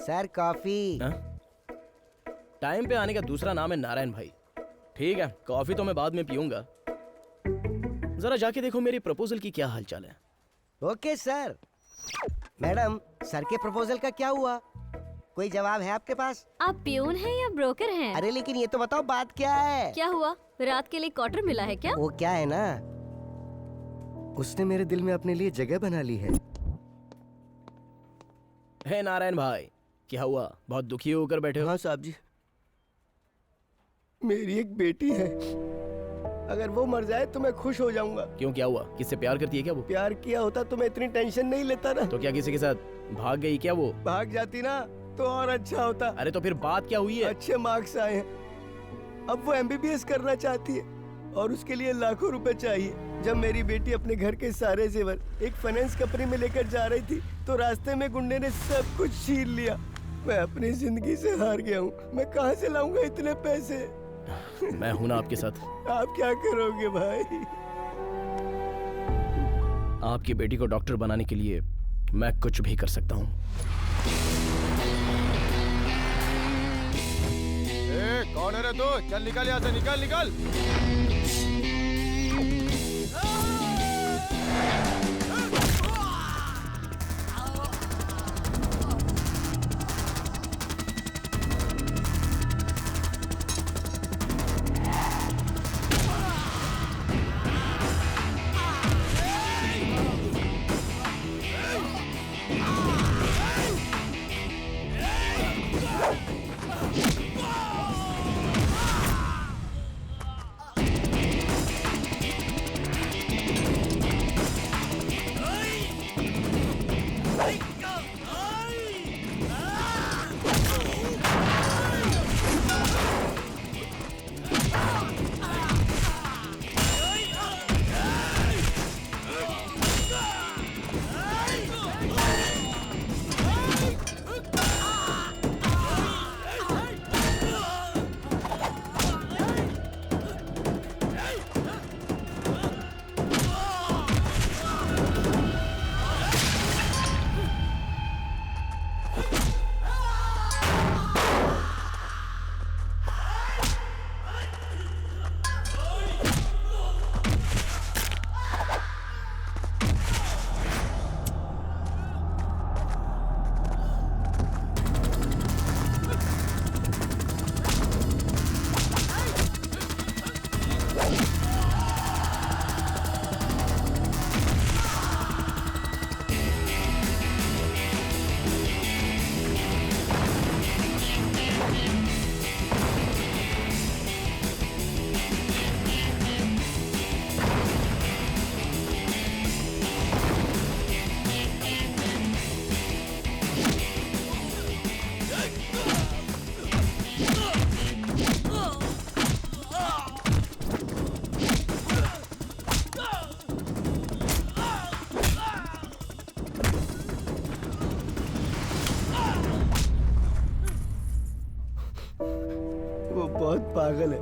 Sir coffee. Time पे आने का दूसरा नाम है नारायण भाई। ठीक है, कॉफी तो मैं बाद में पीऊंगा। जरा जाके देखो मेरी प्रपोजल की क्या हालचाल है। Okay sir. मैडम, सर के प्रपोजल का क्या हुआ? कोई जवाब है आपके पास? आप प्यून हैं या ब्रोकर हैं? अरे लेकिन ये तो बताओ बात क्या है? क्या हुआ? रात के लिए क्वार्टर मिला है क्या? वो क्या है ना, उसने मेरे दिल में अपने लिए जगह बना ली है। हे नारायण भाई, क्या हुआ? बहुत दुखी होकर बैठे हो? हाँ साहब जी, मेरी एक बेटी है, अगर वो मर जाए तो मैं खुश हो जाऊंगा। क्यों, क्या हुआ? किससे प्यार करती है क्या वो? प्यार किया होता तो मैं इतनी टेंशन नहीं लेता ना। तो क्या किसी के साथ भाग गई क्या वो? भाग जाती ना तो और अच्छा होता। अरे तो फिर बात क्या हुई है? अच्छे मार्क्स आए हैं, अब वो एमबीबीएस करना चाहती है और उसके लिए लाखों रुपए चाहिए। जब मेरी बेटी अपने घर के सारे जेवर एक फाइनेंस कंपनी में लेकर जा रही थी तो रास्ते में गुंडे ने सब कुछ छीन लिया। मैं अपनी जिंदगी से हार गया हूँ, मैं कहाँ से लाऊंगा इतने पैसे? मैं हूं ना आपके साथ। आप क्या करोगे भाई? आपकी बेटी को डॉक्टर बनाने के लिए मैं कुछ भी कर सकता हूँ। कौन है रे तू? चल निकल यहाँ से, निकल निकल। वो बहुत पागल है।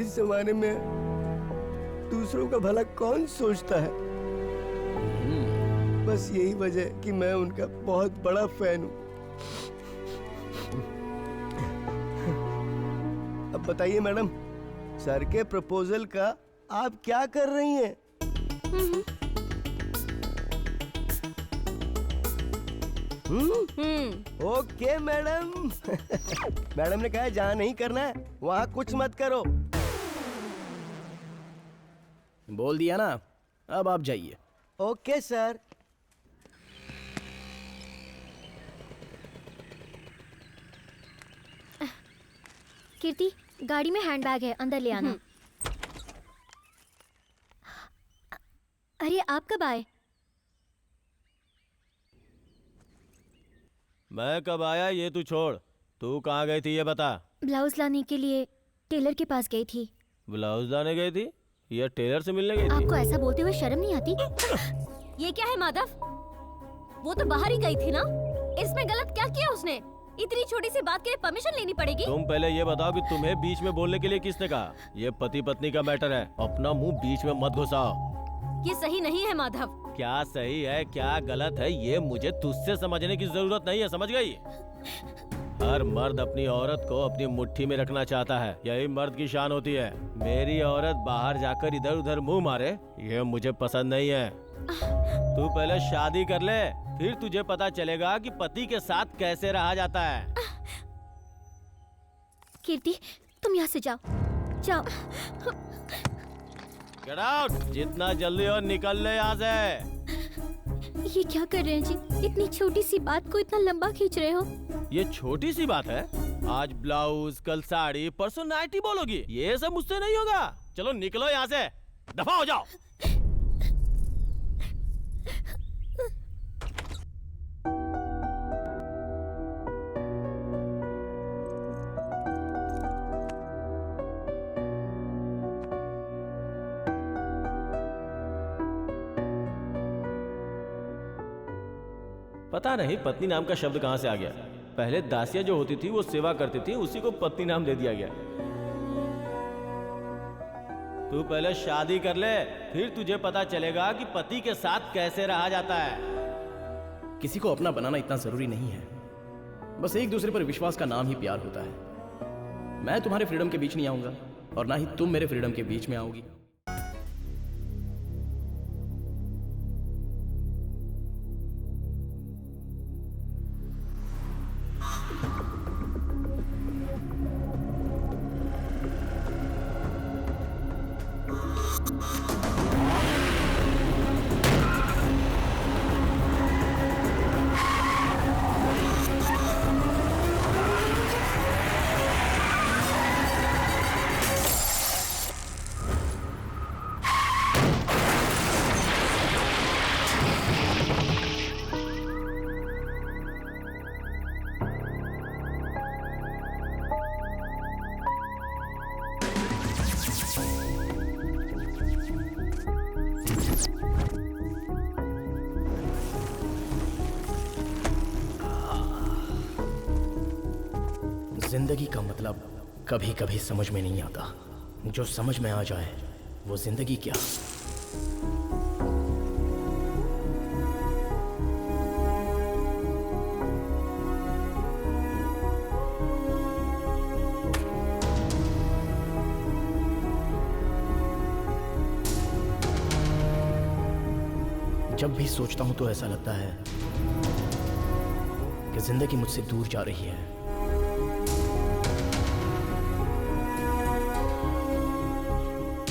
इस जमाने में दूसरों का भला कौन सोचता है? बस यही वजह है कि मैं उनका बहुत बड़ा फैन हूँ। अब बताइए मैडम, सर के प्रपोजल का आप क्या कर रही हैं? Okay madam. मैडम ने कहा है जहाँ नहीं करना है वहाँ कुछ मत करो। बोल दिया ना, अब आप जाइए। Okay sir. कीर्ति, गाड़ी में हैंडबैग है, अंदर ले आना। अरे आप कब आए? मैं कब आया ये तू छोड़, तू कहाँ गई थी ये बता। ब्लाउज लाने के लिए टेलर के पास गई थी। ब्लाउज लाने गई थी या टेलर से मिलने गई थी? आपको ऐसा बोलते हुए शर्म नहीं आती? ये क्या है माधव? वो तो बाहर ही गई थी ना, इसमें गलत क्या किया उसने? इतनी छोटी सी बात के लिए परमिशन लेनी पड़ेगी? तुम पहले ये बताओ कि तुम्हें बीच में बोलने के लिए किसने कहा? ये पति पत्नी का मैटर है, अपना मुंह बीच में मत घुसाओ। ये सही नहीं है माधव। क्या सही है क्या गलत है ये मुझे तुझसे समझने की जरूरत नहीं है, समझ गई? हर मर्द अपनी औरत को अपनी मुट्ठी में रखना चाहता है, यही मर्द की शान होती है। मेरी औरत बाहर जाकर इधर उधर मुंह मारे, ये मुझे पसंद नहीं है। तू पहले शादी कर ले, फिर तुझे पता चलेगा कि पति के साथ कैसे रहा जाता है। कीर्ति, तुम यहाँ से जाओ, जाओ। गेट आउट, जितना जल्दी हो निकल ले यहाँ से। ये क्या कर रहे हैं जी? इतनी छोटी सी बात को इतना लंबा खींच रहे हो। ये छोटी सी बात है? आज ब्लाउज, कल साड़ी, परसों नाइटी बोलोगी, ये सब मुझसे नहीं होगा। चलो निकलो यहाँ से, दफा हो जाओ। पता नहीं पत्नी नाम का शब्द कहां से आ गया। पहले दासिया जो होती थी वो सेवा करती थी, उसी को पत्नी नाम दे दिया गया। तू पहले शादी कर ले, फिर तुझे पता चलेगा कि पति के साथ कैसे रहा जाता है। किसी को अपना बनाना इतना जरूरी नहीं है, बस एक दूसरे पर विश्वास का नाम ही प्यार होता है। मैं तुम्हारे फ्रीडम के बीच नहीं आऊंगा और ना ही तुम मेरे फ्रीडम के बीच में आओगी। जिंदगी का मतलब कभी कभी समझ में नहीं आता। जो समझ में आ जाए वो जिंदगी क्या। जब भी सोचता हूं तो ऐसा लगता है कि जिंदगी मुझसे दूर जा रही है।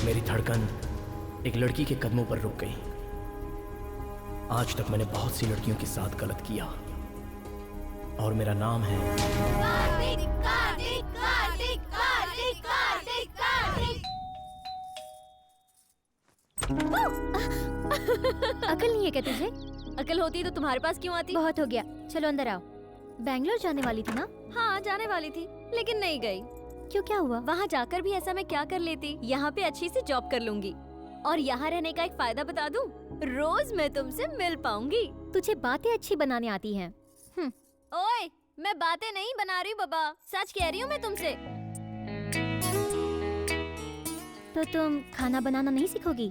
मेरी धड़कन एक लड़की के कदमों पर रुक गई। आज तक मैंने बहुत सी लड़कियों के साथ गलत किया और मेरा नाम है कार्तिक, कार्तिक, कार्तिक, कार्तिक, कार्तिक, कार्तिक। अकल नहीं है क्या तुझे? अकल होती तो तुम्हारे पास क्यों आती? बहुत हो गया, चलो अंदर आओ। बैंगलोर जाने वाली थी ना? हाँ जाने वाली थी, लेकिन नहीं गई। क्यों, क्या हुआ? वहाँ जाकर भी ऐसा मैं क्या कर लेती? यहाँ पे अच्छी सी जॉब कर लूंगी और यहाँ रहने का एक फायदा बता दूं, रोज मैं तुमसे मिल पाऊंगी। तुझे बातें अच्छी बनाने आती हैं। ओए, मैं बातें नहीं बना रही बाबा, सच कह रही हूँ मैं तुमसे। तो तुम खाना बनाना नहीं सीखोगी?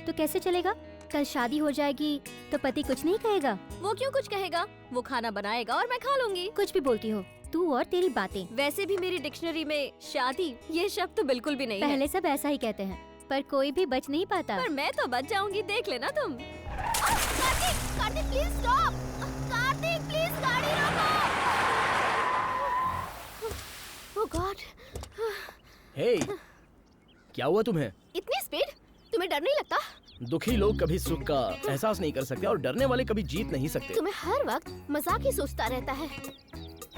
तो कैसे चलेगा? कल शादी हो जाएगी तो पति कुछ नहीं कहेगा? वो क्यों कुछ कहेगा? वो खाना बनाएगा और मैं खा लूंगी। कुछ भी बोलती हो तू और तेरी बातें। वैसे भी मेरी डिक्शनरी में शादी ये शब्द तो बिल्कुल भी नहीं है। पहले सब ऐसा ही कहते हैं, पर कोई भी बच नहीं पाता। पर मैं तो बच जाऊंगी, देख लेना तुम। Kartik, Kartik please stop. Kartik please गाड़ी रोको। ओह गॉड। हे, क्या हुआ तुम्हें? इतनी स्पीड? तुम्हें डर नहीं लगता? दुखी लोग कभी सुख का एहसास नहीं कर सकते और डरने वाले कभी जीत नहीं सकते। तुम्हें हर वक्त मजाक ही सोचता रहता है।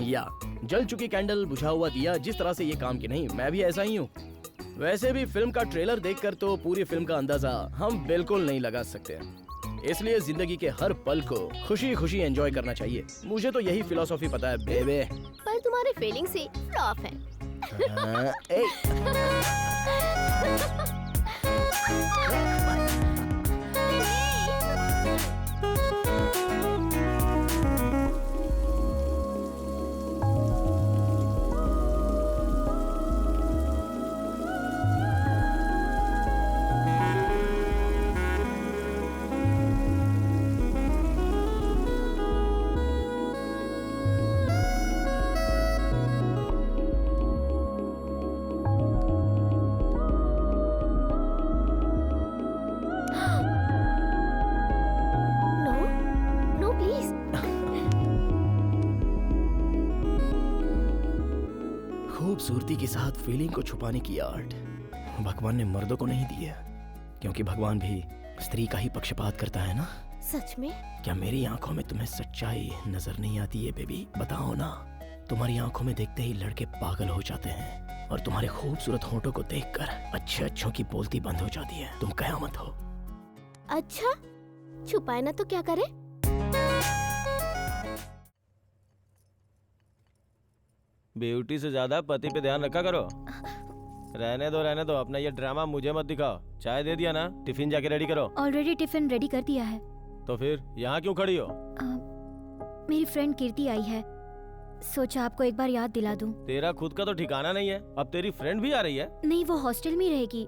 या जल चुकी कैंडल, बुझा हुआ दिया, जिस तरह से ये काम की नहीं, मैं भी ऐसा ही हूँ। वैसे भी फिल्म का ट्रेलर देखकर तो पूरी फिल्म का अंदाजा हम बिल्कुल नहीं लगा सकते, इसलिए जिंदगी के हर पल को खुशी खुशी एंजॉय करना चाहिए। मुझे तो यही फिलॉसफी पता है बेबे। पर तुम्हारे फीलिंग से फ्लॉप है। खूबसूरती के साथ फीलिंग को छुपाने की आर्ट भगवान ने मर्दों को नहीं दी है, क्योंकि भगवान भी स्त्री का ही पक्षपात करता है ना। सच में? क्या मेरी आंखों में तुम्हें सच्चाई नजर नहीं आती है बेबी? बताओ ना। तुम्हारी आंखों में देखते ही लड़के पागल हो जाते हैं और तुम्हारे खूबसूरत होठों को देखकर अच्छे अच्छों की बोलती बंद हो जाती है। तुम कयामत हो। अच्छा, छुपाए ना तो क्या करे? ब्यूटी से ज्यादा पति पे ध्यान रखा करो। रहने दो, अपना ये ड्रामा मुझे मत दिखाओ। चाय दे दिया ना? टिफिन जाके रेडी करो। ऑलरेडी टिफिन रेडी कर दिया है। तो फिर यहाँ क्यों खड़ी हो? मेरी फ्रेंड कीर्ति आई है, सोचा आपको एक बार याद दिला दूं। तेरा खुद का तो ठिकाना नहीं है, अब तेरी फ्रेंड भी आ रही है? नहीं, वो हॉस्टल में ही रहेगी,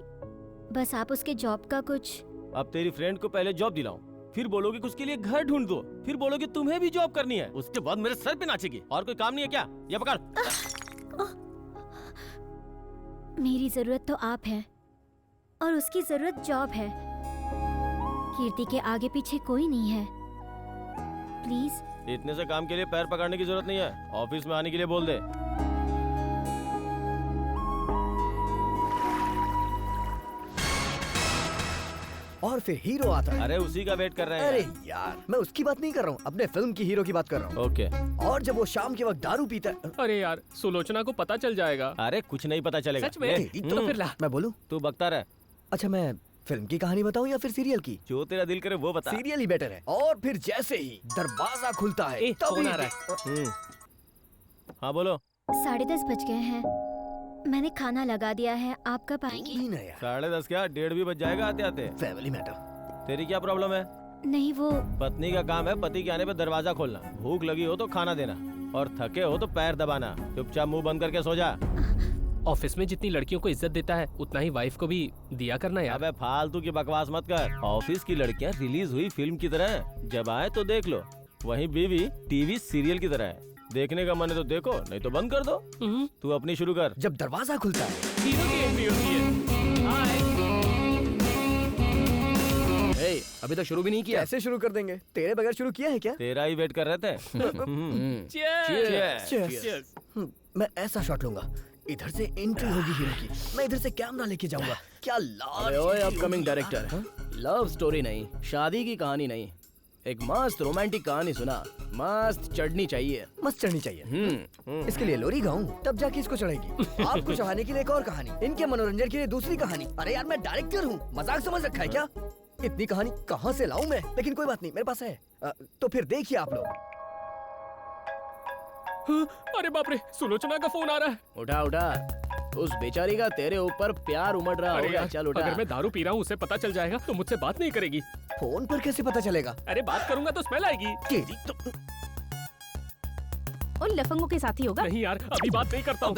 बस आप उसके जॉब का कुछ। अब तेरी फ्रेंड को पहले जॉब दिलाऊं, फिर बोलोगे कि उसके लिए घर ढूंढ दो, फिर बोलोगे तुम्हें भी जॉब करनी है, उसके बाद मेरे सर पे नाचेगी। और कोई काम नहीं है क्या? ये पकड़। मेरी जरूरत तो आप है और उसकी जरूरत जॉब है। कीर्ति के आगे पीछे कोई नहीं है। प्लीज। इतने से काम के लिए पैर पकड़ने की जरूरत नहीं है, ऑफिस में आने के लिए बोल दे। और फिर हीरो आता है। अरे उसी का वेट कर रहे हैं। अरे यार, मैं उसकी बात नहीं कर रहा हूँ, अपने फिल्म की हीरो की बात कर रहा हूँ। ओके। और जब वो शाम के वक्त दारू पीता है। अरे यार, सुलोचना को पता चल जाएगा। अरे कुछ नहीं पता चलेगा। सच में? तो फिर ला। मैं बोलूँ? तू बकता रह। अच्छा, मैं फिल्म की कहानी बताऊं या फिर सीरियल की? जो तेरा दिल करे वो बता। सीरियल ही बेटर है। और फिर जैसे ही दरवाजा खुलता है फोन आ रहा है। हाँ बोलो। 10:30 बज गए हैं, मैंने खाना लगा दिया है, आप कब आएंगी? 10:30 क्या, 1:30 भी बज जाएगा आते आते। Family matter. तेरी क्या प्रॉब्लम है? नहीं, वो पत्नी का काम है पति के आने पे दरवाजा खोलना, भूख लगी हो तो खाना देना, और थके हो तो पैर दबाना। चुपचाप मुंह बंद करके सो जा। ऑफिस में जितनी लड़कियों को इज्जत देता है उतना ही वाइफ को भी दिया करना यार। अबे फालतू की बकवास मत कर। ऑफिस की लड़कियां रिलीज हुई फिल्म की तरह है, जब आए तो देख लो। वहीं बीवी टीवी सीरियल की तरह है, देखने का मन है तो देखो, नहीं तो बंद कर दो। तू अपनी शुरू कर। जब दरवाजा खुलता है हीरो की एंट्री होती है। हाय। अभी तक शुरू भी नहीं किया। कैसे शुरू कर देंगे? तेरे बगैर शुरू किया है क्या? तेरा ही वेट कर रहे थे। Cheers! मैं ऐसा शॉट लूंगा, इधर से एंट्री होगी हीरो की, मैं इधर से कैमरा लेके जाऊंगा। क्या लाल। ओए अपकमिंग डायरेक्टर, लव स्टोरी नहीं, शादी की कहानी नहीं, एक मस्त रोमांटिक कहानी सुना। मस्त चढ़नी चाहिए। मस्त चढ़नी चाहिए। इसके लिए लोरी गाऊं, तब जाके इसको चढ़ेगी। आपको चढ़ाने के लिए एक और कहानी, इनके मनोरंजन के लिए दूसरी कहानी। अरे यार, मैं डायरेक्टर हूँ, मजाक समझ रखा है क्या? इतनी कहानी कहाँ से लाऊं मैं? लेकिन कोई बात नहीं, मेरे पास है। तो फिर देखिए आप लोग। अरे बाप रे, सुलोचना का फोन आ रहा है। उठा उठा, उस बेचारी का तेरे ऊपर प्यार उमड़ रहा अरे होगा। यार, चल उठा। अगर मैं दारू पी रहा हूँ उसे पता चल जाएगा तो मुझसे बात नहीं करेगी। फोन पर कैसे पता चलेगा? अरे बात करूंगा तो स्मेल आएगी। तेरी तो। उन लफंगों के साथ ही होगा। नहीं यार, अभी बात नहीं करता हूँ।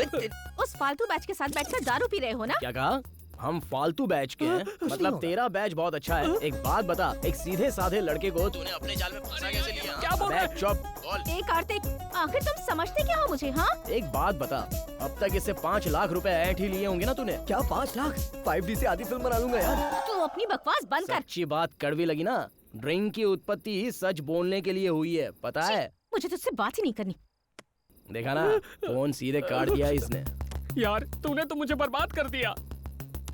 उस फालतू बैच के साथ बैठकर दारू पी रहे हो ना? क्या कहा? हम फालतू बैच के हैं? मतलब तेरा बैच बहुत अच्छा है। एक बात बता, एक सीधे साधे लड़के को तूने अपने जाल में फंसा कैसे लिया? क्या बोल रहा है? चुप बोल। एक कार्तिक, आखिर तुम समझते क्या हो मुझे? हाँ, एक बात बता, अब तक इससे 5 लाख रुपए ऐंठ ही लिए होंगे ना तूने? क्या 5 लाख? 5D से आधी फिल्म बना लूंगा यार। तू अपनी बकवास बंद कर। सच्ची बात कड़वी लगी ना? ड्रिंक की उत्पत्ति ही सच बोलने के लिए हुई है, पता है? मुझे तुझसे बात ही नहीं करनी। देखा ना, फोन सीधे काट दिया इसने। यार, तूने तो मुझे बर्बाद कर दिया।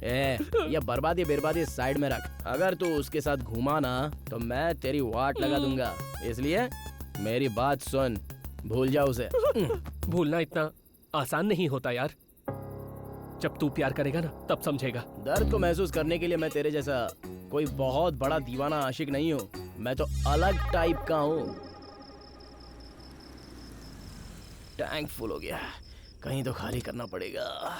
ये बर्बादी बेरबादी साइड में रख। अगर तू उसके साथ घूमा ना तो मैं तेरी वाट लगा दूंगा, इसलिए मेरी बात सुन, भूल जा उसे। भूलना इतना आसान नहीं होता यार, जब तू प्यार करेगा ना तब समझेगा। दर्द को महसूस करने के लिए मैं तेरे जैसा कोई बहुत बड़ा दीवाना आशिक नहीं हूँ, मैं तो अलग टाइप का हूँ। टैंक फुल हो गया, कहीं तो खाली करना पड़ेगा।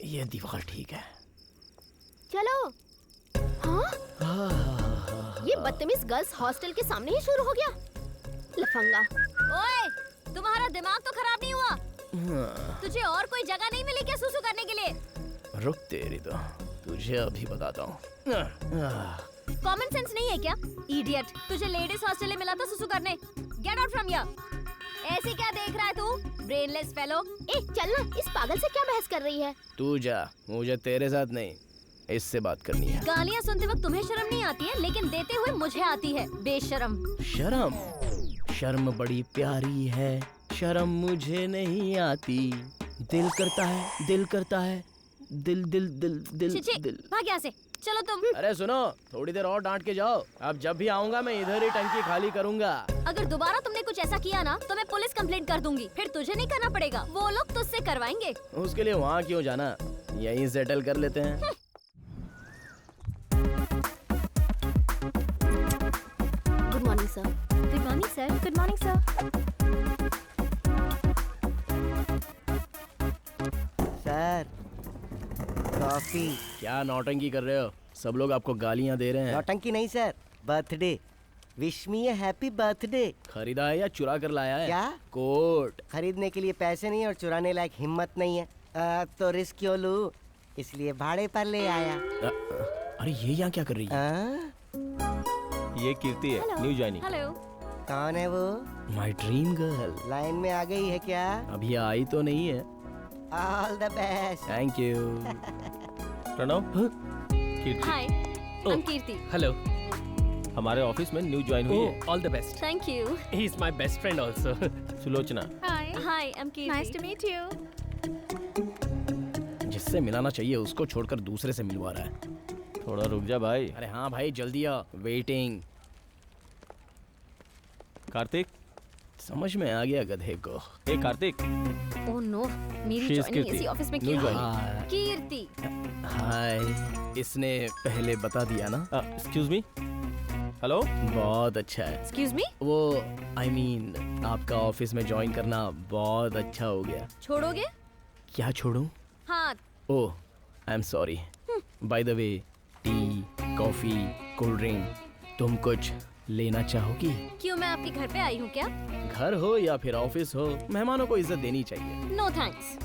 ये दीवार ठीक है। चलो। हाँ? ये बदतमीज गर्ल्स हॉस्टल के सामने ही शुरू हो गया। लफंगा। ओए, तुम्हारा दिमाग तो खराब नहीं हुआ? तुझे और कोई जगह नहीं मिली क्या सुसु करने के लिए? रुक, तेरी तो तुझे अभी बताता हूँ। कॉमन सेंस नहीं है क्या? इडियट, तुझे लेडीज हॉस्टल में मिला था सुसु करने। Get out from here. ऐसे क्या देख रहा है तू, ब्रेनलेस फेलो? ए, चल ना, इस पागल से क्या बहस कर रही है? तू जा, मुझे तेरे साथ नहीं, इससे बात करनी है। गालियाँ सुनते वक्त तुम्हें शर्म नहीं आती है, लेकिन देते हुए मुझे आती है, बेशर्म। शर्म? शर्म बड़ी प्यारी है, शर्म मुझे नहीं आती, दिल करता है, दिल करता है, दिल दिल दिल दिल छिछे, दिल। भाग यहाँ से। चलो तुम। अरे सुनो, थोड़ी देर और डांट के जाओ। अब जब भी आऊंगा मैं इधर ही टंकी खाली करूंगा। अगर दोबारा तुमने कुछ ऐसा किया ना तो मैं पुलिस कंप्लेंट कर दूंगी। फिर तुझे नहीं करना पड़ेगा, वो लोग तुझसे करवाएंगे। उसके लिए वहाँ क्यों जाना, यहीं सेटल कर लेते हैं। Good morning sir. Good morning sir. Good morning sir. Sir coffee. क्या नौटंकी कर रहे हो? सब लोग आपको गालियाँ दे रहे हैं। नौटंकी नहीं सर, बर्थडे। विश मी ए हैप्पी बर्थडे। खरीदा है या चुरा कर लाया है? क्या? कोट। खरीदने के लिए पैसे नहीं और चुराने लायक हिम्मत नहीं है। तो रिस्क क्यों लूं? इसलिए भाड़े पर ले आया। अरे ये यहाँ क्या कर रही है? ये कीर्ति है, न्यू ज्वाइनिंग। हेलो। कौन है वो? My dream girl. लाइन में आ गई है क्या? अभी आई तो नहीं है। All the best. Thank you. Pranav, Kirti hi, I am Kirti. Hello. हमारे ऑफिस में न्यू ज्वाइन हुई है। All the best. Thank you. He is my best friend also. Sulochana. Hi, I am Kirti. Nice to meet you. जिससे मिलाना चाहिए उसको छोड़कर दूसरे से मिलवा रहा है। थोड़ा रुक जा भाई। अरे हाँ भाई, जल्दी आ, वेटिंग। कार्तिक, समझ में आ गया गधे को। ए कार्तिक। ओह नो, मेरी She is जॉइनिंग कीर्ति। इसी ऑफिस में New क्यों joining. हुई? कीर्ति। हाय, इसने पहले बता दिया ना। Excuse me. हेलो। बहुत अच्छा है। Excuse me. वो I mean, आपका ऑफिस में ज्वाइन करना बहुत अच्छा हो गया। छोड़ोगे? क्या छोड़ूं? हाँ। Oh, I am sorry. By the way, tea, coffee, cold drink, तुम कुछ लेना चाहोगी? क्यों, मैं आपके घर पे आई हूँ क्या? घर हो या फिर ऑफिस हो, मेहमानों को इज्जत देनी चाहिए। No thanks.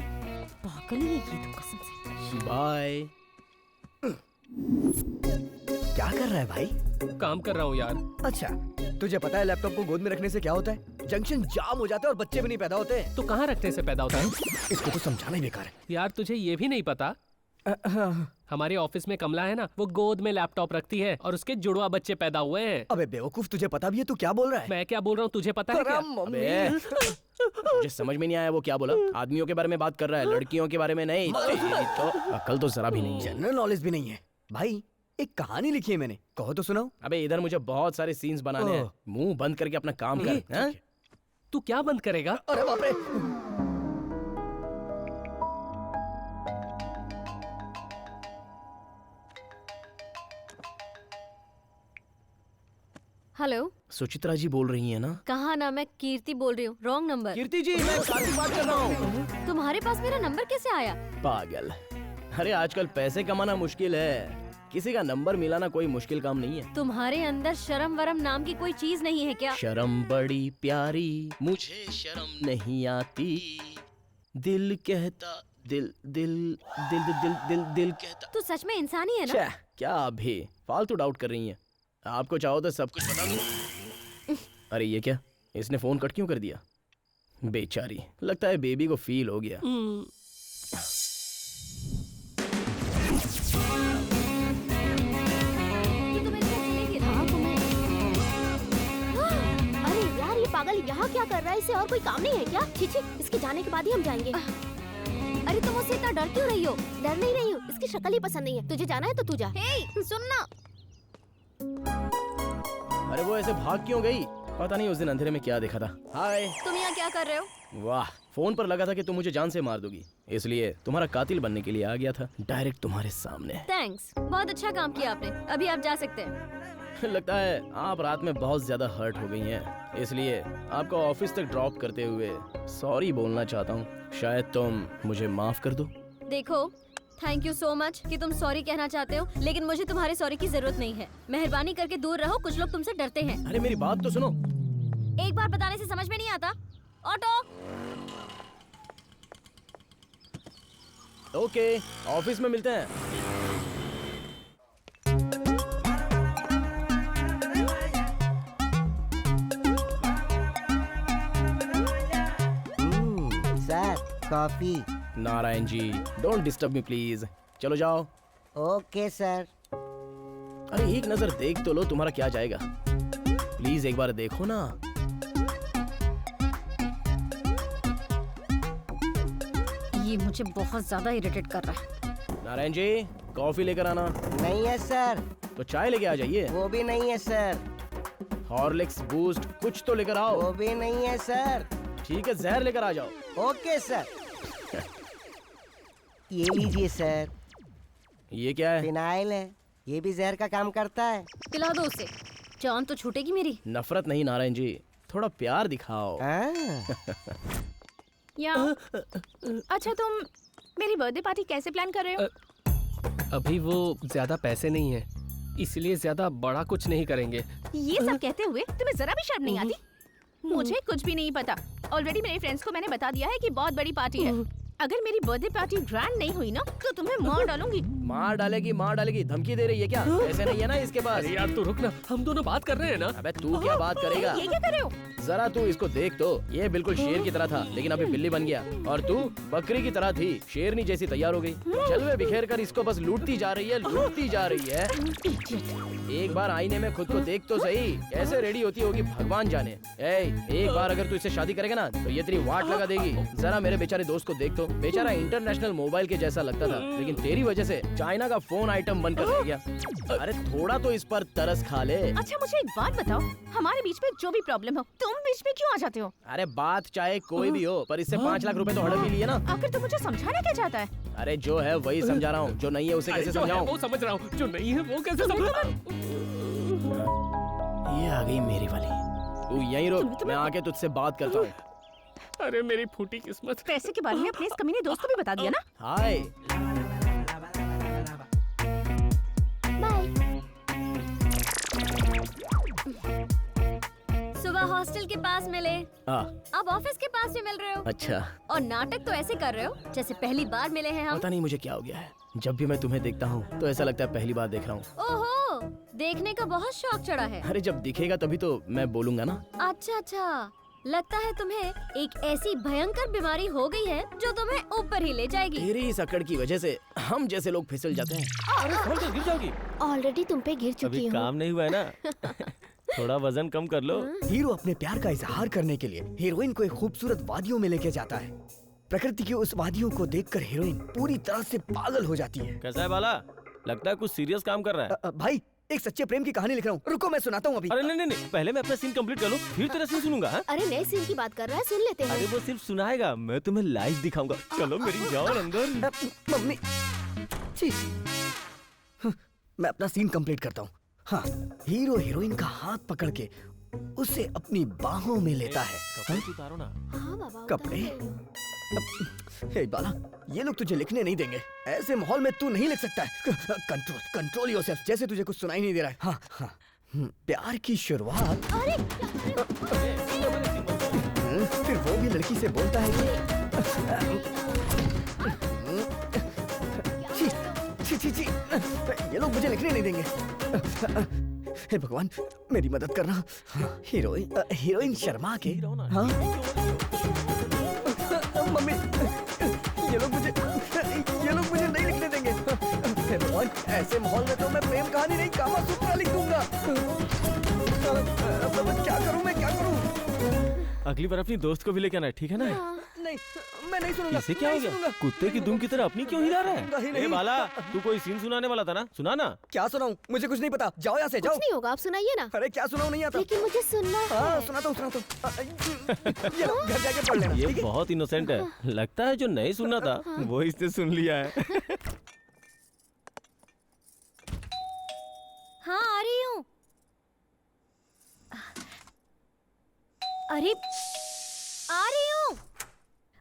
पागल है ये तो कसम से। बाय। क्या कर रहा है भाई? काम कर रहा हूँ यार। अच्छा, तुझे पता है लैपटॉप को गोद में रखने से क्या होता है? जंक्शन जाम हो जाता है और बच्चे भी नहीं पैदा होते। तो कहाँ रखने से पैदा होता है? इसको तो समझाना ही बेकार है। यार तुझे ये भी नहीं पता? हमारे ऑफिस में कमला है ना, वो गोद में लैपटॉप रखती है और उसके जुड़वा बच्चे पैदा हुए हैं। अबे बेवकूफ, तुझे पता भी है तू क्या बोल रहा है? मैं क्या बोल रहा हूँ तुझे पता है क्या? अबे, मुझे समझ में नहीं आया वो क्या बोला। आदमियों के बारे में बात कर रहा है, लड़कियों के बारे में नहीं। तो अकल तो जरा भी नहीं है। जनरल नॉलेज भी नहीं है भाई। एक कहानी लिखी है मैंने, कहो तो सुनाओ। अबे इधर मुझे बहुत सारे सीन्स बनाने हैं। मुंह बंद करके अपना काम कर। हाँ? तू क्या बंद करेगा? अरे बाप रे। हेलो। सुचित्रा जी बोल रही है ना? कहा ना, मैं कीर्ति बोल रही हूँ। Wrong number. कीर्ति जी, मैं कार्तिक बात कर रहा हूँ। तुम्हारे पास मेरा नंबर कैसे आया? पागल। अरे आजकल पैसे कमाना मुश्किल है, किसी का नंबर मिलाना कोई मुश्किल काम नहीं है। तुम्हारे अंदर शर्म वरम नाम की कोई चीज नहीं है क्या? शर्म बड़ी प्यारी, मुझे शर्म नहीं आती। दिल कहता, दिल दिल दिल दिल दिल दिल, दिल कहता। तू सच में इंसान ही है ना? छे, क्या अभी फालतू डाउट कर रही हैं? आपको चाहो तो सब कुछ बता दूं। अरे ये क्या, इसने फोन कट क्यों कर दिया? बेचारी, लगता है बेबी को फील हो गया। ये तो मेरे से अच्छा नहीं गिरा। अरे यार, ये पागल यहाँ क्या कर रहा है? इसे और कोई काम नहीं है क्या? छी, इसके जाने के बाद ही हम जाएंगे। अरे तुम उससे इतना डर क्यों रही हो? डर नहीं रही हूँ, इसकी शक्ल ही पसंद नहीं है। तुझे जाना है तो तू जा। हे, सुन ना। अरे वो ऐसे भाग क्यों गई? पता नहीं उस दिन अंधेरे में क्या देखा था। हाय। तुम यहाँ क्या कर रहे हो? वाह, फोन पर लगा था कि तुम मुझे जान से मार दोगी, इसलिए तुम्हारा कातिल बनने के लिए आ गया था, डायरेक्ट तुम्हारे सामने। थैंक्स, बहुत अच्छा काम किया आपने। अभी आप जा सकते हैं। लगता है आप रात में बहुत ज्यादा हर्ट हो गई हैं, इसलिए आपको ऑफिस तक ड्रॉप करते हुए सॉरी बोलना चाहता हूँ। शायद तुम मुझे माफ कर दो। देखो, थैंक यू सो मच कि तुम सॉरी कहना चाहते हो, लेकिन मुझे तुम्हारे सॉरी की जरूरत नहीं है। मेहरबानी करके दूर रहो, कुछ लोग तुमसे डरते हैं। अरे मेरी बात तो सुनो। एक बार बताने से समझ में नहीं आता? ऑटो। ओके, ऑफिस में मिलते हैं। Sir coffee. Narayan ji, don't disturb me please. चलो जाओ। Okay sir. अरे एक नजर देख तो लो, तुम्हारा क्या जाएगा। प्लीज एक बार देखो ना। ये मुझे बहुत ज्यादा इरिटेट कर रहा है। नारायण जी, कॉफी लेकर आना। नहीं है सर, तो चाय लेके आ जाइए। वो भी नहीं है सर, हॉर्लिक्स, बूस्ट कुछ तो लेकर आओ। वो भी नहीं है सर। ठीक है, जहर लेकर आ जाओ। Okay sir. ये लीजिए सर, ये क्या है? फिनाइल है, ये भी जहर का काम करता है। पिला दो उसे, जान तो छूटेगी मेरी। नफरत नहीं नारायण जी, थोड़ा प्यार दिखाओ। या अच्छा, तुम मेरी बर्थडे पार्टी कैसे प्लान कर रहे हो? अभी वो ज्यादा पैसे नहीं है, इसलिए ज्यादा बड़ा कुछ नहीं करेंगे। ये सब कहते हुए तुम्हें जरा भी शर्म नहीं आती? मुझे कुछ भी नहीं पता। ऑलरेडी मेरे फ्रेंड्स को मैंने बता दिया है कि बहुत बड़ी पार्टी है। अगर मेरी बर्थडे पार्टी ग्रैंड नहीं हुई ना तो तुम्हें मार डालूंगी। मार डालेगी, धमकी दे रही है क्या? ऐसे नहीं है ना इसके पास। अरे यार तू रुक ना, हम दोनों बात कर रहे हैं ना। अबे तू क्या बात करेगा? ये क्या कर रहे हो? जरा तू इसको देख तो, ये बिल्कुल शेर की तरह था लेकिन अभी बिल्ली बन गया, और तू बकरी की तरह थी, शेरनी जैसी तैयार हो गई। जलवे बिखेर कर इसको बस लूटती जा रही है। एक बार आईने में खुद को देख तो सही, कैसे रेडी होती होगी भगवान जाने। एक बार अगर तू इससे शादी करेगा ना तो ये तेरी वाट लगा देगी। जरा मेरे बेचारे दोस्त को देख तो, बेचारा इंटरनेशनल मोबाइल के जैसा लगता था, लेकिन तेरी वजह से चाइना का फोन आइटम बनकर रह गया। अरे थोड़ा तो इस पर तरस खा ले। अच्छा मुझे एक बात बताओ, हमारे बीच में जो भी प्रॉब्लम हो तुम बीच में क्यों आ जाते हो? अरे बात चाहे कोई भी हो, पर इससे 5 लाख रुपए तो हड़प ही लिए ना। आखिर तुम मुझे समझाना क्या चाहता है? अरे जो है वही समझा रहा हूँ, जो नहीं है उसे कैसे जो है समझाऊं? वो समझ रहा हूँ, जो नहीं है वो कैसे समझाऊं? ये आ गई मेरी वाली। तू यहीं रुक, मैं आके तुझसे बात करता हूँ। अरे मेरी फूटी किस्मत। पैसे के बारे में अपने इस कमीने दोस्त को भी बता दिया ना? हाय। बाय। सुबह हॉस्टल के पास मिले, अब ऑफिस के पास भी मिल रहे हो। अच्छा। और नाटक तो ऐसे कर रहे हो जैसे पहली बार मिले हैं हम। पता नहीं मुझे क्या हो गया है, जब भी मैं तुम्हें देखता हूँ तो ऐसा लगता है पहली बार देख रहा हूँ। ओहो, देखने का बहुत शौक चढ़ा है। अरे जब दिखेगा तभी तो मैं बोलूंगा ना। अच्छा, लगता है तुम्हें एक ऐसी भयंकर बीमारी हो गई है जो तुम्हें ऊपर ही ले जाएगी। तेरी इस अकड़ की वजह से हम जैसे लोग फिसल जाते हैं। अरे फोन तो गिर जाओगी। ऑलरेडी तुम पे गिर चुकी अभी हूँ। काम नहीं हुआ है ना। थोड़ा वजन कम कर लो। हीरो अपने प्यार का इजहार करने के लिए हीरोइन को एक खूबसूरत वादियों में लेके जाता है। प्रकृति की उस वादियों को देखकर हीरोइन पूरी तरह से पागल हो जाती है। कैसा है बाला? लगता है कुछ सीरियस काम कर रहा है। भाई एक सच्चे प्रेम की कहानी लिख रहा हूँ, रुको मैं सुनाता हूँ अभी। अरे नहीं, पहले मैं अपना सीन कंप्लीट कर लूं, फिर तेरा सीन सुनूंगा। हाँ? अरे नए सीन की बात कर रहा है, सुन लेते हैं। अरे वो सिर्फ सुनाएगा, मैं तुम्हें लाइव दिखाऊंगा। चलो मेरी जान अंदर। मम्मी छी। मैं अपना सीन कंप्लीट करता हूँ। हाँ, हीरो हीरोइन का हाथ पकड़ के उसे अपनी बाहों में लेता है। कपड़े उतारो ना। हाँ बाबा, कपड़े? उतार लो। हे बाला, ये लोग तुझे लिखने नहीं देंगे। ऐसे माहौल में तू नहीं लिख सकता है। कंट्रोल योरसेल्फ, जैसे तुझे कुछ सुनाई नहीं दे रहा है। हाँ हाँ। प्यार की शुरुआत। फिर वो भी लड़की से बोलता है कि छी, ये लोग मुझे लिखने नहीं देंगे। हे भगवान, मेरी मदद करना। हीरोइन शर्मा के। हाँ मम्मी, ये लोग मुझे नहीं लिखने देंगे। हे भगवान, ऐसे माहौल में तो मैं प्रेम कहानी नहीं, कामा सूत्रा लिख दूंगा। मैं क्या करूं? अगली बार अपनी दोस्त को भी लेके आना, ठीक है ना? नहीं, मैं नहीं सुनूंगा। इसे क्या हो गया? कुत्ते की दुम की तरह अपनी क्यों हिला रहा है? नहीं। ए बाला, तू कोई सीन सुनाने वाला था ना, सुना ना। क्या सुनाऊं? मुझे कुछ नहीं पता, जाओ यहाँ से, जाओ। कुछ नहीं होगा, आप सुनाइए ना। अरे क्या सुनाऊं, नहीं आता। लेकिन मुझे सुनना हाँ, है। सुनाता हूँ। ये लो, घर जाके पढ़ लेना। ये ठीक है? बहुत इनोसेंट है, लगता है जो नहीं सुनना था वो इसने सुन लिया है। हाँ आ रही हूँ। अरे आ रही हूँ।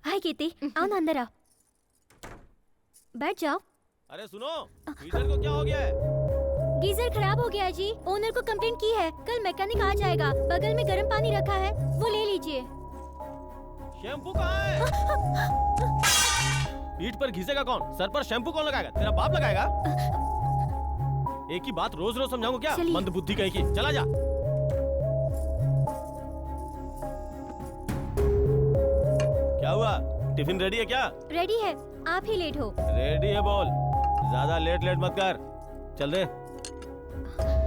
हाय कीर्ति, आओ ना अंदर आओ, बैठ जाओ। अरे सुनो, गीजर को क्या हो गया है? गीजर खराब हो गया है जी, ओनर को कंप्लेंट की है, कल मैकेनिक आ जाएगा। बगल में गर्म पानी रखा है, वो ले लीजिए। शैम्पू कहाँ है? पीठ पर घिसेगा कौन? सर पर शैम्पू कौन लगाएगा? तेरा बाप लगाएगा? एक ही बात रोज रोज समझाऊंगा क्या? चलिए। मंद बुद्धि कहीं की, चला जा। क्या हुआ? टिफिन रेडी है क्या? रेडी है, आप ही लेट हो। रेडी है बोल, ज्यादा लेट मत कर। चल दे।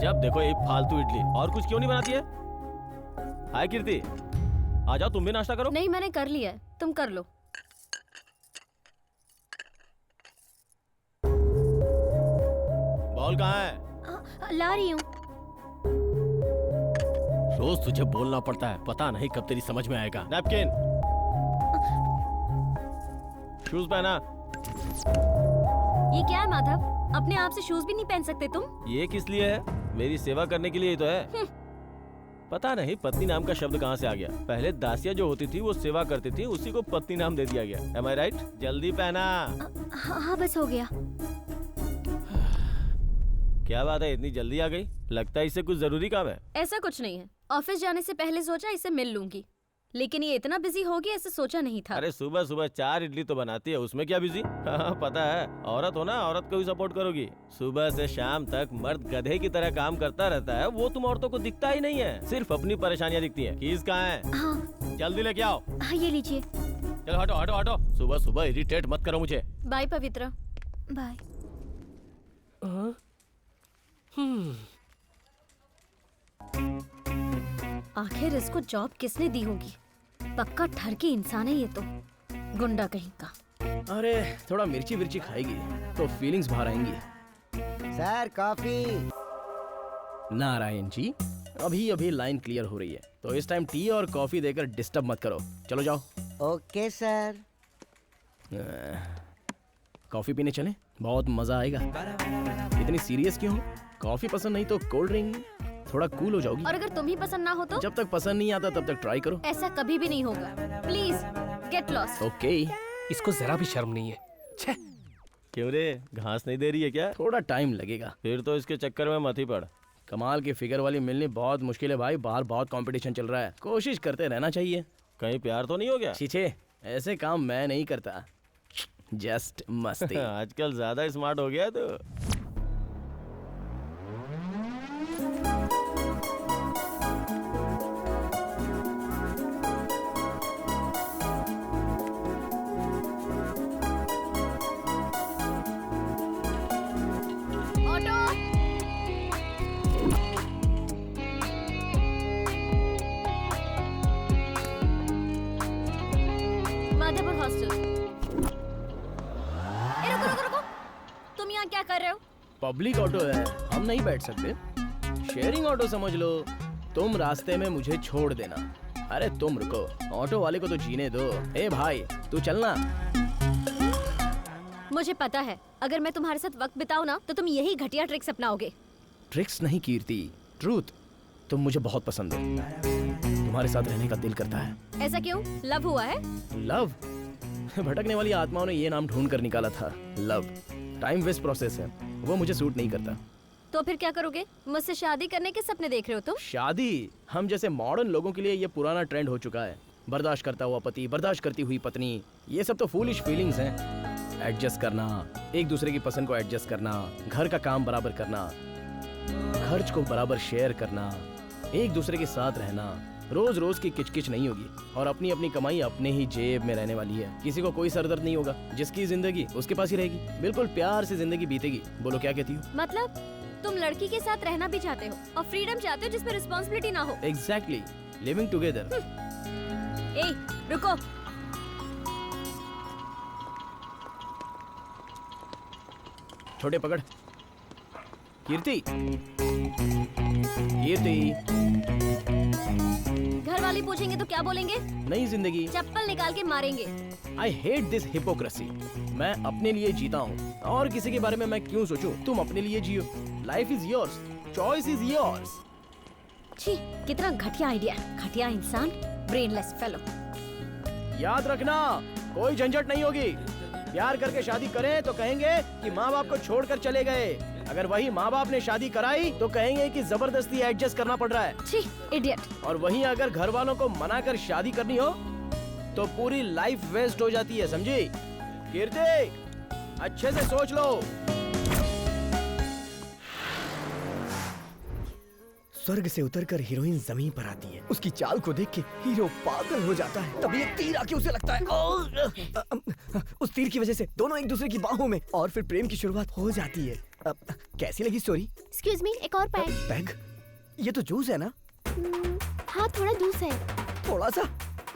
जब देखो एक फालतू इडली, और कुछ क्यों नहीं बनाती है? हाय कीर्ति, आ जाओ तुम भी नाश्ता करो। नहीं, मैंने कर लिया है, तुम कर लो। बॉल कहाँ है? ला रही हूँ। रोज तुझे बोलना पड़ता है, पता नहीं कब तेरी समझ में आएगा। नैपकिन, शूज पहना। ये क्या है माधव? अपने आप से शूज भी नहीं पहन सकते तुम? ये किस लिए है? मेरी सेवा करने के लिए ही तो है। पता नहीं पत्नी नाम का शब्द कहाँ से आ गया। पहले दासिया जो होती थी वो सेवा करती थी, उसी को पत्नी नाम दे दिया गया। Am I right? जल्दी पहना। हाँ बस हो गया। क्या बात है, इतनी जल्दी आ गई? लगता है इससे कुछ जरूरी काम है। ऐसा कुछ नहीं है, ऑफिस जाने से पहले सोचा इसे मिल लूंगी, लेकिन ये इतना बिजी हो गया ऐसे सोचा नहीं था। अरे सुबह सुबह 4 इडली तो बनाती है, उसमें क्या बिजी? हाँ, पता है, औरत हो ना, औरत को भी सपोर्ट करोगी। सुबह से शाम तक मर्द गधे की तरह काम करता रहता है, वो तुम औरतों को दिखता ही नहीं है, सिर्फ अपनी परेशानियाँ दिखती हैं। कीज कहाँ है? हाँ। जल्दी लेके आओ। हाँ ये लीजिए। चलो हटो हटो हटो, सुबह सुबह इरिटेट मत करो मुझे। बाय पवित्रा। बाय। आखिर इसको जॉब किसने दी होगी? पक्का ठर की इंसान है ये तो, गुंडा कहीं का। अरे थोड़ा मिर्ची विर्ची खाएगी तो फीलिंग्स बाहर आएंगी। Sir coffee. नारायण जी, अभी अभी लाइन क्लियर हो रही है, तो इस टाइम टी और कॉफी देकर डिस्टर्ब मत करो। चलो जाओ। Okay sir. कॉफी पीने चलें? बहुत मजा आएगा। इतनी सीरियस क्यों हो? कॉफी पसंद नहीं तो कोल्ड ड्रिंक, थोड़ा कूल हो जाओगी। और अगर तुम्हें पसंद ना हो तो? जब तक पसंद नहीं आता तब तक ट्राई करो। ऐसा कभी भी नहीं होगा। Please get lost. ओके। इसको जरा भी शर्म नहीं है। छे। क्यों रे, घास नहीं दे रही है क्या? थोड़ा टाइम लगेगा। फिर तो इसके चक्कर में मत ही पड़। कमाल की फिगर वाली मिलनी बहुत मुश्किल है भाई, बाहर बहुत कंपटीशन चल रहा है, कोशिश करते रहना चाहिए। कहीं प्यार तो नहीं हो गया? छीछे, ऐसे काम मैं नहीं करता, जस्ट मस्ती। आजकल ज्यादा स्मार्ट हो गया तो। ऑटो। माधवपुर हॉस्टल। रुको रुको रुको, तुम यहाँ क्या कर रहे हो? पब्लिक ऑटो है, हम नहीं बैठ सकते। शेयरिंग ऑटो समझ लो, तुम रास्ते में मुझे छोड़ देना। अरे तुम रुको, ऑटो वाले को तो जीने दो। ए भाई तू चलना। मुझे पता है, अगर मैं तुम्हारे साथ वक्त बिताऊं ना तो तुम यही घटिया ट्रिक्स अपनाओगे। ट्रिक्स नहीं कीर्ति, ट्रूथ। तुम मुझे बहुत पसंद हो, तुम्हारे साथ रहने का दिल करता है। ऐसा क्यों? लव हुआ है? लव? भटकने वाली आत्माओं ने ये नाम ढूंढ कर निकाला था, लव। टाइम वेस्ट प्रोसेस है, वो मुझे सूट नहीं करता। तो फिर क्या करोगे? मुझसे शादी करने के सपने देख रहे हो तुम? शादी? हम जैसे मॉडर्न लोगों के लिए ये पुराना ट्रेंड हो चुका है। बर्दाश्त करता हुआ पति, बर्दाश्त करती हुई पत्नी, ये सब तो फूलिश फीलिंग्स हैं। एडजस्ट करना, एक दूसरे की पसंद को एडजस्ट करना, घर का काम बराबर करना, खर्च को बराबर शेयर करना, एक दूसरे के साथ रहना, रोज रोज की किचकिच नहीं होगी और अपनी अपनी कमाई अपने ही जेब में रहने वाली है। किसी को कोई सरदर्द नहीं होगा, जिसकी जिंदगी उसके पास ही रहेगी, बिल्कुल प्यार से जिंदगी बीतेगी। बोलो क्या कहती हो? मतलब तुम लड़की के साथ रहना भी चाहते हो और फ्रीडम चाहते हो जिसमें रिस्पॉन्सिबिलिटी ना हो। Exactly, living together. ए रुको, छोटे पकड़। कीर्ति, कीर्ति। घर वाले पूछेंगे तो क्या बोलेंगे? नई जिंदगी। चप्पल निकाल के मारेंगे। I hate this hypocrisy. मैं अपने लिए जीता हूँ और किसी के बारे में मैं क्यों सोचूं? तुम अपने लिए जियो। Life is yours, choice is yours. छी, कितना घटिया आइडिया, घटिया इंसान, ब्रेनलेस फेलो। याद रखना, कोई झंझट नहीं होगी। प्यार करके शादी करें तो कहेंगे कि माँ बाप को छोड़कर चले गए। अगर वही माँ बाप ने शादी कराई तो कहेंगे कि जबरदस्ती एडजस्ट करना पड़ रहा है। छी, इडियट। और वहीं अगर घर वालों को मना कर शादी करनी हो तो पूरी लाइफ वेस्ट हो जाती है, समझी? कीर्ति, अच्छे से सोच लो। स्वर्ग से उतरकर हीरोइन जमीन पर आती है। उसकी चाल को देख के हीरो पागल हो जाता है। तभी एक तीर आके उसे लगता है। उस तीर की वजह से दोनों एक दूसरे की बाहों में, और फिर प्रेम की शुरुआत हो जाती है। कैसी लगी स्टोरी? एक्सक्यूज मी, एक और पैक। पैग? ये तो जूस है ना? हाँ थोड़ा जूस है। थोड़ा सा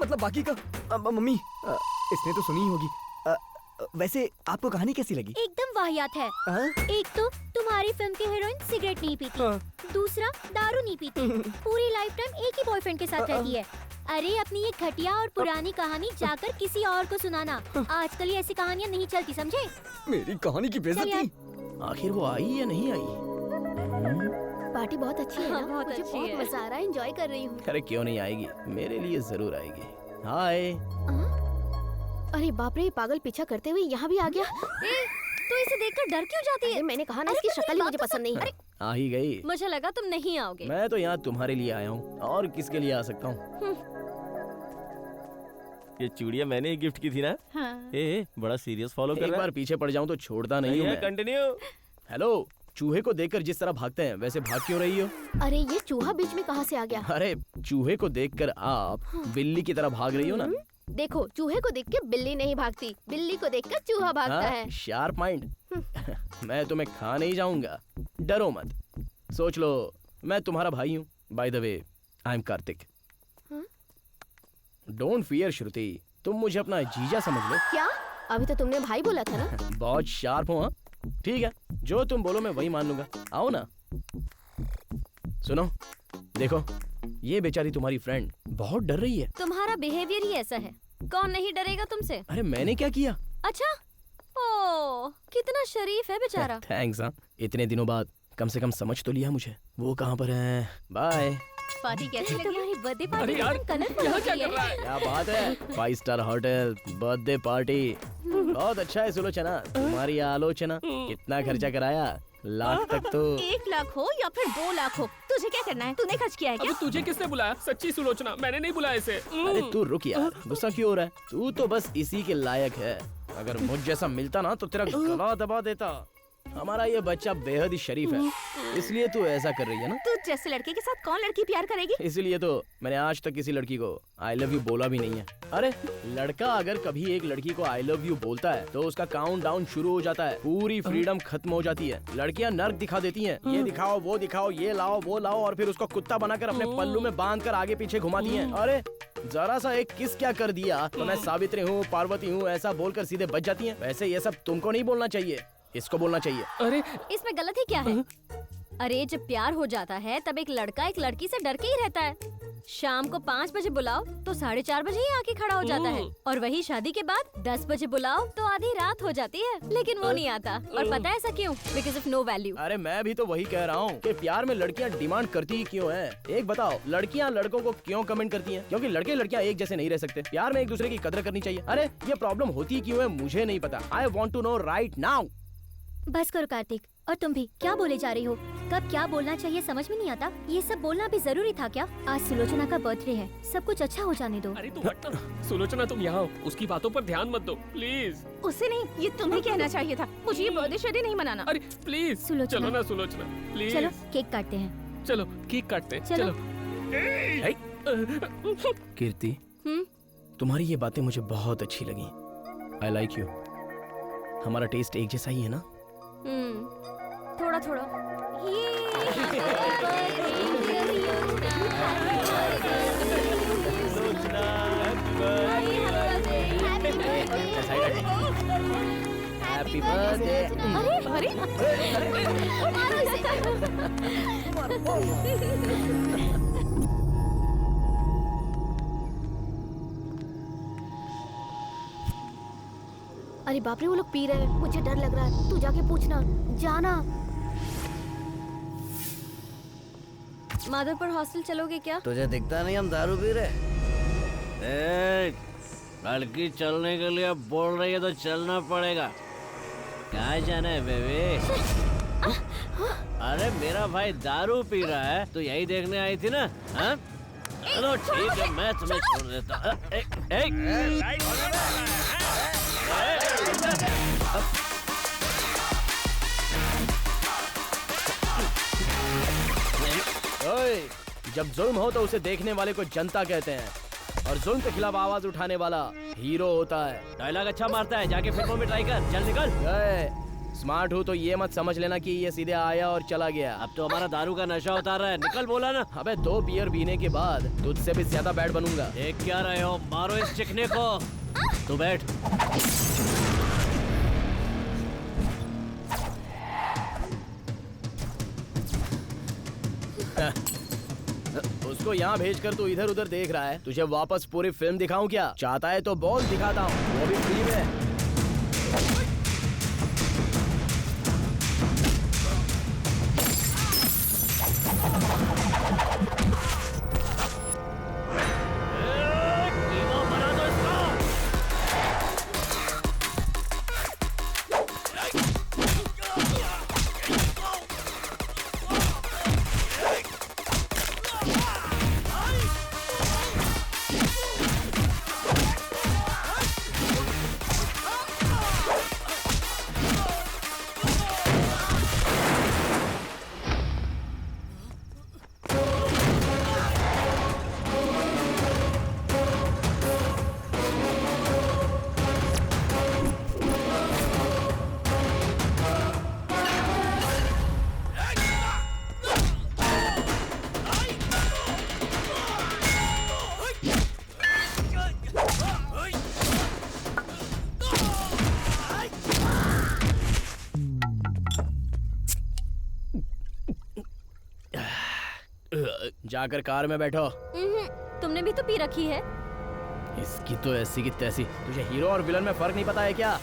मतलब बाकी का? मम्मी इसने तो सुनी ही होगी। वैसे आपको कहानी कैसी लगी? एकदम वाहियात है। हाँ? एक तो तुम्हारी फिल्म की हीरोइन सिगरेट नहीं पीती, हाँ। दूसरा दारू नहीं पीती, पूरी लाइफ टाइम एक ही बॉयफ्रेंड के साथ रहती है। अरे अपनी ये घटिया और पुरानी कहानी जाकर किसी और को सुनाना। आजकल ये ऐसी कहानियाँ नहीं चलती, समझे? मेरी कहानी की बेइज्जती। आखिर वो आई या नहीं आई? पार्टी बहुत अच्छी है ना? हाँ, बहुत मुझे अच्छी बहुत है। मजा आ रहा है, एंजॉय कर रही हूँ। अरे क्यों नहीं आएगी, मेरे लिए जरूर आएगी। हाय। अरे बाप रे, ये पागल पीछा करते हुए यहाँ भी आ गया। तो इसे देखकर डर क्यों जाती है? मैंने कहा ना, अरे इसकी तो शक्ल मेरी ही मुझे बात तो पसंद नहीं है। आ ही गई। मुझे लगा तुम नहीं आओगे। मैं तो यहाँ तुम्हारे लिए आया हूँ, और किसके लिए आ सकता हूँ? ये चूड़िया मैंने ही गिफ्ट की थी ना? हाँ। ए, बड़ा सीरियस फॉलो कर एक रहा बार पीछे पड़ जाऊँ तो छोड़ता नहीं हूँ है। मैं। कंटिन्यू। हेलो, चूहे को देखकर जिस तरह भागते हैं वैसे भाग क्यों रही हो? अरे ये चूहा बीच में कहाँ से आ गया? अरे चूहे को देखकर आप बिल्ली की तरह भाग रही हो ना? देखो, चूहे को देख के बिल्ली नहीं भागती, बिल्ली को देखकर चूहा भागता है। Sharp mind. मैं तुम्हें खा नहीं जाऊंगा, डरो मत। सोच लो मैं तुम्हारा भाई हूँ। By the way, I am Kartik. Don't fear Shruti, तुम मुझे अपना जीजा समझ लो। क्या? अभी तो तुमने भाई बोला था ना? बहुत शार्प हो। हाँ ठीक है, जो तुम बोलो मैं वही मान लूंगा। आओ ना। सुनो, देखो ये बेचारी तुम्हारी फ्रेंड बहुत डर रही है। तुम्हारा बिहेवियर ही ऐसा है, कौन नहीं डरेगा तुमसे? अरे मैंने क्या किया? अच्छा, ओ कितना शरीफ है बेचारा। थैंक्स। हाँ, इतने दिनों बाद कम से कम समझ तो लिया मुझे। वो कहाँ पर है? बाय। पार्टी कैसी लगी? तुम्हारी बर्थडे पार्टी अरे यार, कलरफुल यहाँ हो क्या गई कर रहा है। है? क्या बात है, 5 स्टार होटल, बर्थडे पार्टी, बहुत अच्छा है सुलोचना। तुम्हारी आलोचना, कितना खर्चा कराया? लाख तक तो। 1 लाख हो या फिर 2 लाख हो, तुझे क्या करना है? तूने खर्च किया है अबे क्या? तुझे किसने बुलाया? सच्ची सुलोचना, मैंने नहीं बुलाया इसे। अरे तू रुक यार, गुस्सा क्यों हो रहा है? तू तो बस इसी के लायक है। अगर मुझ जैसा मिलता ना तो तेरा गला दबा देता। हमारा ये बच्चा बेहद ही शरीफ है, इसलिए तू ऐसा कर रही है ना? तू जैसे लड़के के साथ कौन लड़की प्यार करेगी? इसीलिए तो मैंने आज तक किसी लड़की को आई लव यू बोला भी नहीं है। अरे लड़का अगर कभी एक लड़की को आई लव यू बोलता है तो उसका काउंट डाउन शुरू हो जाता है, पूरी फ्रीडम खत्म हो जाती है। लड़कियां नर्क दिखा देती हैं, ये दिखाओ वो दिखाओ, ये लाओ वो लाओ, और फिर उसको कुत्ता बनाकर अपने पल्लू में बांध कर आगे पीछे घुमाती हैं। अरे जरा सा एक किस क्या कर दिया तो मैं सावित्री हूँ, पार्वती हूँ, ऐसा बोलकर सीधे बच जाती हैं। वैसे ये सब तुमको नहीं बोलना चाहिए, इसको बोलना चाहिए। अरे इसमें गलत ही क्या है? अरे जब प्यार हो जाता है तब एक लड़का एक लड़की से डर के ही रहता है। शाम को 5 बजे बुलाओ तो 4:30 बजे ही आके खड़ा हो जाता है, और वही शादी के बाद 10 बजे बुलाओ तो आधी रात हो जाती है, लेकिन वो नहीं आता। और पता है ऐसा क्यों? Because of no value. अरे मैं भी तो वही कह रहा हूँ कि प्यार में लड़कियाँ डिमांड करती ही क्यों है? एक बताओ, लड़कियाँ लड़कों को क्यों कमेंट करती हैं? क्योंकि लड़के लड़कियाँ एक जैसे नहीं रह सकते। प्यार में एक दूसरे की कदर करनी चाहिए। अरे ये प्रॉब्लम होती क्यों है मुझे नहीं पता। I want to know right now. बस करो कार्तिक, और तुम भी क्या बोले जा रही हो? कब क्या बोलना चाहिए समझ में नहीं आता। ये सब बोलना भी जरूरी था क्या? आज सुलोचना का बर्थडे है, सब कुछ अच्छा हो जाने दो। अरे तू हट ना। सुलोचना तुम यहाँ हो, उसकी बातों पर ध्यान मत दो प्लीज। उसे नहीं, ये तुम्हें कहना चाहिए था। मुझे ये बर्थडे शादी नहीं मनाना। अरे प्लीज सुलोचना। चलो ना सुलोचना, प्लीज। चलो केक काटते हैं। चलो केक काटते हैं, चलो। कीर्ति, तुम्हारी ये बातें मुझे बहुत अच्छी लगी। I like you. हमारा टेस्ट एक जैसा ही है ना? थोड़ा थोड़ा। Happy birthday. अरे मारो इसे। अरे बाप रे, वो लोग पी रहे हैं, मुझे डर लग रहा है। तू जाके पूछना, जाना। माधवपुर हॉस्टल चलोगे क्या? तुझे दिखता नहीं हम दारू पी रहे? लड़की चलने के लिए बोल रही है तो चलना पड़ेगा। कहाँ जाना है बेबी? अरे मेरा भाई दारू पी रहा है तो यही देखने आई थी ना? हाँ? चलो ठीक है, मैं तुम्हें छोड़ देता ओए, जब जुल्म हो तो उसे देखने वाले को जनता कहते हैं, और जुल्म के खिलाफ आवाज उठाने वाला हीरो होता है। डायलॉग अच्छा मारता है, जाके फिल्मों में ट्राई कर। चल निकल। स्मार्ट हूँ तो ये मत समझ लेना कि ये सीधे आया और चला गया। अब तो हमारा दारू का नशा उतार रहा है, निकल बोला ना। अबे 2 बियर पीने के बाद तुझसे भी ज्यादा बैड बनूंगा। देख क्या रहे हो? मारो इस चिकने को। तू बैठ। उसको यहाँ भेजकर तू इधर उधर देख रहा है। तुझे वापस पूरी फिल्म दिखाऊं क्या? चाहता है तो बोल, दिखाता हूँ, वो भी फ्री में। जाकर कार में बैठो। तुमने भी तो पी रखी है। इसकी तो ऐसी की तैसी। तुझे हीरो और विलन में फर्क नहीं पता है क्या?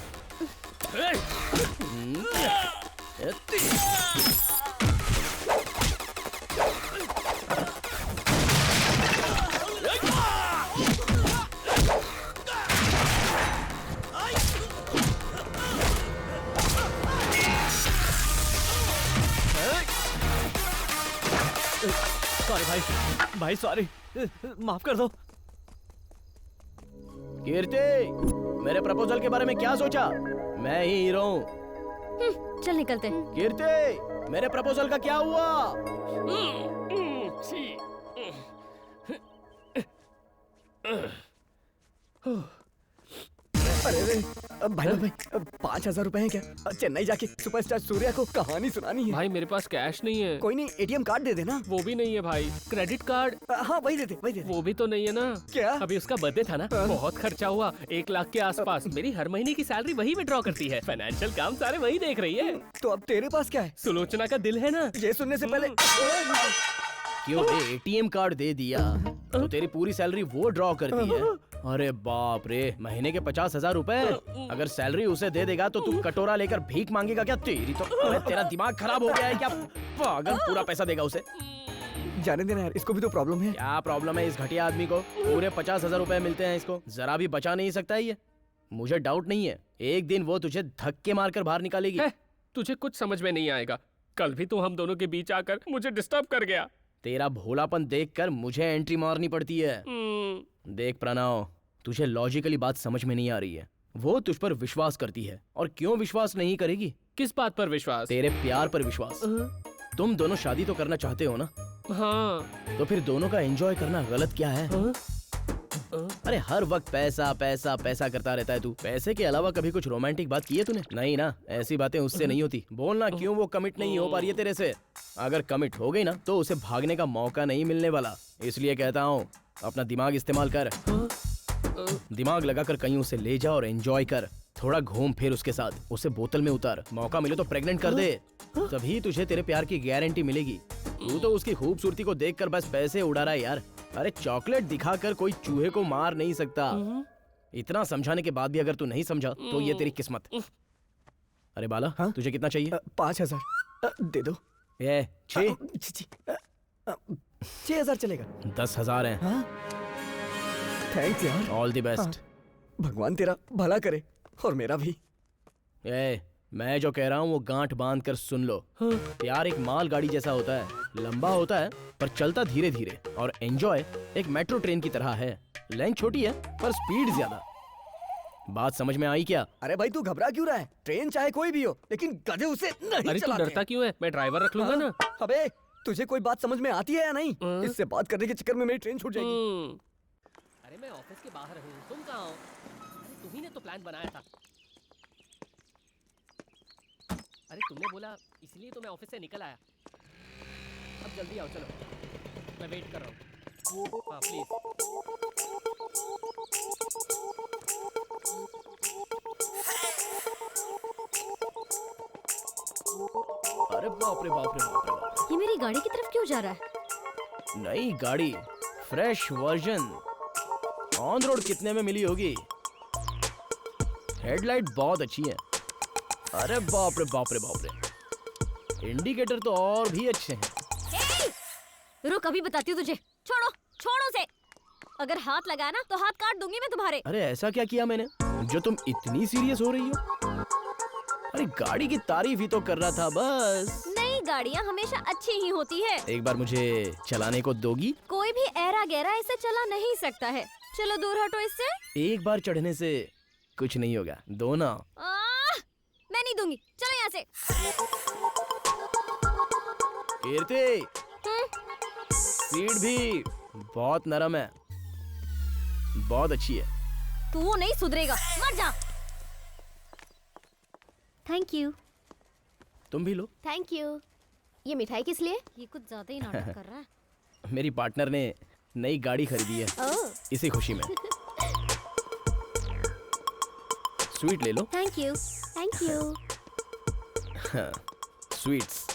सॉरी भाई, भाई सॉरी, माफ कर दो। कीर्ति, मेरे प्रपोजल के बारे में क्या सोचा? मैं ही हीरो हूँ। चल निकलते। कीर्ति, मेरे प्रपोजल का क्या हुआ? अरे भाई 5,000 रुपए हैं क्या? चेन्नई जाके सुपरस्टार सूर्या को कहानी सुनानी है। भाई मेरे पास कैश नहीं है। कोई नहीं, एटीएम कार्ड दे देना। वो भी नहीं है भाई। Credit card? हाँ वही दे दे। वो भी तो नहीं है ना। क्या? अभी उसका बर्थडे था ना, बहुत खर्चा हुआ, 1 लाख के आसपास। मेरी हर महीने की सैलरी वही विड्रॉ करती है। फाइनेंशियल काम सारे वही देख रही है। तो अब तेरे पास क्या है? सुलोचना का दिल है ना। ये सुनने से पहले क्यों एटीएम कार्ड दे दिया तो तेरी पूरी सैलरी वो ड्रॉ करती है? अरे बाप रे, महीने के 50,000 रुपए। अगर सैलरी उसे दे देगा तो तू कटोरा लेकर भीख मांगेगा क्या? तेरी तो अरे तेरा दिमाग खराब हो गया है क्या? पागल, पूरा पैसा देगा उसे। जाने देना यार, इसको भी तो प्रॉब्लम है। क्या प्रॉब्लम है इस घटिया आदमी को? पूरे 50,000 रुपए मिलते हैं इसको, जरा भी बचा नहीं सकता है ये। मुझे डाउट नहीं है, एक दिन वो तुझे धक्के मारकर बाहर निकालेगी। तुझे कुछ समझ में नहीं आएगा। कल भी तू हम दोनों के बीच आकर मुझे डिस्टर्ब कर गया। तेरा भोलापन देखकर मुझे एंट्री मारनी पड़ती है। देख प्रणव, तुझे लॉजिकली बात समझ में नहीं आ रही है। वो तुझ पर विश्वास करती है, और क्यों विश्वास नहीं करेगी? किस बात पर विश्वास? तेरे प्यार पर विश्वास। तुम दोनों शादी तो करना चाहते हो ना? हाँ। तो फिर दोनों का एंजॉय करना गलत क्या है? अरे हर वक्त पैसा पैसा पैसा करता रहता है तू। पैसे के अलावा कभी कुछ रोमांटिक बात की है तूने? नहीं ना, ऐसी बातें उससे नहीं होती। बोलना क्यों वो कमिट नहीं हो पा रही है तेरे से? अगर कमिट हो गई ना तो उसे भागने का मौका नहीं मिलने वाला। इसलिए कहता हूँ, अपना दिमाग इस्तेमाल कर। दिमाग लगाकर कहीं उसे ले जा और एंजॉय कर। थोड़ा घूम फिर उसके साथ, उसे बोतल में उतार। मौका मिले तो प्रेग्नेंट कर दे, तभी तुझे तेरे प्यार की गारंटी मिलेगी। तू तो उसकी खूबसूरती को देखकर बस पैसे उड़ा रहा है यार। अरे चॉकलेट दिखाकर कोई चूहे को मार नहीं सकता। इतना समझाने के बाद भी अगर तू नहीं समझा तो ये तेरी किस्मत। अरे बाला, हाँ? तुझे कितना चाहिए? 5,000 दे दो। 6,000 चलेगा। 10,000 है। हाँ? थैंक्स यार। All the best. भगवान तेरा भला करे, और मेरा भी। मैं जो कह रहा हूँ वो गांठ बांध कर सुन लो। प्यार एक माल गाड़ी जैसा होता है, लंबा होता है पर चलता धीरे धीरे। और एंजॉय एक मेट्रो ट्रेन की तरह है, लेंथ छोटी है पर स्पीड ज्यादा। बात समझ में आई क्या? अरे भाई तू घबरा क्यों रहा है? ट्रेन चाहे कोई भी हो, लेकिन गधे उसे नहीं अरे तू चलाते डरता क्यों है? मैं ड्राइवर रख लूंगा ना। अबे तुझे कोई बात समझ में आती है या नहीं? इससे बात करने के चक्कर में मेरी ट्रेन छूट जाएगी। अरे मैं ऑफिस के बाहर हूँ, तुम कहाँ हो? अरे तुम्ही ने तो प्लान बनाया था। अरे तुमने बोला, इसलिए तो मैं ऑफिस से निकल आया। अब जल्दी आओ, चलो, मैं वेट कर रहा हूँ। हाँ प्लीज। अरे बाप रे बाप रे बाप रे बाप। ये मेरी गाड़ी की तरफ क्यों जा रहा है? नई गाड़ी, फ्रेश वर्जन, ऑन रोड कितने में मिली होगी? हेडलाइट बहुत अच्छी है। अरे बाप रे बाप रे बाप रे, इंडिकेटर तो और भी अच्छे हैं। रुक, अभी बताती हूँ तुझे। छोड़ो छोड़ो उसे, अगर हाथ लगाया ना तो हाथ काट दूंगी मैं तुम्हारे। अरे ऐसा क्या किया मैंने जो तुम इतनी सीरियस हो रही हो? अरे गाड़ी की तारीफ ही तो कर रहा था बस। नई गाड़ियाँ हमेशा अच्छी ही होती है। एक बार मुझे चलाने को दोगी? कोई भी ऐरा गहरा इसे चला नहीं सकता है। चलो दूर हटो इससे। एक बार चढ़ने से कुछ नहीं होगा, दो ना। मैं नहीं दूंगी, चलो यहाँ से। कीर्ति, सीट भी बहुत नरम है, बहुत अच्छी है। तू नहीं सुधरेगा, मर जा। Thank you. तुम भी लो। Thank you. ये मिठाई किस लिए? ये कुछ ज्यादा ही नाटक कर रहा है। मेरी पार्टनर ने नई गाड़ी खरीदी है, ओह, इसी खुशी में। स्वीट ले लो। Thank you. Thank you. Sweets.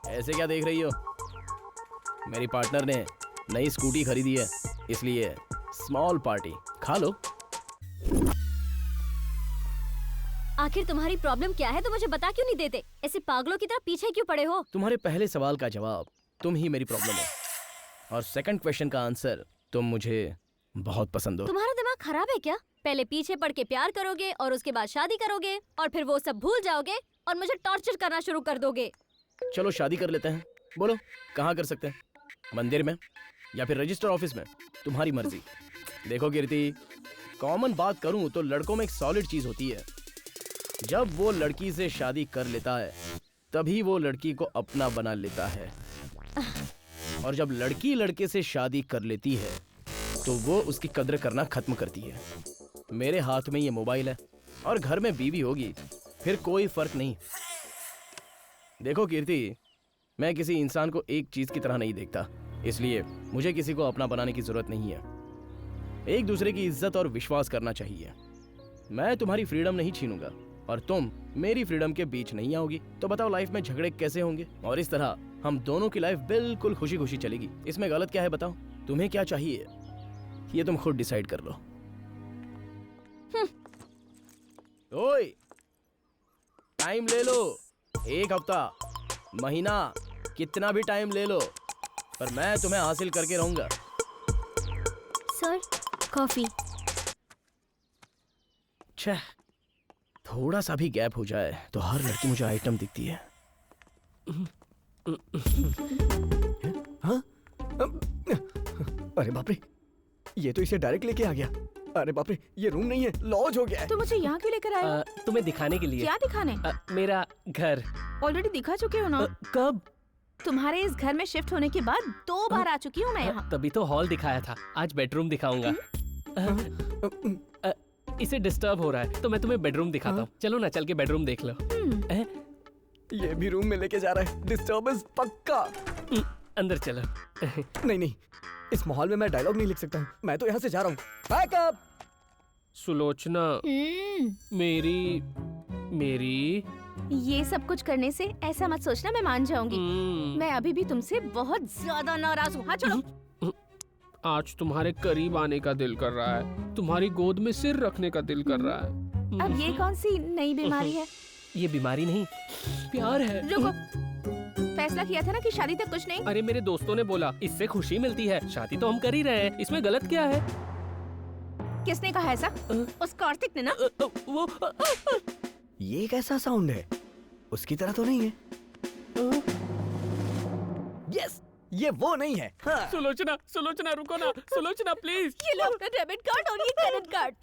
ऐसे क्या देख रही हो? मेरी पार्टनर ने नई स्कूटी खरीदी है, इसलिए स्मॉल पार्टी। खा लो। आखिर तुम्हारी प्रॉब्लम क्या है? तो मुझे बता क्यों नहीं देते? ऐसे पागलों की तरह पीछे क्यों पड़े हो? तुम्हारे पहले सवाल का जवाब तुम ही मेरी प्रॉब्लम हो, और सेकंड क्वेश्चन का आंसर तुम मुझे बहुत पसंद हो। तुम्हारा दिमाग खराब है क्या? पहले पीछे पड़ के प्यार करोगे और उसके बाद शादी करोगे और फिर वो सब भूल जाओगे और मुझे टॉर्चर करना शुरू कर दोगे। चलो शादी कर लेते हैं। बोलो कहाँ कर सकते हैं? मंदिर में या फिर रजिस्टर ऑफिस में? तुम्हारी मर्जी। देखो कीर्ति, कॉमन बात करूं तो लड़कों में एक सॉलिड चीज होती है। जब वो लड़की से शादी कर लेता है तभी वो लड़की को अपना बना लेता है, और जब लड़की लड़के से शादी कर लेती है तो वो उसकी कद्र करना खत्म करती है। मेरे हाथ में ये मोबाइल है और घर में बीवी होगी, फिर कोई फर्क नहीं। देखो कीर्ति, मैं किसी इंसान को एक चीज की तरह नहीं देखता, इसलिए मुझे किसी को अपना बनाने की जरूरत नहीं है। एक दूसरे की इज्जत और विश्वास करना चाहिए। मैं तुम्हारी फ्रीडम नहीं छीनूंगा और तुम मेरी फ्रीडम के बीच नहीं आओगी। तो बताओ लाइफ में झगड़े कैसे होंगे? और इस तरह हम दोनों की लाइफ बिल्कुल खुशी खुशी चलेगी। इसमें गलत क्या है बताओ? तुम्हें क्या चाहिए ये तुम खुद डिसाइड कर लो। ओए, टाइम ले लो, एक हफ्ता, महीना, कितना भी टाइम ले लो, पर मैं तुम्हें हासिल करके रहूंगा। Sir, coffee. छह, थोड़ा सा भी गैप हो जाए तो हर लड़की मुझे आइटम दिखती है। हाँ? अरे बाप रे, ये तो इसे डायरेक्ट लेके आ गया। अरे बाप रे, ये रूम नहीं है, लॉज हो गया है। तो मुझे यहाँ क्यों लेकर आए हो? तुम्हें दिखाने के लिए। क्या दिखाने? मेरा घर। ऑलरेडी दिखा चुके हो ना? कब? तुम्हारे इस घर में शिफ्ट होने के बाद 2 बार आ चुकी हूँ मैं यहाँ। तभी तो हॉल दिखाया था, आज बेडरूम दिखाऊंगा। इसे डिस्टर्ब हो रहा है तो मैं तुम्हें बेडरूम दिखाता हूँ। चलो ना, चल के बेडरूम देख लो। ये भी रूम में लेके जा रहा है, डिस्टर्बेंस पक्का। अंदर चलो। नहीं नहीं, इस माहौल में मैं डायलॉग नहीं लिख सकता हूँ। मैं तो यहाँ से जा रहा हूँ। बैकअप। सुलोचना, मेरी मेरी ये सब कुछ करने से ऐसा मत सोचना मैं मान जाऊंगी। मैं अभी भी तुमसे बहुत ज्यादा नाराज हूँ। हाँ छोड़ो। आज तुम्हारे करीब आने का दिल कर रहा है, तुम्हारी गोद में सिर रखने का दिल कर रहा है। अब ये कौन सी नई बीमारी है? ये बीमारी नहीं, प्यार है। रुको, फैसला किया था ना कि शादी तक कुछ नहीं। अरे मेरे दोस्तों ने बोला इससे खुशी मिलती है, शादी तो हम कर ही रहे हैं, इसमें गलत क्या है? किसने कहा ऐसा? उस कार्तिक ने ना। वो ये कैसा साउंड है? उसकी तरह तो नहीं है। यस, ये वो नहीं है। हाँ। सुलोचना, सुलोचना रुको ना, सुलोचना प्लीज। ये लो अपना डेबिट कार्ड और ये क्रेडिट कार्ड।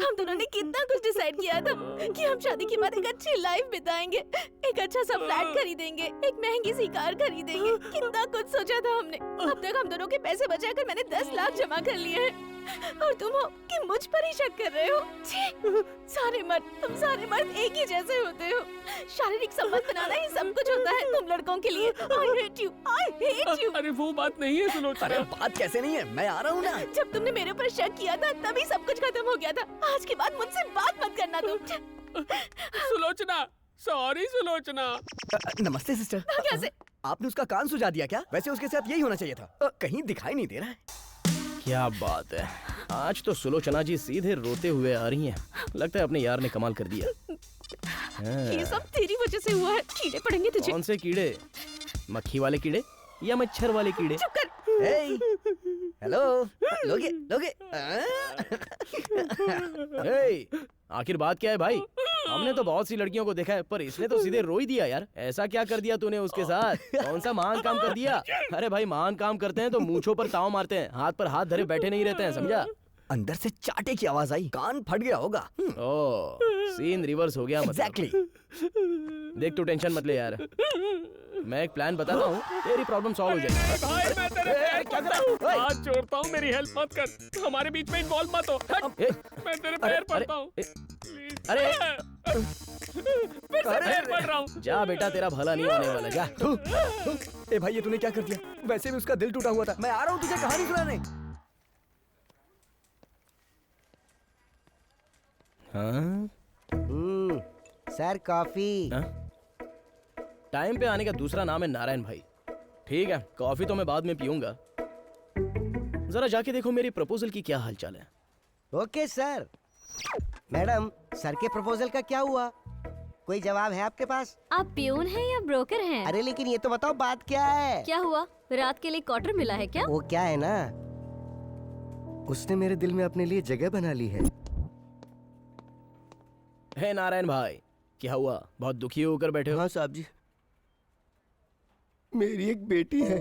हम दोनों ने कितना कुछ डिसाइड किया था कि हम शादी के बाद एक अच्छी लाइफ बिताएंगे, एक अच्छा सा फ्लैट खरीदेंगे, एक महंगी सी कार खरीदेंगे। कितना कुछ सोचा था हमने। अब तक हम दोनों के पैसे बचाकर मैंने 10 लाख जमा कर लिए हैं और तुम हो कि मुझ पर ही शक कर रहे हो। तुम सारे मर्द एक ही जैसे होते हो। शारीरिक संबंध बनाना ही सब कुछ होता है तुम लड़कों के लिए। I hate you। अरे वो बात नहीं है सुलोचना। अरे बात कैसे नहीं है, मैं आ रहा हूँ ना। जब तुमने मेरे ऊपर शक किया था तभी सब कुछ खत्म हो गया था। आज के बाद मुझसे बात मत करना तुम। सुलोचना, सॉरी सुलोचना। नमस्ते सिस्टर। कैसे? आपने उसका कान सुझा दिया क्या? वैसे उसके साथ यही होना चाहिए था। कहीं दिखाई नहीं दे रहा है। क्या बात है, आज तो सुलोचना जी सीधे रोते हुए आ रही हैं। लगता है अपने यार ने कमाल कर दिया। ये सब तेरी वजह से हुआ है। कीड़े पड़ेंगे तुझे। कौन से कीड़े? मक्खी वाले कीड़े या मच्छर वाले कीड़े? चुप कर। हेलो, लोगे लोगे? आखिर बात क्या है भाई? हमने तो बहुत सी लड़कियों को देखा है, पर इसने तो सीधे रो ही दिया यार। ऐसा क्या कर दिया तूने उसके साथ? कौन सा महान काम कर दिया? अरे भाई, महान काम करते हैं तो मूंछों पर ताव मारते हैं, हाथ पर हाथ धरे बैठे नहीं रहते हैं, समझा? अंदर से चाटे की आवाज आई, कान फट गया होगा। ओह, सीन रिवर्स हो गया मतलब। एग्जैक्टली। देख तू टेंशन मत ले यार, मैं एक प्लान बताता हूँ, तेरी प्रॉब्लम सॉल्व हो जाएगी। भाई मैं तेरे पैर पड़ता हूँ, हाथ जोड़ता हूँ, मेरी हेल्प मत कर, हमारे बीच में इन्वॉल्व मत हो। हट, मैं तेरे पैर पड़ता हूँ। अरे फिर से पैर पड़ रहा हूँ। जा बेटा, तेरा भला नहीं होने वाला, जा। ए भाई, ये तूने क्या कर दिया? वैसे भी उसका दिल टूटा हुआ था। मैं आ रहा हूँ तुझे कहानी सुनाने। हाँ? Sir coffee. हाँ? टाइम पे आने का दूसरा नाम है नारायण भाई। ठीक है, कॉफी तो मैं बाद में पीऊंगा। जरा जाके देखो मेरी प्रपोजल की क्या हालचाल है। Okay sir. मैडम, सर के प्रपोजल का क्या हुआ? कोई जवाब है आपके पास? आप प्यून हैं या ब्रोकर हैं? अरे लेकिन ये तो बताओ बात क्या है? क्या हुआ? रात के लिए क्वार्टर मिला है क्या? वो क्या है ना, उसने मेरे दिल में अपने लिए जगह बना ली है। हे नारायण भाई, क्या हुआ? बहुत दुखी होकर बैठे हो? हाँ साहब जी, मेरी एक बेटी है,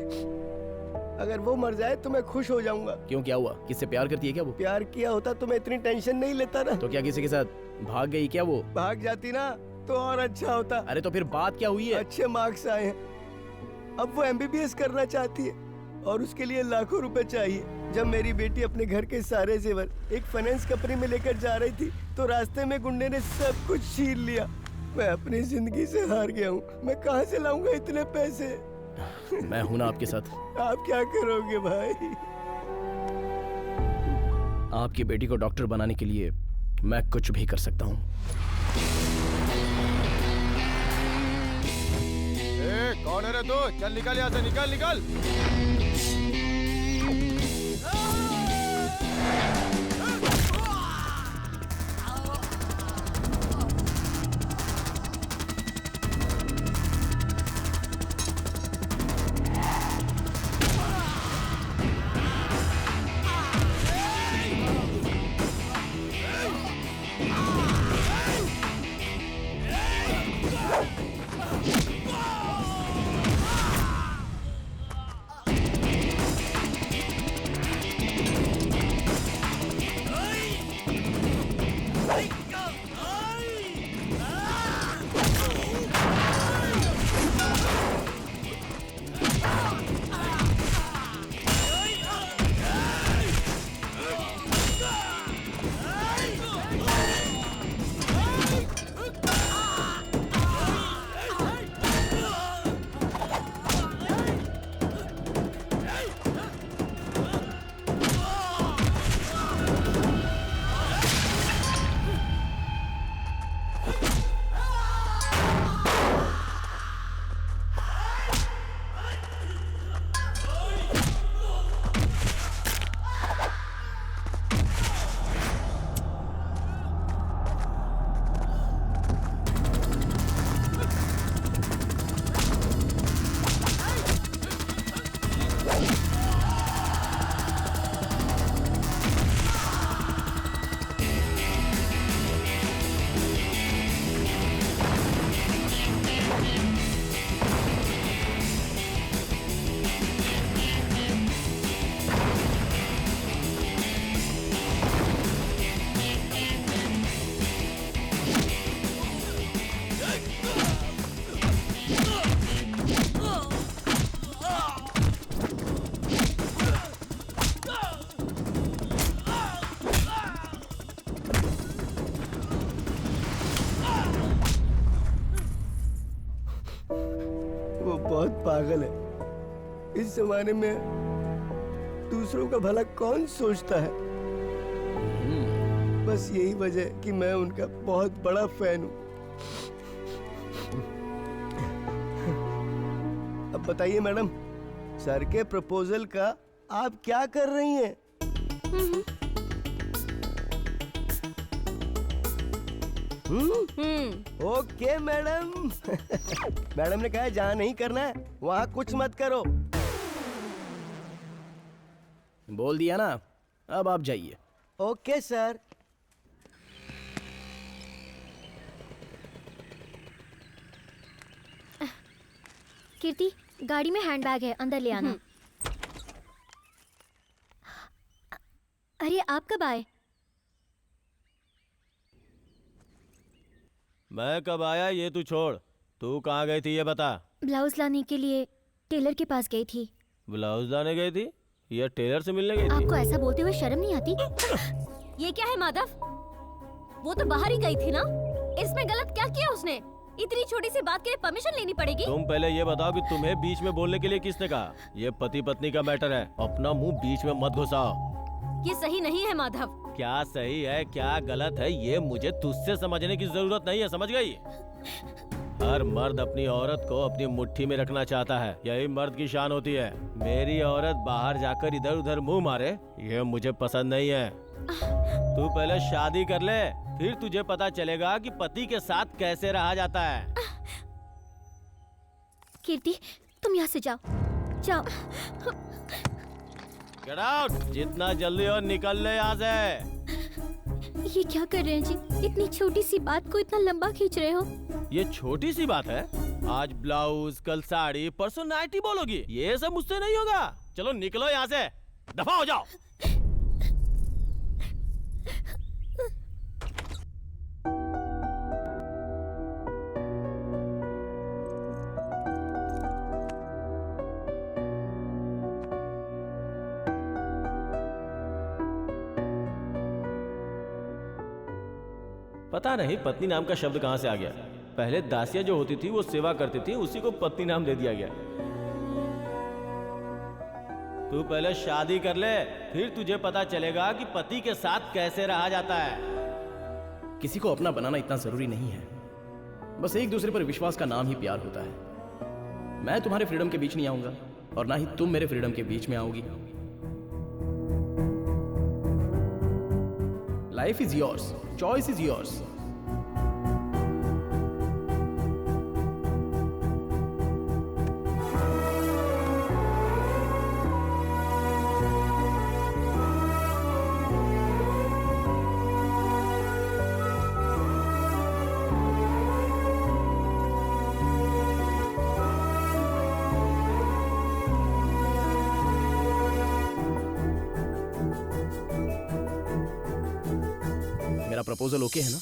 अगर वो मर जाए तो मैं खुश हो जाऊंगा। क्यों, क्या हुआ? किससे प्यार करती है क्या वो? प्यार किया होता तो मैं इतनी टेंशन नहीं लेता ना। तो क्या किसी के साथ भाग गई क्या वो? भाग जाती ना तो और अच्छा होता। अरे तो फिर बात क्या हुई है? अच्छे मार्क्स आए हैं, अब वो MBBS करना चाहती है और उसके लिए लाखों रुपए चाहिए। जब मेरी बेटी अपने घर के सारे जेवर एक फाइनेंस कंपनी में लेकर जा रही थी तो रास्ते में गुंडे ने सब कुछ छीन लिया। मैं अपनी जिंदगी से हार गया हूँ, मैं कहाँ से लाऊंगा इतने पैसे? मैं हूं ना आपके साथ। आप क्या करोगे भाई? आपकी बेटी को डॉक्टर बनाने के लिए मैं कुछ भी कर सकता हूँ। कौन है रे तू? चल निकल यहाँ से, निकल निकल। बहुत पागल है। इस जमाने में दूसरों का भला कौन सोचता है? बस यही वजह है कि मैं उनका बहुत बड़ा फैन हूँ। बताइए मैडम, सर के प्रपोजल का आप क्या कर रही हैं? Okay madam. मैडम ने कहा है जहाँ नहीं करना है वहाँ कुछ मत करो। बोल दिया ना, अब आप जाइए। Okay sir. कीर्ति, गाड़ी में हैंडबैग है, अंदर ले आना। अरे आप कब आए? मैं कब आया ये तू छोड़, तू कहाँ गई थी ये बता। ब्लाउज लाने के लिए टेलर के पास गई थी। ब्लाउज लाने गई थी या टेलर से मिलने गई थी? आपको ऐसा बोलते हुए शर्म नहीं आती? ये क्या है माधव? वो तो बाहर ही गई थी ना, इसमें गलत क्या किया उसने? इतनी छोटी सी बात के लिए परमिशन लेनी पड़ेगी? तुम पहले ये बताओ कि तुम्हें बीच में बोलने के लिए किसने कहा? ये पति पत्नी का मैटर है, अपना मुंह बीच में मत घुसाओ। ये सही नहीं है माधव। क्या सही है क्या गलत है ये मुझे तुझसे समझने की जरूरत नहीं है, समझ गई? हर मर्द अपनी औरत को अपनी मुट्ठी में रखना चाहता है, यही मर्द की शान होती है। मेरी औरत बाहर जाकर इधर उधर मुंह मारे, ये मुझे पसंद नहीं है। तू पहले शादी कर ले, फिर तुझे पता चलेगा कि पति के साथ कैसे रहा जाता है। कीर्ति, तुम यहाँ से जाओ, जाओ। Get out! जितना जल्दी हो निकल ले यहाँ से। ये क्या कर रहे हैं जी? इतनी छोटी सी बात को इतना लंबा खींच रहे हो? ये छोटी सी बात है? आज ब्लाउज, कल साड़ी, परसों नाइटी बोलोगी, ये सब मुझसे नहीं होगा। चलो निकलो यहाँ से, दफा हो जाओ। पता नहीं पत्नी नाम का शब्द कहाँ से आ गया। पहले दासिया जो होती थी वो सेवा करती थी, उसी को पत्नी नाम दे दिया गया। तू पहले शादी कर ले, फिर तुझे पता चलेगा कि पति के साथ कैसे रहा जाता है। किसी को अपना बनाना इतना जरूरी नहीं है, बस एक दूसरे पर विश्वास का नाम ही प्यार होता है। मैं तुम्हारे फ्रीडम के बीच नहीं आऊंगा और ना ही तुम मेरे फ्रीडम के बीच में आओगी। Life is yours, choice is yours. मेरा प्रपोजल ओके है ना?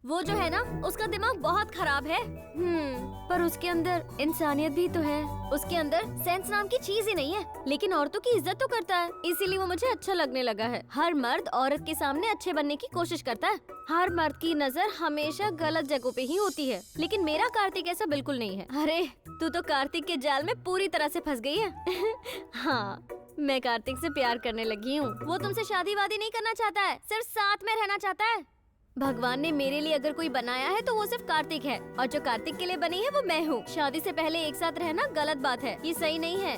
वो जो है ना, उसका दिमाग बहुत खराब है। पर उसके अंदर इंसानियत भी तो है। उसके अंदर सेंस नाम की चीज ही नहीं है, लेकिन औरतों की इज्जत तो करता है, इसीलिए वो मुझे अच्छा लगने लगा है। हर मर्द औरत के सामने अच्छे बनने की कोशिश करता है। हर मर्द की नजर हमेशा गलत जगहों पे ही होती है, लेकिन मेरा कार्तिक ऐसा बिल्कुल नहीं है। अरे तू तो कार्तिक के जाल में पूरी तरह से फंस गई है। हाँ, मैं कार्तिक से प्यार करने लगी हूँ। वो तुमसे शादी वादी नहीं करना चाहता है, सिर्फ साथ में रहना चाहता है। भगवान ने मेरे लिए अगर कोई बनाया है तो वो सिर्फ कार्तिक है, और जो कार्तिक के लिए बनी है वो मैं हूँ। शादी से पहले एक साथ रहना गलत बात है, ये सही नहीं है।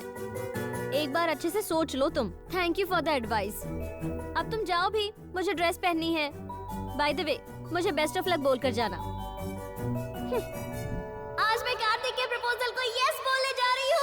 एक बार अच्छे से सोच लो तुम। Thank you for the advice. अब तुम जाओ भी, मुझे ड्रेस पहननी है। बाय द वे, मुझे बेस्ट ऑफ लक बोलकर जाना। आज मैं कार्तिक के प्रपोजल को यस बोलने जा रही हूँ।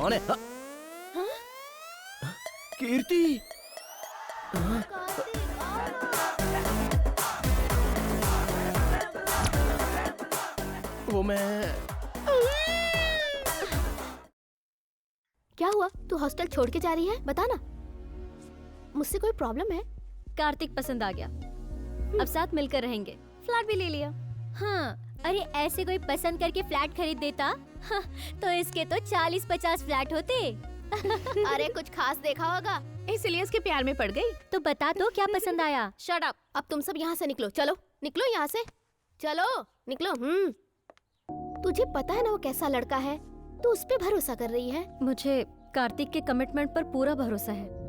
कौन है? कीर्ति। वो मैं क्या हुआ? तू हॉस्टल छोड़ के जा रही है? बता ना, मुझसे कोई प्रॉब्लम है? कार्तिक पसंद आ गया, अब साथ मिलकर रहेंगे। फ्लैट भी ले लिया। हाँ, अरे ऐसे कोई पसंद करके फ्लैट खरीद देता हाँ, तो इसके तो 40-50 फ्लैट होते। अरे कुछ खास देखा होगा, इसलिए इसके प्यार में पड़ गई। तो बता तो क्या पसंद आया? Shut up. अब तुम सब यहाँ से निकलो, चलो निकलो यहाँ से, चलो निकलो। तुझे पता है ना वो कैसा लड़का है, तू उस पे भरोसा कर रही है। मुझे कार्तिक के कमिटमेंट पर पूरा भरोसा है।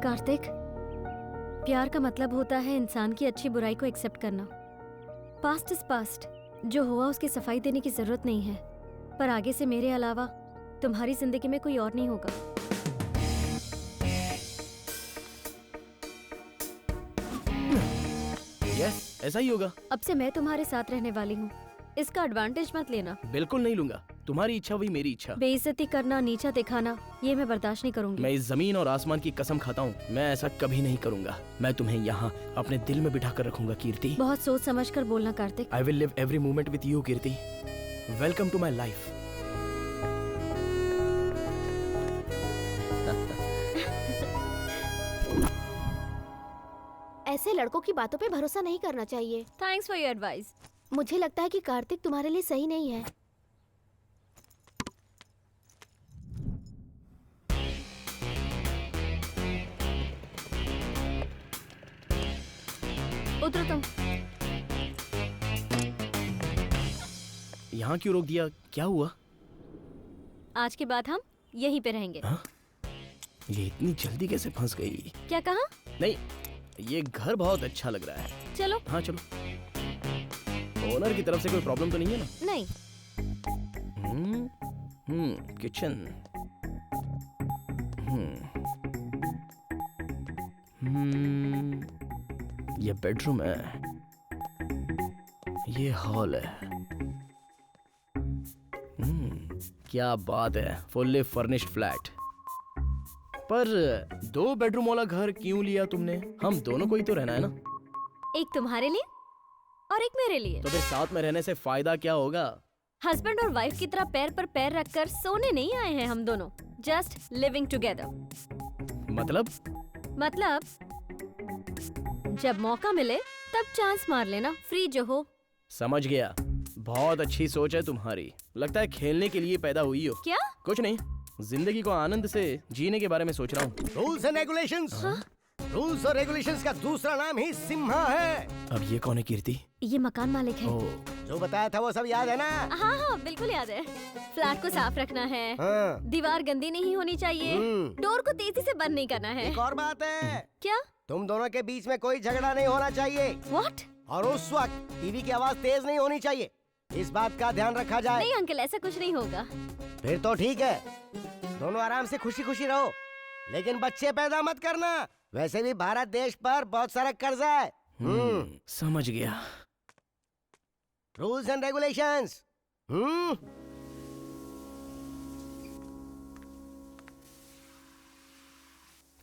कार्तिक, प्यार का मतलब होता है इंसान की अच्छी बुराई को एक्सेप्ट करना। पास्ट इज पास्ट, जो हुआ उसकी सफाई देने की जरूरत नहीं है, पर आगे से मेरे अलावा तुम्हारी जिंदगी में कोई और नहीं होगा। यस, ऐसा ही होगा। अब से मैं तुम्हारे साथ रहने वाली हूँ, इसका एडवांटेज मत लेना। बिल्कुल नहीं लूंगा। तुम्हारी इच्छा वही मेरी इच्छा। बेइज्जती करना, नीचा दिखाना, ये मैं बर्दाश्त नहीं करूंगी। मैं इस जमीन और आसमान की कसम खाता हूँ, मैं ऐसा कभी नहीं करूंगा। मैं तुम्हें यहाँ अपने दिल में बिठा कर रखूंगा कीर्ति। बहुत सोच समझ कर बोलना Kartik. I will live every moment with you Kirti. Welcome to my life. ऐसे लड़कों की बातों पे भरोसा नहीं करना चाहिए। Thanks for your advice. मुझे लगता है कि कार्तिक तुम्हारे लिए सही नहीं है। उतरो तुम। यहाँ क्यों रोक दिया? क्या हुआ? आज के बाद हम यहीं पे रहेंगे। हाँ? ये इतनी जल्दी कैसे फंस गई? क्या कहा? नहीं, ये घर बहुत अच्छा लग रहा है। चलो। हाँ चलो। ओनर की तरफ से कोई प्रॉब्लम तो नहीं है ना? नहीं। किचन। ये बेडरूम है, ये हॉल है। क्या बात है, फुल्ली फर्निश्ड फ्लैट। पर 2 बेडरूम वाला घर क्यों लिया तुमने? हम दोनों को ही तो रहना है ना। एक तुम्हारे लिए और एक मेरे लिए। तो फिर साथ में रहने से फायदा क्या होगा? हस्बैंड और वाइफ की तरह पैर पर पैर रखकर सोने नहीं आए हैं हम दोनों, जस्ट लिविंग टुगेदर। मतलब जब मौका मिले तब चांस मार लेना, फ्री जो हो। समझ गया, बहुत अच्छी सोच है तुम्हारी। लगता है खेलने के लिए पैदा हुई हो। क्या? कुछ नहीं, जिंदगी को आनंद से जीने के बारे में सोच रहा हूँ। Rules and regulations. रूल्स और रेगुलेशंस का दूसरा नाम ही सिम्हा है। अब ये कौन है कीर्ति? ये मकान मालिक है। जो बताया था वो सब याद है ना? हाँ हाँ बिल्कुल याद है। फ्लैट को साफ रखना है, दीवार गंदी नहीं होनी चाहिए, डोर को तेजी से बंद नहीं करना है। एक और बात है। क्या? तुम दोनों के बीच में कोई झगड़ा नहीं होना चाहिए। What? और उस वक्त टीवी की आवाज तेज नहीं होनी चाहिए, इस बात का ध्यान रखा जाए। नहीं अंकल, ऐसा कुछ नहीं होगा। फिर तो ठीक है, दोनों आराम से खुशी खुशी रहो, लेकिन बच्चे पैदा मत करना। वैसे भी भारत देश पर बहुत सारा कर्जा है। समझ गया। Rules and regulations.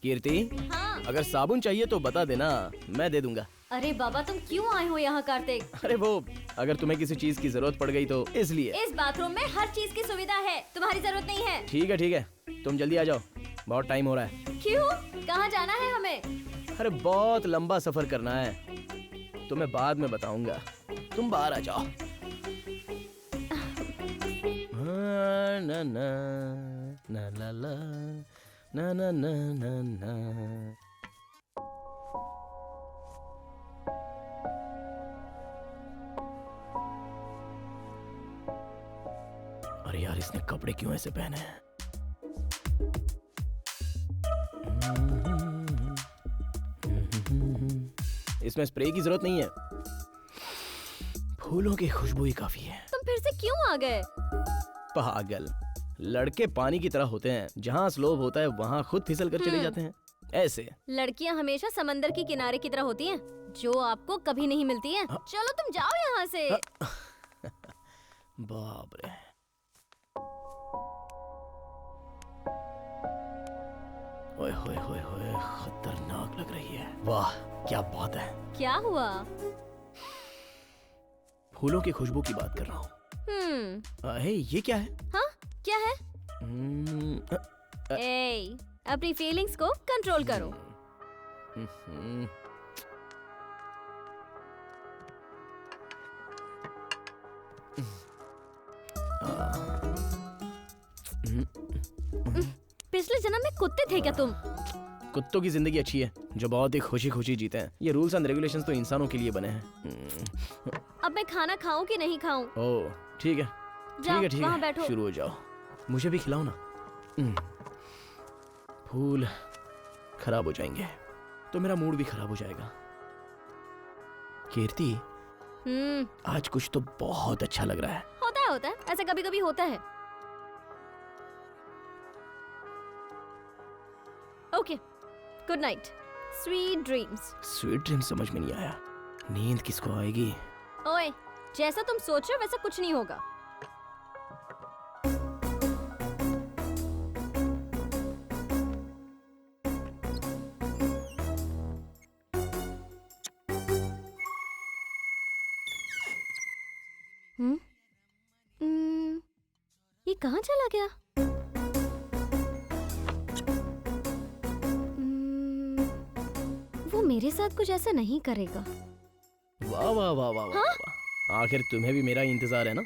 कीर्ति, हाँ। अगर साबुन चाहिए तो बता देना, मैं दे दूंगा। अरे बाबा, तुम क्यों आए हो यहाँ कार्तिक? अरे वो, अगर तुम्हें किसी चीज की जरूरत पड़ गई तो इसलिए। इस बाथरूम में हर चीज की सुविधा है, तुम्हारी जरूरत नहीं है। ठीक है, तुम जल्दी आ जाओ, बहुत टाइम हो रहा है। क्यों? कहाँ जाना है हमें? अरे बहुत लंबा सफर करना है, तुम्हें बाद में बताऊंगा, तुम बाहर आ जाओ। ना ना ना ला ला ना ना ना ना ना। अरे यार, इसने कपड़े क्यों ऐसे पहने हैं? इसमें स्प्रे की जरूरत नहीं है, फूलों की खुशबू ही काफी है। तुम फिर से क्यों आ गए? पागल, लड़के पानी की तरह होते हैं, जहाँ स्लोप होता है वहाँ खुद फिसल कर चले जाते हैं। ऐसे। लड़कियां हमेशा समंदर की किनारे की तरह होती हैं, जो आपको कभी नहीं मिलती हैं। चलो तुम जाओ यहाँ से। बाप रे। ओए होए होए होए, खतरनाक लग रही है। वाह क्या बात है। क्या हुआ? फूलों की खुशबू की बात कर रहा हूँ। हे ये क्या है? हाँ क्या है? हम्म, ए, अपनी फीलिंग्स को कंट्रोल करो। पिछले जन्म में कुत्ते थे क्या तुम? कुत्तों की जिंदगी अच्छी है जो बहुत ही खुशी खुशी जीते हैं। ये रूल्स एंड रेगुलेशंस तो इंसानों के लिए बने हैं। अब मैं खाना खाऊं कि नहीं खाऊं? ओह ठीक है जाओ, ठीक वहाँ है बैठो। शुरू हो जाओ। मुझे भी खिलाओ ना। फूल खराब हो जाएंगे तो मेरा मूड भी खराब हो जाएगा। कीर्ति आज कुछ तो बहुत अच्छा लग रहा है। होता है ऐसा कभी कभी होता है। Okay good night, sweet dreams. Sweet dream समझ में नहीं आया। नींद किसको आएगी? ओए जैसा तुम सोच रहे हो वैसा कुछ नहीं होगा। ये कहाँ चला गया? वो मेरे साथ कुछ ऐसा नहीं करेगा। वाह वाह वाह वाह वाह वाह। आखिर तुम्हें भी मेरा इंतजार है ना?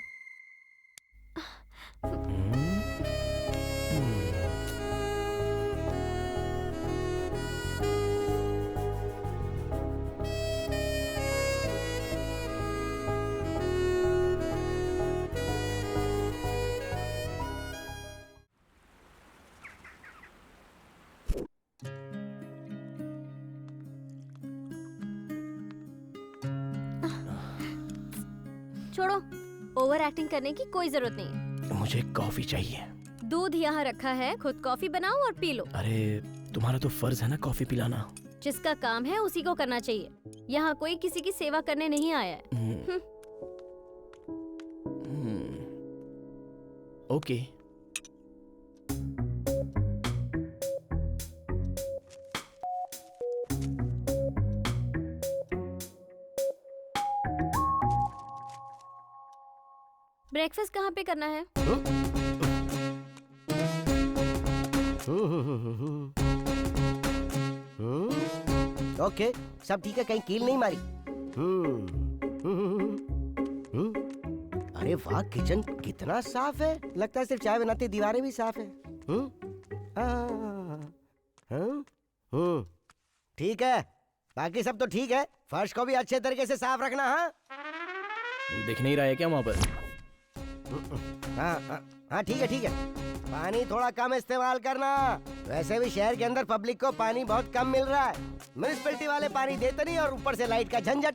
छोड़ो, ओवर एक्टिंग करने की कोई जरूरत नहीं। मुझे कॉफी चाहिए। दूध यहाँ रखा है, खुद कॉफी बनाओ और पी लो। अरे तुम्हारा तो फर्ज है ना कॉफी पिलाना। जिसका काम है उसी को करना चाहिए। यहाँ कोई किसी की सेवा करने नहीं आया है। ओके। ब्रेकफास्ट कहाँ पे करना है? ओके सब ठीक है, कहीं कील नहीं मारी? अरे वाह, किचन कितना साफ है। लगता है सिर्फ चाय बनाते दीवारें भी साफ है। ठीक है, बाकी सब तो ठीक है। फर्श को भी अच्छे तरीके से साफ रखना। हाँ दिख नहीं रहा है क्या वहाँ पर? हाँ ठीक है ठीक है। पानी थोड़ा कम इस्तेमाल करना। वैसे भी शहर के अंदर पब्लिक को पानी बहुत कम मिल रहा है। म्युनिसिपैलिटी वाले पानी देते नहीं और ऊपर से लाइट का झंझट।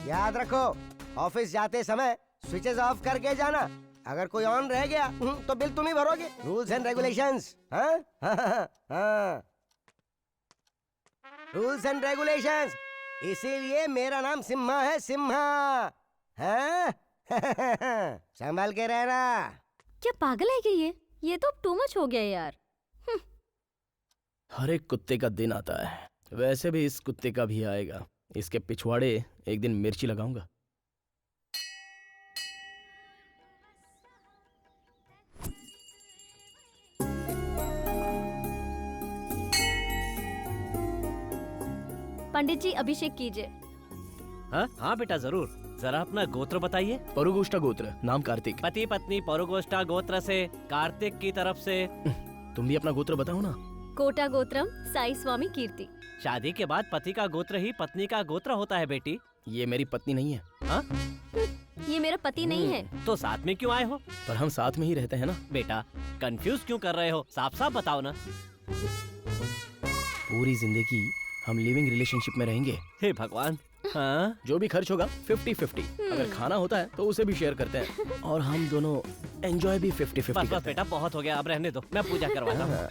याद रखो, ऑफिस जाते समय स्विचेस ऑफ करके जाना। अगर कोई ऑन रह गया तो बिल तुम ही भरोगे। Rules and regulations. Rules and regulations. इसीलिए मेरा नाम सिम्हा है, सिम्हा। हाँ? संभाल के रहना। क्या पागल है क्या ये तो टू मच हो गया यार। हर एक कुत्ते का दिन आता है, वैसे भी इस कुत्ते का भी आएगा। इसके पिछवाड़े एक दिन मिर्ची लगाऊंगा। पंडित जी अभिषेक कीजिए। हाँ बेटा जरूर। जरा अपना गोत्र बताइए। परुगोष्ठा गोत्र, नाम कार्तिक। पति पत्नी परुगोष्ठा गोत्र से, कार्तिक की तरफ से। तुम भी अपना गोत्र बताओ ना। कोटा गोत्रम साई स्वामी कीर्ति। शादी के बाद पति का गोत्र ही पत्नी का गोत्र होता है बेटी। ये मेरी पत्नी नहीं है। हाँ? ये मेरा पति नहीं है। तो साथ में क्यों आए हो? पर हम साथ में ही रहते हैं ना। बेटा कंफ्यूज क्यों कर रहे हो? साफ साफ बताओ ना। पूरी जिंदगी हम लिविंग रिलेशनशिप में रहेंगे। हे भगवान। हाँ? जो भी खर्च होगा 50-50। अगर खाना होता है तो उसे भी शेयर करते हैं और हम दोनों एंजॉय भी 50-50 बस बेटा बहुत हो गया, अब रहने दो, मैं पूजा करवाता हूँ।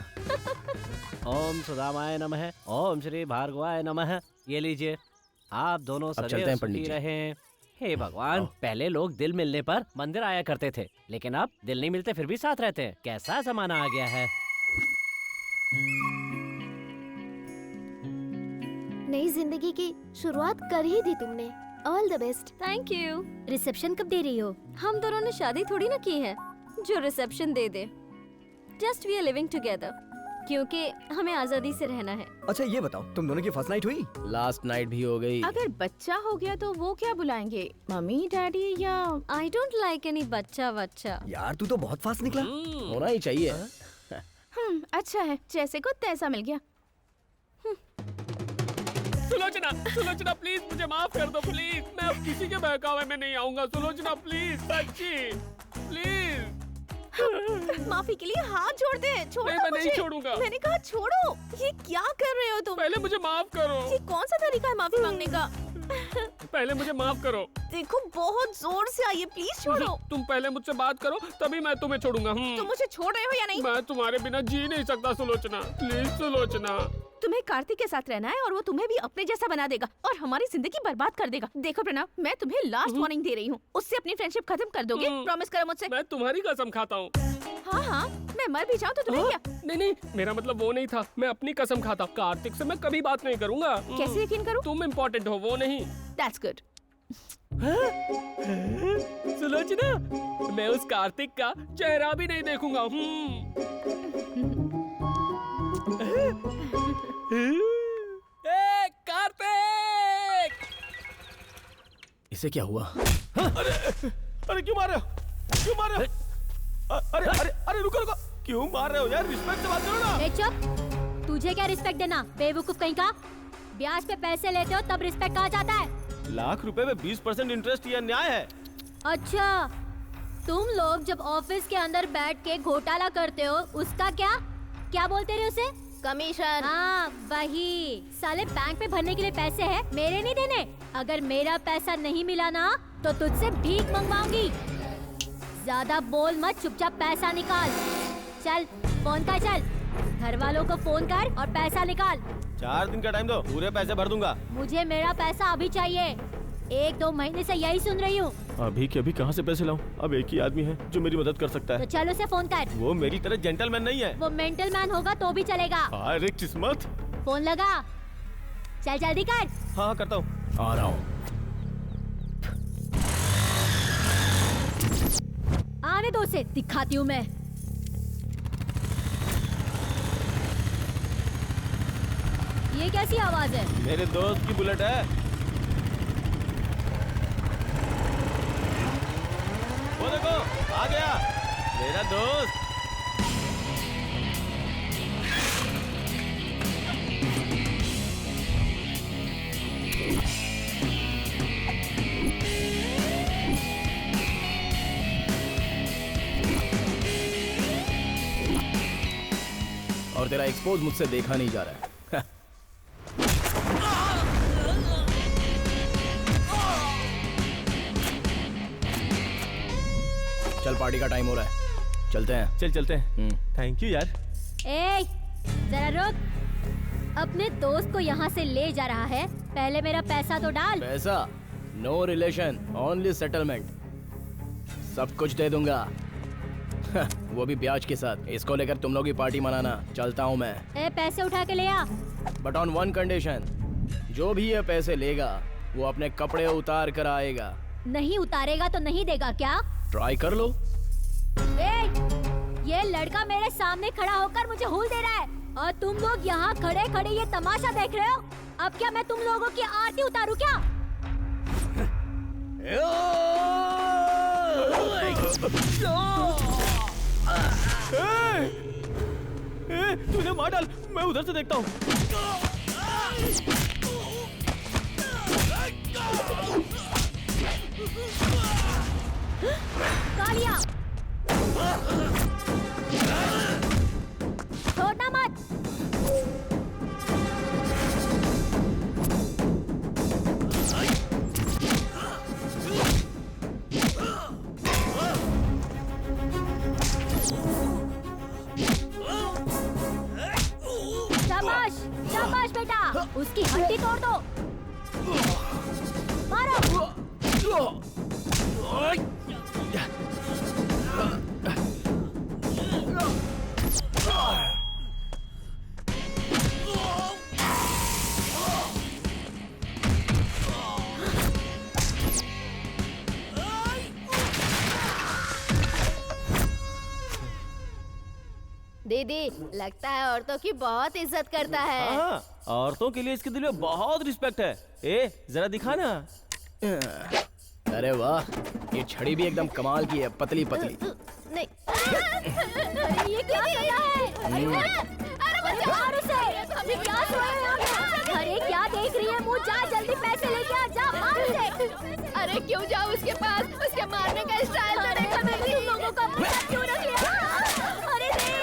ओम सुदामाय नमः, ओम श्री भार्गवाय नमः। ये लीजिए, आप दोनों चलते सदैव हैं पंडित सुखी जी। रहें। हे भगवान, पहले लोग दिल मिलने पर मंदिर आया करते थे, लेकिन अब दिल नहीं मिलते फिर भी साथ रहते हैं। कैसा जमाना आ गया है। नई जिंदगी की शुरुआत कर ही दी तुमने। All the best. Thank you. Reception कब दे रही हो? हम दोनों ने शादी थोड़ी ना की है जो रिसेप्शन दे दे। Just we are living together, क्योंकि हमें आजादी से रहना है। अच्छा ये बताओ, तुम दोनों की फर्स्ट नाइट हुई? लास्ट नाइट भी हो गई। अगर बच्चा हो गया तो वो क्या बुलाएंगे, मम्मी डैडी या? आई डोंट लाइक एनी बच्चा बच्चा। यार तू तो बहुत फास्ट निकला। होना ही चाहिए। अच्छा है, जैसे को तैसा मिल गया। सुलोचना, सुलोचना प्लीज मुझे माफ कर दो प्लीज। मैं अब किसी के बहकावे में नहीं आऊंगा। सुलोचना प्लीज, सच्ची प्लीज। माफी के लिए हाथ जोड़ दे। छोड़ो नहीं, मैं नहीं मुझे। छोड़ूंगा। मैंने कहा छोड़ो। ये क्या कर रहे हो तुम? पहले मुझे माफ करो। ये कौन सा तरीका है माफी मांगने का? पहले मुझे माफ करो। देखो बहुत जोर से आई है, प्लीज छोड़ो। तुम पहले मुझसे बात करो, तभी मैं तुम्हें छोड़ूंगा। तुम मुझे छोड़ रहे हो या नहीं? मैं तुम्हारे बिना जी नहीं सकता सुलोचना, प्लीज सुलोचना। तुम्हें कार्तिक के साथ रहना है और वो तुम्हें भी अपने जैसा बना देगा और हमारी जिंदगी बर्बाद कर देगा। देखो प्रणव, मैं तुम्हें लास्ट वार्निंग दे रही हूँ। उससे अपनी फ्रेंडशिप खत्म कर दोगे? प्रॉमिस करो मुझसे। मैं तुम्हारी कसम खाता हूँ। हाँ हाँ, मैं मर भी जाऊँ तो तुम्हें क्या? नहीं नहीं, मेरा मतलब वो नहीं था। मैं अपनी कसम खाता। कार्तिक से मैं कभी बात नहीं करूँगा। कैसे यकीन करूँ? तुम इम्पोर्टेंट हो, वो नहीं। That's good. सुलोचना, मैं उस कार्तिक का चेहरा भी नहीं देखूंगा। कार्तिक! इसे क्या हुआ? अरे क्यों मार रहे हो? क्यों मार रहे हो? अरे अरे अरे रुको रुको, क्यों मार रहे हो यार? रिस्पेक्ट से बात करो ना। ए चुप, तुझे क्या रिस्पेक्ट देना, बेवकूफ कहीं का। ब्याज पे पैसे लेते हो तब रिस्पेक्ट कहा जाता है। लाख रुपए में 20% इंटरेस्ट, ये अन्याय है। अच्छा, तुम लोग जब ऑफिस के अंदर बैठ के घोटाला करते हो, उसका क्या बोलते रहे उसे? कमीशन। हाँ वही। साले बैंक पे भरने के लिए पैसे हैं, मेरे नहीं देने। अगर मेरा पैसा नहीं मिला ना तो तुझसे भीख मंगवाऊंगी। ज्यादा बोल मत, चुपचाप पैसा निकाल। चल फोन कर, चल घर वालों को फोन कर और पैसा निकाल। 4 दिन का टाइम दो, पूरे पैसे भर दूंगा। मुझे मेरा पैसा अभी चाहिए। 1-2 महीने से यही सुन रही हूँ। अभी के अभी कहाँ से पैसे लाऊं? अब एक ही आदमी है जो मेरी मदद कर सकता तो है। चल उसे फोन कर। वो मेरी तरह जेंटलमैन नहीं है। वो मेंटल मैन होगा तो भी चलेगा। अरे किस्मत। फोन लगा, चल जल्दी कर। हाँ करता हूँ। आ रहा हूँ। आने दो उसे, दिखाती हूँ मैं। ये कैसी आवाज है? मेरे दोस्त की बुलेट है। वो देखो आ गया मेरा दोस्त। और तेरा एक्सपोज मुझसे देखा नहीं जा रहा है। चल पार्टी का टाइम हो रहा है, चलते हैं। चल चलते हैं। थैंक यू यार। ए, जरा रुक। अपने दोस्त को यहाँ से ले जा रहा है, पहले मेरा पैसा तो डाल। पैसा? No relation, only settlement. सब कुछ दे दूंगा। वो भी ब्याज के साथ। इसको लेकर तुम लोग ही पार्टी मनाना। चलता हूँ मैं। ए, पैसे उठा के ले आ। बट ऑन वन कंडीशन, जो भी ये पैसे लेगा वो अपने कपड़े उतार कर आएगा। नहीं उतारेगा तो नहीं देगा क्या? ट्राई कर लो। ए, ये लड़का मेरे सामने खड़ा होकर मुझे हुल दे रहा है और तुम लोग यहाँ खड़े खड़े ये तमाशा देख रहे हो। अब क्या मैं तुम लोगों की आरती उतारूं क्या? तूने मार डाल, मैं उधर से देखता हूँ। कालिया, छोड़ना मत। दीदी लगता है औरतों की बहुत इज्जत करता है। हाँ, औरतों के लिए इसके दिल में बहुत रिस्पेक्ट है। ए जरा दिखा ना। अरे वाह, ये छड़ी भी एकदम कमाल की है, पतली पतली। नहीं अरे ये क्या कर रहा है? अरे बचाओ और उसे। ये क्या हो रहा है? अरे क्या देख रही है मुँह, जा जल्दी पैसे लेके आ, जा मार उसे। अरे क्यों जाओ उसके पास? उसके मारने का स्टाइल तो देखा मैंने। तुम लोगों का मुँह क्यों रख लिया? अरे नहीं,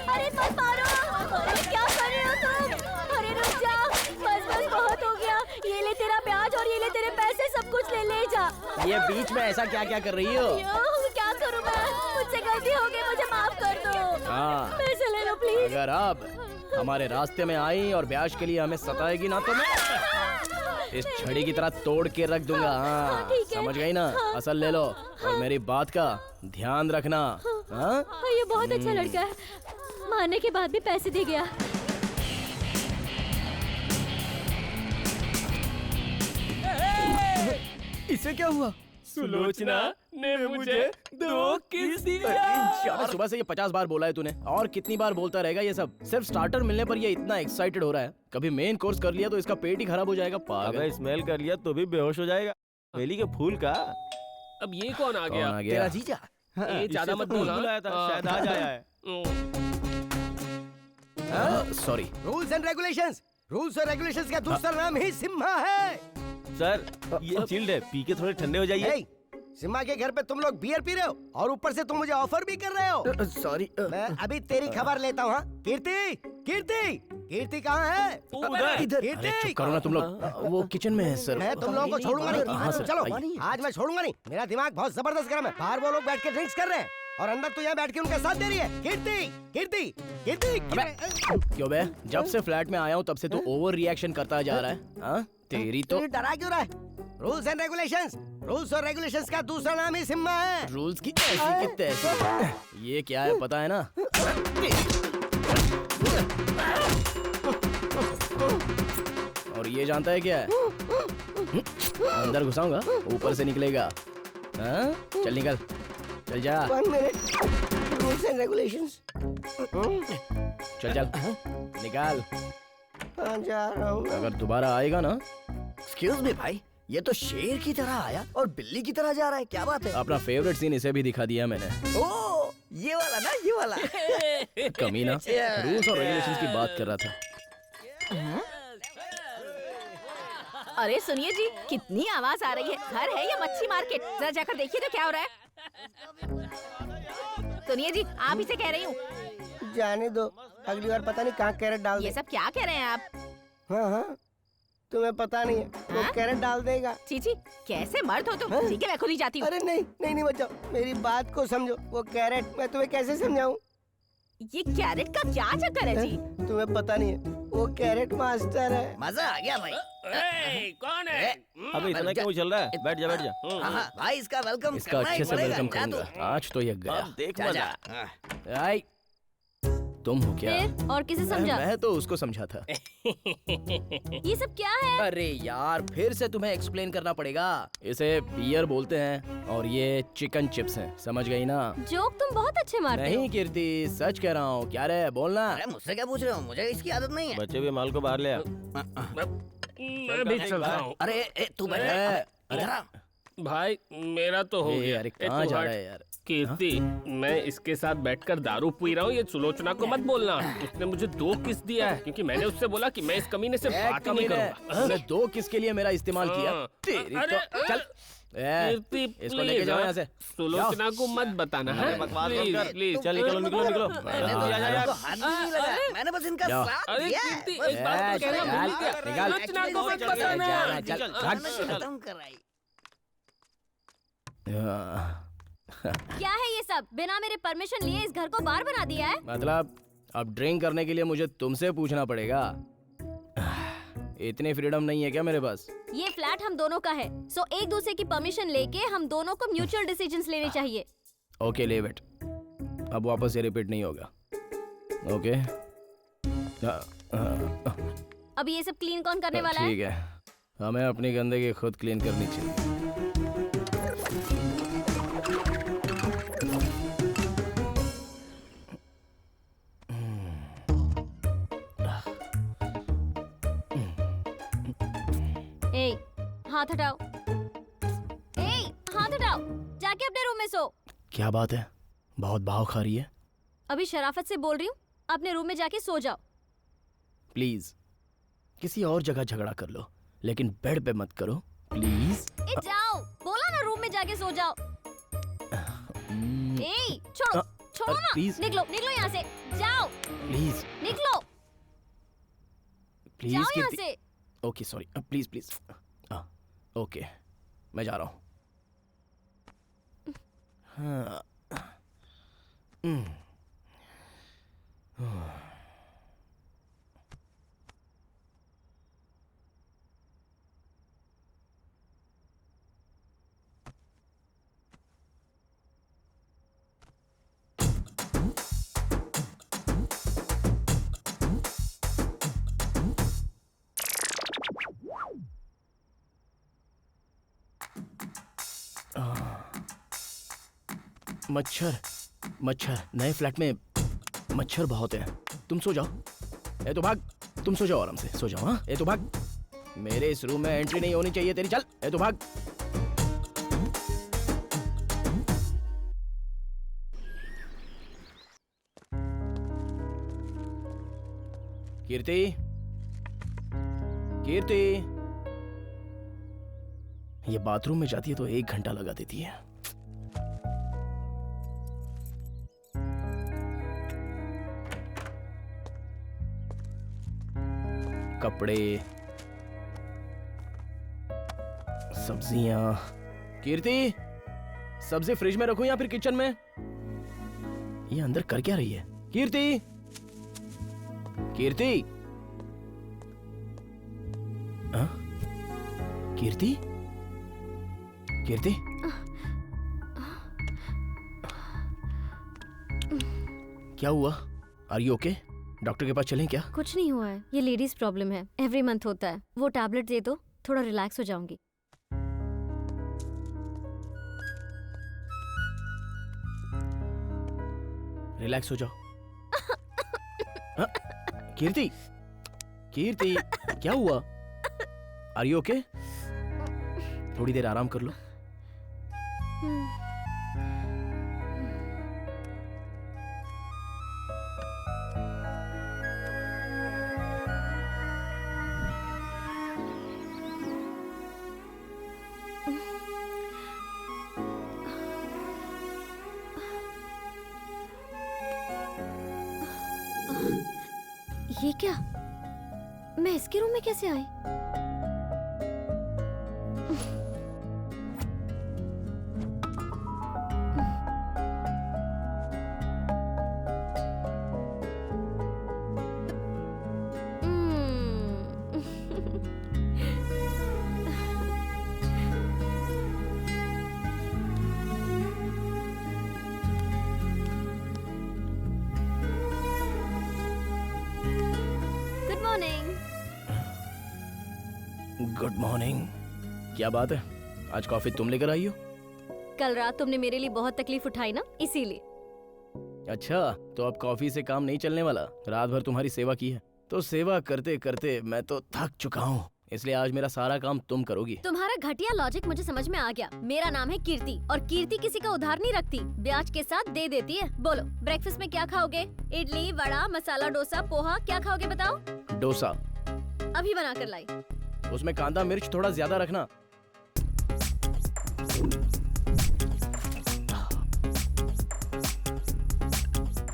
अरे मत मारो। अरे क्या कर रहे हो तुम? अरे रुक जा, बस बहुत हो गया। ये ले तेरा ब्याज और ये ले तेरे पैसे, सब कुछ ले जा। ये बीच में ऐसा क्या क्या कर रही हो? क्या करूं मैं? मुझसे गलती हो गई, मुझे माफ कर दो। हाँ, पैसे ले लो प्लीज। अगर आप हमारे रास्ते में आई और ब्याज के लिए हमें सताएगी ना तो मैं इस छड़ी की तरह तोड़ के रख दूंगा। हाँ, समझ गई ना? असल ले लो और मेरी बात का ध्यान रखना। हाँ? ये बहुत अच्छा लड़का है, मारने के बाद भी पैसे दे गया। इसे क्या हुआ? सुलोचना ने मुझे 2 किस दिया। अबे सुबह से ये 50 बार बोला है तूने, और कितनी बार बोलता रहेगा ये सब? सिर्फ स्टार्टर मिलने पर ये इतना एक्साइटेड हो रहा है, कभी मेन कोर्स कर लिया तो इसका पेट ही खराब हो जाएगा। पागल। अबे स्मेल कर लिया तो भी बेहोश हो जाएगा। बेली के फूल का। अब ये कौन आ गया? कौन आ गया? तेरा जीजा। ये ज्यादा मत बोला। बुलाया था, शायद आज आया है। Sorry. Rules and regulations, rules और रेगुलेशंस का दूसरा नाम ही सिम्हा है। सर ये चिल्ड है, पी के थोड़े ठंडे हो जाइए। हे, सिम्हा के घर पे तुम लोग बियर पी रहे हो और ऊपर से तुम मुझे ऑफर भी कर रहे हो। सॉरी। मैं अभी तेरी खबर लेता हूँ। हाँ? कीर्ति, कीर्ति, कीर्ति कहाँ है? उधर। इधर। कीर्ति, चुप करो ना तुम लोग, वो किचन में है सर। मैं तुम लोगों को छोड़ूंगा नहीं। हाँ सर, चलो, आइए। आज मैं छोड़ूंगा नहीं। मेरा दिमाग बहुत जबरदस्त गर्म है। बाहर वो लोग बैठ के ड्रिंक्स कर रहे हैं और अंदर तू यहाँ बैठ के उनका साथ दे रही है। कीर्ति, कीर्ति, कीर्ति। क्यों बे? जब से फ्लैट में आया हूँ तब से तू ओवर रिएक्शन करता जा रहा है। हाँ? तेरी तो तू डरा क्यों रहा है? रूल्स एंड रेगुलेशंस, रूल्स और रेगुलेशंस का दूसरा नाम ही सिम्हा है। रूल्स की ऐसी की तैसी। ये क्या है पता है ना? और ये जानता है क्या है? अंदर घुसाऊंगा, ऊपर से निकलेगा। हाँ? चल निकल, चल जा। 1 मिनट। Rules and regulations. चल चल निकाल। हाँ, जा रहा हूँ। अगर दोबारा आएगा ना, एक्सक्यूज मी भाई, ये तो शेर की तरह आया और बिल्ली की तरह जा रहा है, क्या बात है? अपना फेवरेट सीन इसे भी दिखा दिया मैंने। ओ, ये वाला ना, ये वाला। कमीना, रूल्स और रेगुलेशंस की बात कर रहा था। अरे सुनिए जी, कितनी आवाज आ रही है। घर है या मच्छी मार्केट? जरा जाकर देखिए तो क्या हो रहा है। सुनिए जी, आप इसे कह रही हूँ। जाने दो, अगली बार पता नहीं कहाँ कैरेट डाल ये दे। सब क्या कह रहे हैं आप? हाँ हाँ, तुम्हें पता नहीं है, वो हाँ? कैरेट डाल देगा। चीची, कैसे मर्द हो तुम? हाँ? ठीक है, मैं खुद ही जाती हूँ। अरे नहीं नहीं नहीं, बचाओ, मेरी बात को समझो। वो कैरेट मैं तुम्हें कैसे समझाऊं? ये कैरेट का क्या चक्कर है जी? तुम्हें पता नहीं है, वो कैरेट मास्टर है। मजा आ गया भाई। कौन है? अबे इतना क्यों चल रहा है? बैठ जा, बैठ जा। हाँ, भाई इसका वेलकम इसका करना ही अच्छे से पड़ेगा। वेलकम जा तू। करूंगा। आज तो ये गया। अब देख जा, मजा। जा। आई, तुम हो क्या? फिर और किसे समझा? मैं तो उसको समझा था। ये सब क्या है? अरे यार, फिर से तुम्हें एक्सप्लेन करना पड़ेगा। इसे बियर बोलते हैं और ये चिकन चिप्स हैं, समझ गई ना? जोक तुम बहुत अच्छे मारते हो। नहीं कीर्ति, सच कह रहा हूँ। क्या रे, बोलना। अरे मुझसे क्या पूछ रहे हो? मुझे इसकी आदत नहीं है। बच्चे भी माल को बाहर ले आ। मैं भी चल रहा हूँ। अरे तू बैठ। ए, इधर आ। भाई मेरा तो हो ए, गया। अरे कहाँ तू जा हट। रहा है यार? कीर्ति, मैं इसके साथ बैठकर दारू पी रहा हूँ, ये सुलोचना को मत बोलना। उसने मुझे 2 किस दिया है क्योंकि मैंने उससे बोला कि मैं इस कमीने से बात ही नहीं करूंगा। उसने 2 किस के लिए मेरा इस्तेमाल किया? हाँ। तेरी अरे, तो चल। कीर्ति, इसको लेके जाओ यहाँ से। सुलोचना को मत बताना है। बकवास मत कर। प्लीज चल निकलो, निकलो, निकलो। मैंने तो जा, जा, इनको जा। हाथ भी नहीं लगाया। मैंने बस इनका जाओ। साथ अरे दिया है। कीर्ति, बस एक बात तो कहना भूल गया। निकाल। सुलोचना को मत चल, बताना। जाना, चल, मैंने खत्म कराई। क्या है ये सब? बिना मेरे परमिशन लिए इस घर को बार बना दिया है। मतलब अब ड्रिंक करने के लिए मुझे तुमसे पूछना पड़ेगा? इतनी फ्रीडम नहीं है क्या मेरे पास? ये फ्लैट हम दोनों का है, सो एक दूसरे की परमिशन लेके हम दोनों को म्यूचुअल डिसीजंस लेने चाहिए। ओके ले बेट, अब वापस ये रिपीट नहीं होगा। ओके अब ये सब क्लीन कौन करने वाला है? ठीक है, हमें अपनी गंदगी खुद क्लीन करनी चाहिए। ए, हाथ हटाओ। ए, हाथ हटाओ। जाके अपने रूम में सो। क्या बात है, बहुत भाव खा रही है। अभी शराफत से बोल रही हूँ, अपने रूम में जाके सो जाओ। प्लीज किसी और जगह झगड़ा कर लो, लेकिन बेड पे मत करो प्लीज। ए जाओ, बोला ना रूम में जाके सो जाओ। ए छोड़ो, छोड़ो ना। प्लीज निकलो, निकलो यहाँ से। जाओ, प्लीज निकलो, प्लीज। जाओ यहाँ से। Okay sorry, please please. Okay मैं जा रहा हूँ। हाँ। मच्छर मच्छर, नए फ्लैट में मच्छर बहुत हैं। तुम सो जाओ। ए तो भाग, तुम सो जाओ, आराम से सो जाओ। हाँ, ए तो भाग, मेरे इस रूम में एंट्री नहीं होनी चाहिए तेरी। चल, ए तो भाग। कीर्ति, कीर्ति, ये बाथरूम में जाती है तो 1 घंटा लगा देती है। कपड़े, सब्जियां। कीर्ति, सब्जी फ्रिज में रखूं या फिर किचन में? ये अंदर कर क्या रही है? कीर्ति, कीर्ति, हाँ? कीर्ति, कीर्ति, क्या हुआ? Are you okay? डॉक्टर के पास चलें क्या? कुछ नहीं हुआ है, ये लेडीज प्रॉब्लम है, एवरी मंथ होता है। वो टैबलेट दे दो, थोड़ा रिलैक्स हो जाऊंगी। रिलैक्स हो जाओ। हाँ? कीर्ति, कीर्ति, क्या हुआ? Are you okay? थोड़ी देर आराम कर लो। ये क्या? मैं इसके रूम में कैसे आई? Good morning. क्या बात है, आज कॉफी तुम लेकर आई हो? कल रात तुमने मेरे लिए बहुत तकलीफ उठाई ना, इसीलिए। अच्छा, तो अब कॉफी से काम नहीं चलने वाला। रात भर तुम्हारी सेवा की है, तो सेवा करते करते मैं तो थक चुका हूँ, इसलिए आज मेरा सारा काम तुम करोगी। तुम्हारा घटिया लॉजिक मुझे समझ में आ गया। मेरा नाम है कीर्ति और कीर्ति किसी का उधार नहीं रखती, ब्याज के साथ दे देती है। बोलो, ब्रेकफास्ट में क्या खाओगे? इडली, वड़ा, मसाला डोसा, पोहा, क्या खाओगे बताओ? डोसा। अभी बना कर लाई। उसमें कांदा मिर्च थोड़ा ज्यादा रखना।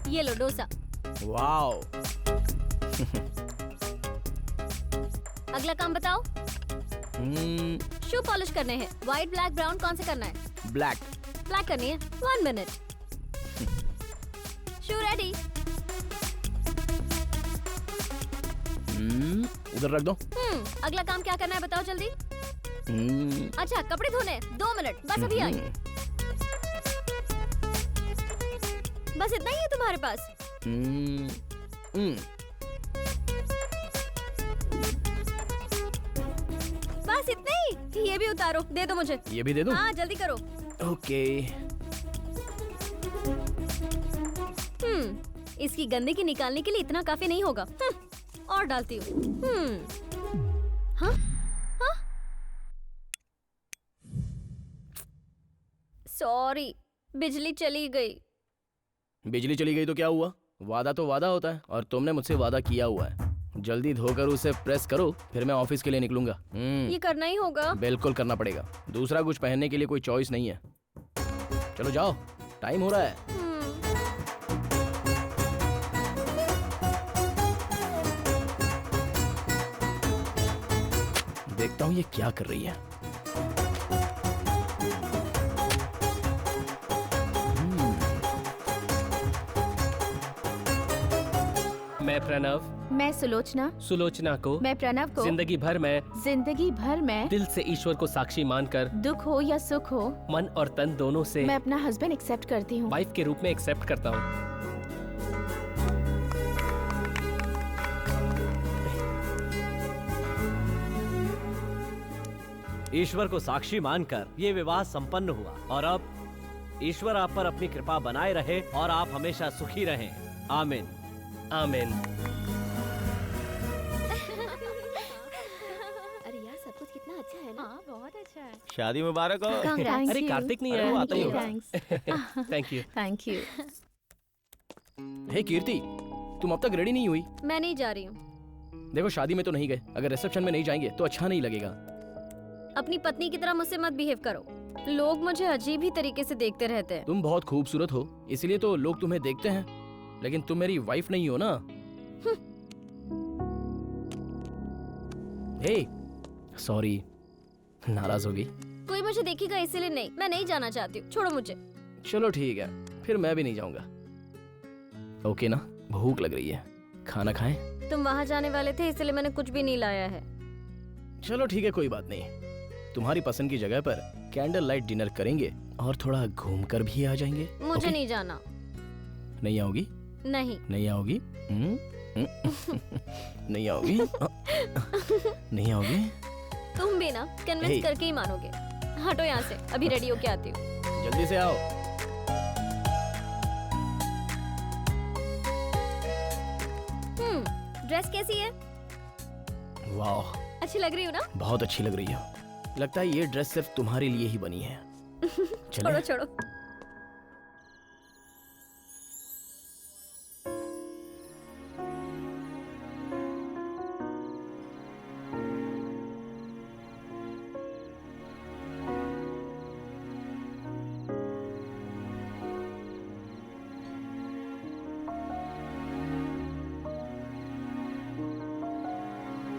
ये लो डोसा। वाओ। अगला काम बताओ। शू पॉलिश करने हैं। व्हाइट, ब्लैक, ब्राउन, कौन से करना है? ब्लैक। ब्लैक करनी है। 1 मिनट। शू रेडी। उधर रख दो। अगला काम क्या करना है बताओ जल्दी। अच्छा, कपड़े धोने। 2 मिनट, बस अभी आई। बस इतना ही है तुम्हारे पास? बस इतना ही? ये भी उतारो, दे दो मुझे। ये भी दे दो? हाँ, जल्दी करो। ओके। इसकी गंदगी निकालने के लिए इतना काफी नहीं होगा। और डालती हूँ। हाँ? हाँ? सॉरी, बिजली चली गई। बिजली चली गई तो क्या हुआ? वादा तो वादा होता है और तुमने मुझसे वादा किया हुआ है। जल्दी धोकर उसे प्रेस करो, फिर मैं ऑफिस के लिए निकलूंगा। ये करना ही होगा। बिल्कुल करना पड़ेगा, दूसरा कुछ पहनने के लिए कोई चॉइस नहीं है। चलो जाओ, टाइम हो रहा है। देखता हूँ ये क्या कर रही है। मैं प्रणव मैं सुलोचना सुलोचना को मैं प्रणव को जिंदगी भर मैं दिल से ईश्वर को साक्षी मानकर दुख हो या सुख हो मन और तन दोनों से मैं अपना हस्बैंड एक्सेप्ट करती हूँ। वाइफ के रूप में एक्सेप्ट करता हूँ। ईश्वर को साक्षी मानकर ये विवाह संपन्न हुआ और अब ईश्वर आप पर अपनी कृपा बनाए रहे और आप हमेशा सुखी रहें। आमीन। आमीन। अरे यार, सब कुछ कितना अच्छा है ना। हाँ, बहुत अच्छा है। शादी मुबारक हो। अरे कार्तिक नहीं आया। आता ही होगा। Thank you. Thank you. Hey Kirti, तुम अब तक रेडी नहीं हुई? मैं नहीं जा रही हूँ। देखो, शादी में तो नहीं गए, अगर रिसेप्शन में नहीं जाएंगे तो अच्छा नहीं लगेगा। अपनी पत्नी की तरह मुझसे मत बिहेव करो। लोग मुझे अजीब ही तरीके से देखते रहते हैं। तुम बहुत खूबसूरत हो, इसलिए तो लोग तुम्हें देखते हैं, लेकिन तुम मेरी वाइफ नहीं हो ना। हे, सॉरी, नाराज होगी? कोई मुझे देखेगा इसीलिए नहीं। मैं नहीं जाना चाहती हूँ, छोड़ो मुझे। चलो ठीक है, फिर मैं भी नहीं जाऊंगा। ओके ना? भूख लग रही है, खाना खाएं? तुम वहाँ जाने वाले थे इसलिए मैंने कुछ भी नहीं लाया है। चलो ठीक है, कोई बात नहीं। तुम्हारी पसंद की जगह पर कैंडल लाइट डिनर करेंगे और थोड़ा घूम कर भी आ जाएंगे। मुझे नहीं जाना। नहीं आओगी? नहीं। नहीं आओगी? नहीं आओगी? नहीं आओगी? तुम भी ना कन्विंस करके ही मानोगे। हटो यहाँ से, अभी रेडी होके आती हूँ। जल्दी से आओ। ड्रेस कैसी है? वाह, अच्छी लग रही हूँ ना? बहुत अच्छी लग रही हो। लगता है ये ड्रेस सिर्फ तुम्हारे लिए ही बनी है। छोड़ो छोड़ो।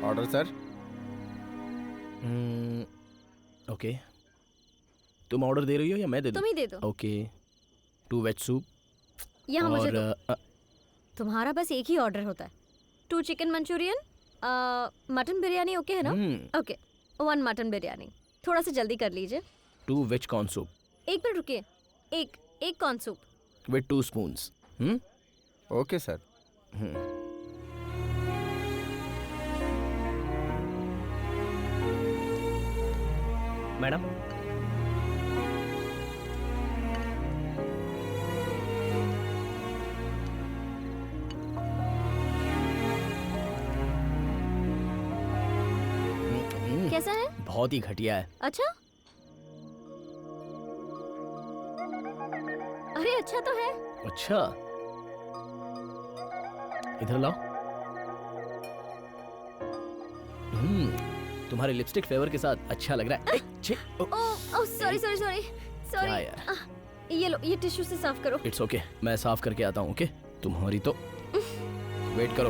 Order sir. ओके, तुम ऑर्डर दे रही हो या मैं दे दूं? तुम ही दे दो। ओके, 2 वेज सूप यहाँ मुझे और दो। तुम्हारा बस एक ही ऑर्डर होता है। 2 chicken Manchurian, mutton biryani okay है ना? Okay, 1 mutton biryani. थोड़ा सा जल्दी कर लीजिए। 2 वेज कॉर्न सूप। एक मिनट रुकिए, एक corn soup with 2 spoons. Okay sir. Madam, कैसा है? बहुत ही घटिया है। अच्छा? अरे अच्छा तो है। अच्छा, इधर लाओ। तुम्हारे लिपस्टिक फ्लेवर के साथ अच्छा लग रहा है। Oh sorry sorry sorry sorry. क्या यार? ये लो, ये टिश्यू से साफ करो। इट्स ओके, मैं साफ करके आता हूँ। ओके, तुम्हारी तो वेट करो।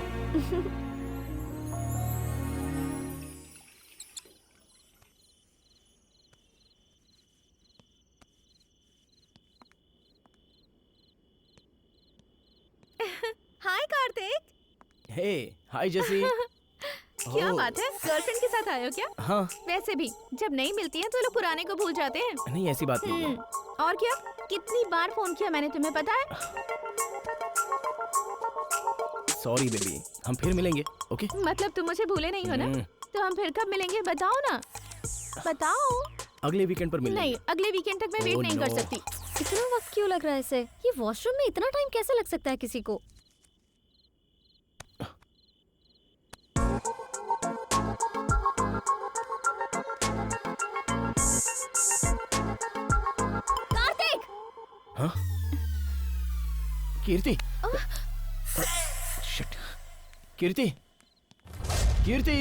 हाय कार्तिक। हे, हाय जेसी। क्या बात है, गर्लफ्रेंड के साथ आए हो क्या? हाँ। वैसे भी जब नहीं मिलती है तो लोग पुराने को भूल जाते हैं। नहीं, ऐसी बात नहीं है। और क्या, कितनी बार फोन किया मैंने, तुम्हें पता है? सॉरी बेबी, हम फिर मिलेंगे। ओके? मतलब तुम मुझे भूले नहीं हो ना? तो हम फिर कब मिलेंगे बताओ ना, बताओ। अगले वीकेंड पर मिलेंगे। नहीं, अगले वीकेंड तक मैं वेट नहीं कर सकती। इतना वक्त क्यों लग रहा है इसे? ये वॉशरूम में इतना टाइम कैसे लग सकता है किसी को? कार्तिक! हाँ? Kirti, shit, Kirti, Kirti,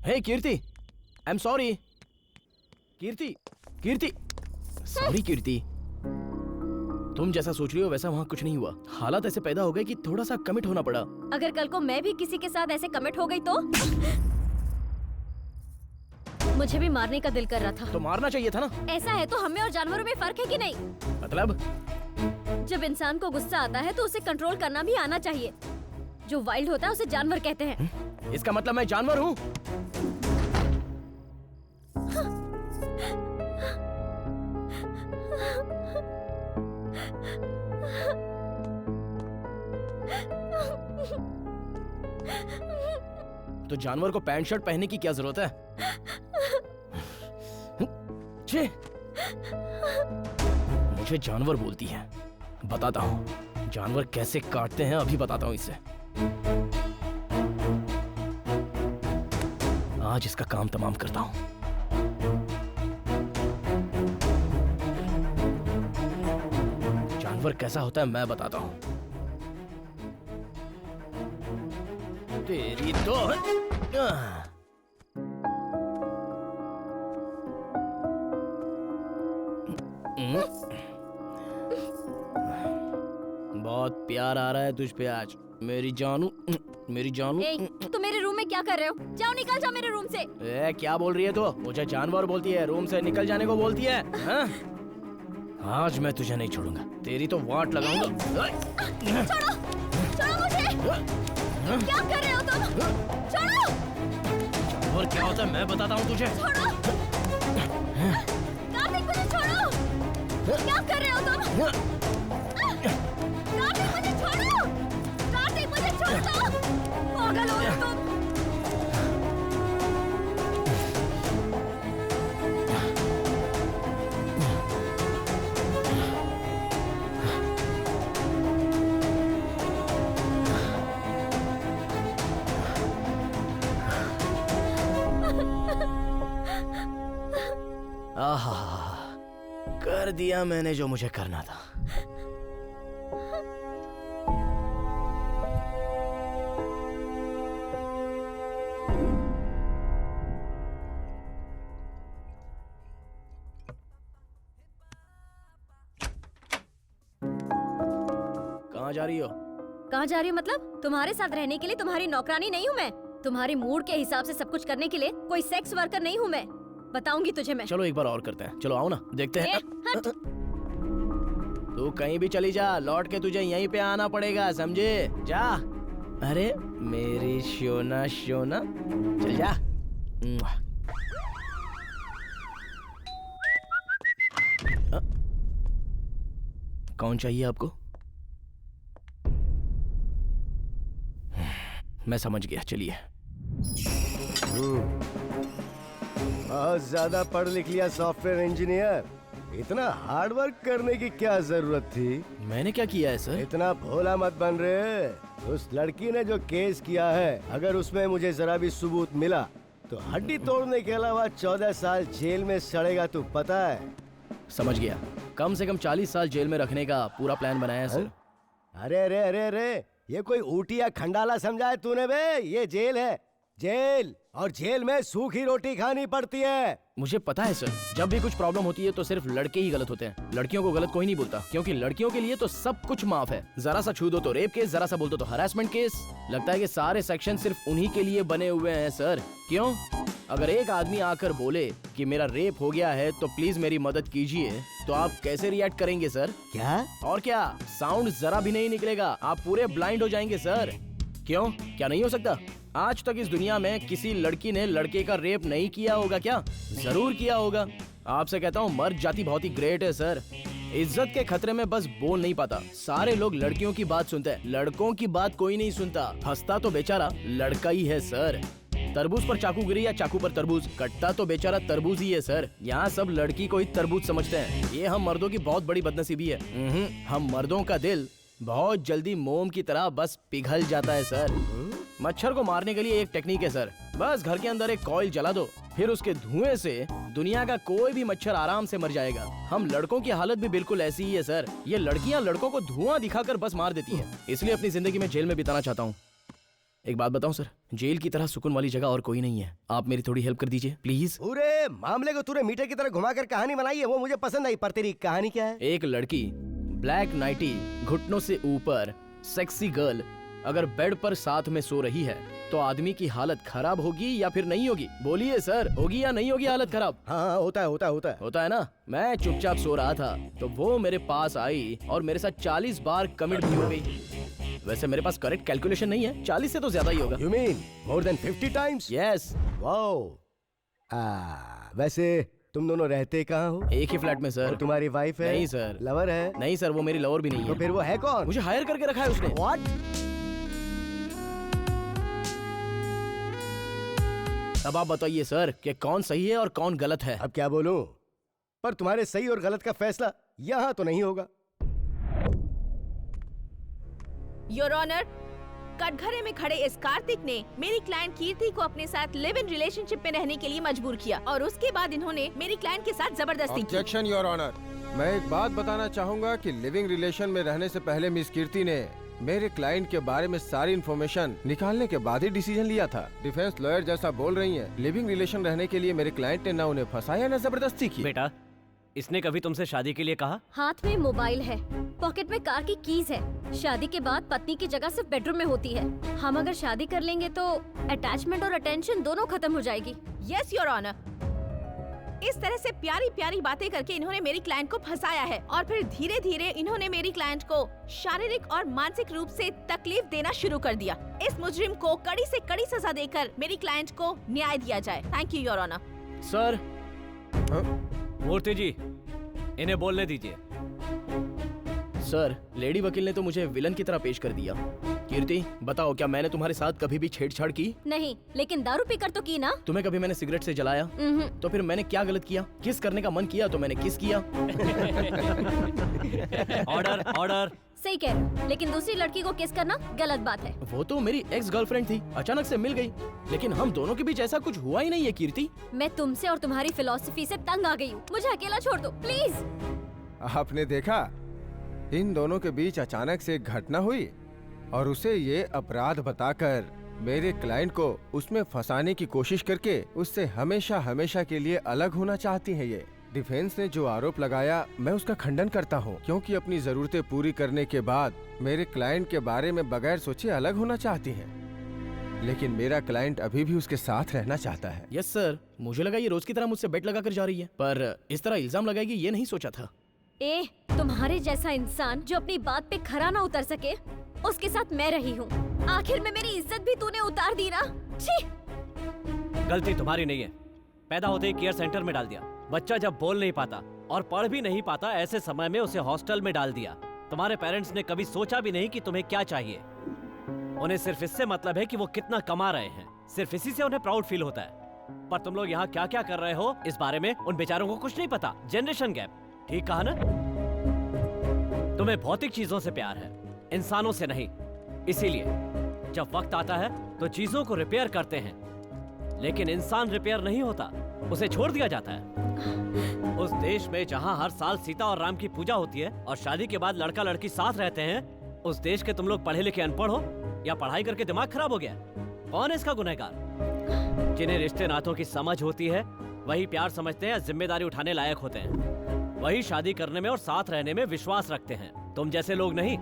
hey Kirti, I am sorry, Kirti, Kirti, sorry Kirti. तुम जैसा सोच रही हो वैसा वहाँ कुछ नहीं हुआ। हालात ऐसे पैदा हो गए कि थोड़ा सा कमिट होना पड़ा। अगर कल को मैं भी किसी के साथ ऐसे कमिट हो गई तो मुझे भी मारने का दिल कर रहा था। तो मारना चाहिए था ना। ऐसा है तो हमें और जानवरों में फर्क है कि नहीं? मतलब? जब इंसान को गुस्सा आता है तो उसे कंट्रोल करना भी आना चाहिए। जो वाइल्ड होता है उसे जानवर कहते हैं। इसका मतलब मैं जानवर हूँ? तो जानवर को पैंट शर्ट पहनने की क्या जरूरत है? छे, मुझे जानवर बोलती है। बताता हूँ जानवर कैसे काटते हैं, अभी बताता हूँ इसे। आज इसका काम तमाम करता हूँ। जानवर कैसा होता है मैं बताता हूँ। तेरी तो बहुत प्यार आ रहा है तुझ पे आज मेरी जानू, मेरी जानू। तुम मेरे रूम में क्या कर रहे हो? जाओ, निकल जाओ मेरे रूम से। क्या बोल रही है तू? मुझे जानवर बोलती है, रूम से निकल जाने को बोलती है, हाँ? आज मैं तुझे नहीं छोड़ूंगा, तेरी तो वाट लगाऊंगा। छोड़ो, छोड़ो मुझे। क्या कर रहे हो तुम? छोड़ो। जानवर क्या होता है मैं बताता हूँ तुझे। छोड़ो। कार्तिक मुझे छोड़ो। क्या कर रहे हो तुम? कार्तिक मुझे छोड़ो। कार्तिक मुझे छोड़ दो। पागल हो गए तुम। आहा, कर दिया मैंने जो मुझे करना था। कहाँ जा रही हो? कहाँ जा रही हो मतलब? तुम्हारे साथ रहने के लिए तुम्हारी नौकरानी नहीं हूँ मैं। तुम्हारी मूड के हिसाब से सब कुछ करने के लिए कोई सेक्स वर्कर नहीं हूँ मैं। बताऊंगी तुझे मैं। चलो एक बार और करते हैं। चलो आओ ना, देखते हैं। हट। तू कहीं भी चली जा, लौट के तुझे यहीं पे आना पड़ेगा, समझे? जा। अरे मेरी शोना शोना, चल जा। कौन चाहिए आपको? मैं समझ गया, चलिए। बहुत ज्यादा पढ़ लिख लिया सॉफ्टवेयर इंजीनियर, इतना हार्ड वर्क करने की क्या जरूरत थी? मैंने क्या किया है सर? इतना भोला मत बन रहे। उस लड़की ने जो केस किया है, अगर उसमें मुझे जरा भी सबूत मिला तो हड्डी तोड़ने के अलावा 14 साल जेल में सड़ेगा, तू पता है? समझ गया। कम से कम 40 साल जेल में रखने का पूरा प्लान बनाया है सर। अरे अरे अरे अरे, ये कोई ऊटी या खंडाला समझा है तूने बे? ये जेल है, जेल। और जेल में सूखी रोटी खानी पड़ती है। मुझे पता है सर, जब भी कुछ प्रॉब्लम होती है तो सिर्फ लड़के ही गलत होते हैं। लड़कियों को गलत कोई नहीं बोलता, क्योंकि लड़कियों के लिए तो सब कुछ माफ है। जरा सा छू दो तो रेप केस, जरा सा बोल दो तो हरासमेंट केस। लगता है कि सारे सेक्शन सिर्फ उन्हीं के लिए बने हुए हैं सर। क्यों? अगर एक आदमी आकर बोले कि मेरा रेप हो गया है तो प्लीज मेरी मदद कीजिए, तो आप कैसे रिएक्ट करेंगे सर? क्या? और क्या, साउंड जरा भी नहीं निकलेगा, आप पूरे ब्लाइंड हो जाएंगे सर। क्यों, क्या नहीं हो सकता? आज तक इस दुनिया में किसी लड़की ने लड़के का रेप नहीं किया होगा क्या? जरूर किया होगा। आपसे कहता हूँ, मर्द जाति बहुत ही ग्रेट है सर। इज्जत के खतरे में बस बोल नहीं पाता। सारे लोग लड़कियों की बात सुनते हैं, लड़कों की बात कोई नहीं सुनता। फंसता तो बेचारा लड़का ही है सर। तरबूज पर चाकू गिरी या चाकू पर तरबूज, कटता तो बेचारा तरबूज ही है सर। यहाँ सब लड़की को ही तरबूज समझते हैं। ये हम मर्दों की बहुत बड़ी बदनसीबी है। हम मर्दों का दिल बहुत जल्दी मोम की तरह बस पिघल जाता है सर। मच्छर को मारने के लिए एक टेक्निक है सर। बस घर के अंदर एक कॉइल जला दो फिर उसके धुएं से दुनिया का कोई भी मच्छर आराम से मर जाएगा। हम लड़कों की हालत भी बिल्कुल ऐसी ही है सर। ये लड़कियां लड़कों को धुआं दिखाकर बस मार देती हैं। इसलिए अपनी जिंदगी में जेल में बिताना चाहता हूँ। एक बात बताऊं सर, जेल की तरह सुकून वाली जगह और कोई नहीं है। आप मेरी थोड़ी हेल्प कर दीजिए प्लीज। पूरे मामले को तूने मीटर की तरह घुमाकर कहानी बनाई है, वो मुझे पसंद आई। पर तेरी कहानी क्या है? एक लड़की, ब्लैक नाइटी, घुटनों से ऊपर, सेक्सी गर्ल अगर बेड पर साथ में सो रही है तो आदमी की हालत खराब होगी या फिर नहीं होगी? बोलिए सर, होगी या नहीं होगी हालत खराब? हाँ, होता है ना। मैं चुपचाप सो रहा था तो वो मेरे पास आई और मेरे साथ 40 बार कमिट भी हो गई। वैसे मेरे पास करेक्ट कैलकुलेशन नहीं है, 40 से तो ज्यादा ही होगा। You mean more than 50 times? Yes. Wow. वैसे तुम दोनों रहते कहाँ हो? एक ही फ्लैट में सर। और तुम्हारी वाइफ है? नहीं सर। लवर है? नहीं सर, वो मेरी लवर भी नहीं तो है। फिर वो है कौन? मुझे हायर करके रखा है उसने। What? अब आप बताइए सर कि कौन सही है और कौन गलत है। अब क्या बोलूं? पर तुम्हारे सही और गलत का फैसला यहाँ तो नहीं होगा। योर ऑनर, कटघरे में खड़े इस कार्तिक ने मेरी क्लाइंट कीर्ति को अपने साथ लिव इन रिलेशनशिप में रहने के लिए मजबूर किया और उसके बाद इन्होंने मेरी क्लाइंट के साथ जबरदस्ती की। Objection your honour. मैं एक बात बताना चाहूँगा कि लिविंग रिलेशन में रहने से पहले मिस कीर्ति ने मेरे क्लाइंट के बारे में सारी इन्फॉर्मेशन निकालने के बाद ही डिसीजन लिया था। डिफेंस लॉयर जैसा बोल रही हैं। लिविंग रिलेशन रहने के लिए मेरे क्लाइंट ने न उन्हें फंसाया न जबरदस्ती की। बेटा, इसने कभी तुमसे शादी के लिए कहा? हाथ में मोबाइल है, पॉकेट में कार की कीज है। शादी के बाद पत्नी की जगह सिर्फ बेडरूम में होती है। हम अगर शादी कर लेंगे तो अटैचमेंट और अटेंशन दोनों खत्म हो जाएगी। Yes your honour. इस तरह से प्यारी प्यारी बातें करके इन्होंने मेरी क्लाइंट को फंसाया है और फिर धीरे धीरे इन्होंने मेरी क्लाइंट को शारीरिक और मानसिक रूप से तकलीफ देना शुरू कर दिया। इस मुजरिम को कड़ी से कड़ी सजा देकर मेरी क्लाइंट को न्याय दिया जाए। Thank you your honour. Sir. Murti ji, इन्हें बोलने दीजिए। सर, लेडी वकील ने तो मुझे विलन की तरह पेश कर दिया। कीर्ति, बताओ क्या मैंने तुम्हारे साथ कभी भी छेड़छाड़ की? नहीं, लेकिन दारू पीकर तो की ना। तुम्हें कभी मैंने सिगरेट से जलाया? तो फिर मैंने क्या गलत किया? किस करने का मन किया तो मैंने किस किया। Order, order. सही कह रहे हो, लेकिन दूसरी लड़की को किस करना गलत बात है। वो तो मेरी एक्स गर्लफ्रेंड थी, अचानक से मिल गई। लेकिन हम दोनों के बीच ऐसा कुछ हुआ ही नहीं है कीर्ति। मैं तुमसे और तुम्हारी फिलॉसफी से तंग आ गई हूँ। मुझे अकेला छोड़ दो प्लीज। आपने देखा, इन दोनों के बीच अचानक से एक घटना हुई और उसे ये अपराध बताकर मेरे क्लाइंट को उसमें फंसाने की कोशिश करके उससे हमेशा हमेशा के लिए अलग होना चाहती है। ये डिफेंस ने जो आरोप लगाया, मैं उसका खंडन करता हूँ, क्योंकि अपनी जरूरतें पूरी करने के बाद मेरे क्लाइंट के बारे में बगैर सोचे अलग होना चाहती है। लेकिन मेरा क्लाइंट अभी भी उसके साथ रहना चाहता है। यस सर, मुझे लगा ये रोज की तरह मुझसे बेट लगाकर जा रही है, पर इस तरह इल्जाम लगाएगी ये नहीं सोचा था। तुम्हारे जैसा इंसान जो अपनी बात पे खरा ना उतर सके, उसके साथ मैं रही हूँ। आखिर में मेरी इज्जत भी तूने उतार दी ना। छी! गलती तुम्हारी नहीं है। पैदा होते ही केयर सेंटर में डाल दिया। बच्चा जब बोल नहीं पाता और पढ़ भी नहीं पाता, ऐसे समय में उसे हॉस्टल में डाल दिया। तुम्हारे पेरेंट्स ने कभी सोचा भी नहीं कि तुम्हें क्या चाहिए। उन्हें सिर्फ इससे मतलब है कि वो कितना कमा रहे हैं। सिर्फ इसी से उन्हें प्राउड फील होता है। पर तुम लोग यहाँ क्या क्या कर रहे हो, इस बारे में उन बेचारों को कुछ नहीं पता। Generation gap. ठीक कहा ना? तुम्हें भौतिक चीजों से प्यार है, इंसानों से नहीं। इसीलिए जब वक्त आता है तो चीजों को रिपेयर करते हैं, लेकिन इंसान रिपेयर नहीं होता, उसे छोड़ दिया जाता है। उस देश में जहां हर साल सीता और राम की पूजा होती है और शादी के बाद लड़का लड़की साथ रहते हैं, उस देश के तुम लोग पढ़े लिखे अनपढ़ हो या पढ़ाई करके दिमाग खराब हो गया? कौन है इसका गुनहगार? जिन्हें रिश्ते नातों की समझ होती है वही प्यार समझते हैं, जिम्मेदारी उठाने लायक होते हैं, वही शादी करने में और साथ रहने में विश्वास रखते हैं। तुम जैसे लोग नहीं।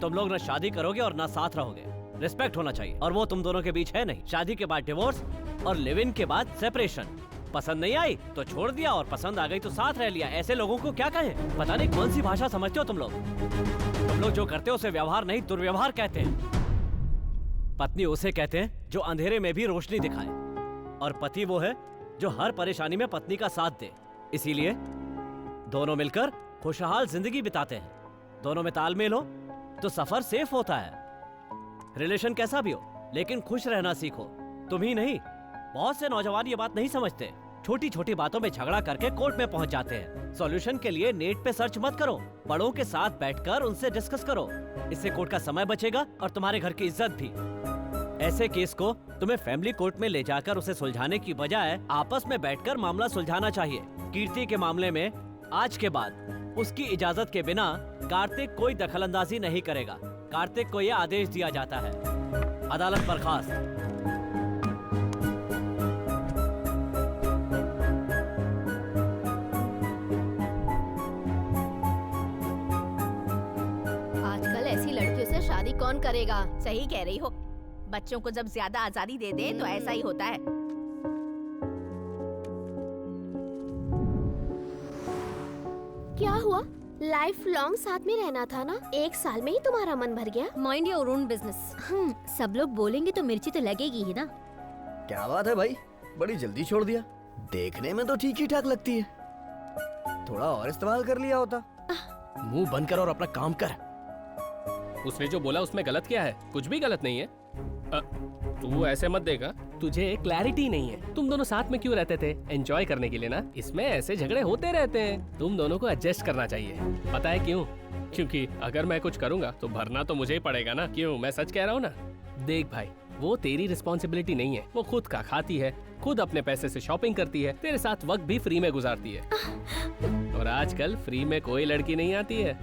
तुम लोग ना शादी करोगे और ना साथ रहोगे। रिस्पेक्ट होना चाहिए, और वो तुम दोनों के बीच है नहीं। शादी के बाद डिवोर्स और लिव इन के बाद सेपरेशन। पसंद नहीं आई तो छोड़ दिया और पसंद आ गई तो साथ रह लिया। ऐसे लोगों को क्या कहें? पता नहीं कौन सी भाषा समझते हो तुम लोग। तुम लोग जो करते हो उसे व्यवहार नहीं, दुर्व्यवहार कहते हैं। पत्नी उसे कहते हैं जो अंधेरे में भी रोशनी दिखाए, और पति वो है जो हर परेशानी में पत्नी का साथ दे। इसीलिए दोनों मिलकर खुशहाल जिंदगी बिताते हैं। दोनों में तालमेल हो तो सफर सेफ होता है। रिलेशन कैसा भी हो, लेकिन खुश रहना सीखो। तुम ही नहीं, बहुत से नौजवान ये बात नहीं समझते। छोटी छोटी बातों में झगड़ा करके कोर्ट में पहुंच जाते हैं। सॉल्यूशन के लिए नेट पे सर्च मत करो, बड़ों के साथ बैठकर उनसे डिस्कस करो। इससे कोर्ट का समय बचेगा और तुम्हारे घर की इज्जत भी। ऐसे केस को तुम्हें फैमिली कोर्ट में ले जाकर उसे सुलझाने की बजाय आपस में बैठकर मामला सुलझाना चाहिए। कीर्ति के मामले में आज के बाद उसकी इजाजत के बिना कार्तिक कोई दखलंदाजी नहीं करेगा। कार्तिक को यह आदेश दिया जाता है। अदालत बर्खास्त। आजकल ऐसी लड़कियों से शादी कौन करेगा? सही कह रही हो। बच्चों को जब ज्यादा आजादी दे दे तो ऐसा ही होता है। क्या हुआ? लाइफ लॉन्ग साथ में रहना था ना? 1 साल में ही तुम्हारा मन भर गया? Mind your own business. सब लोग बोलेंगे तो मिर्ची तो लगेगी ही ना। क्या बात है भाई, बड़ी जल्दी छोड़ दिया। देखने में तो ठीक ही ठाक लगती है, थोड़ा और इस्तेमाल कर लिया होता। मुंह बंद कर और अपना काम कर। उसने जो बोला उसमें गलत क्या है? कुछ भी गलत नहीं है। तू ऐसे मत देगा, तुझे क्लैरिटी नहीं है। तुम दोनों साथ में क्यों रहते थे? एंजॉय करने के लिए ना। इसमें ऐसे झगड़े होते रहते हैं। तुम दोनों को एडजस्ट करना चाहिए। पता है क्यों? क्योंकि अगर मैं कुछ करूंगा तो भरना तो मुझे ही पड़ेगा ना। क्यों? मैं सच कह रहा हूँ ना। देख भाई, वो तेरी रिस्पॉन्सिबिलिटी नहीं है। वो खुद का खाती है, खुद अपने पैसे से शॉपिंग करती है, तेरे साथ वक्त भी फ्री में गुजारती है। और आजकल फ्री में कोई लड़की नहीं आती है।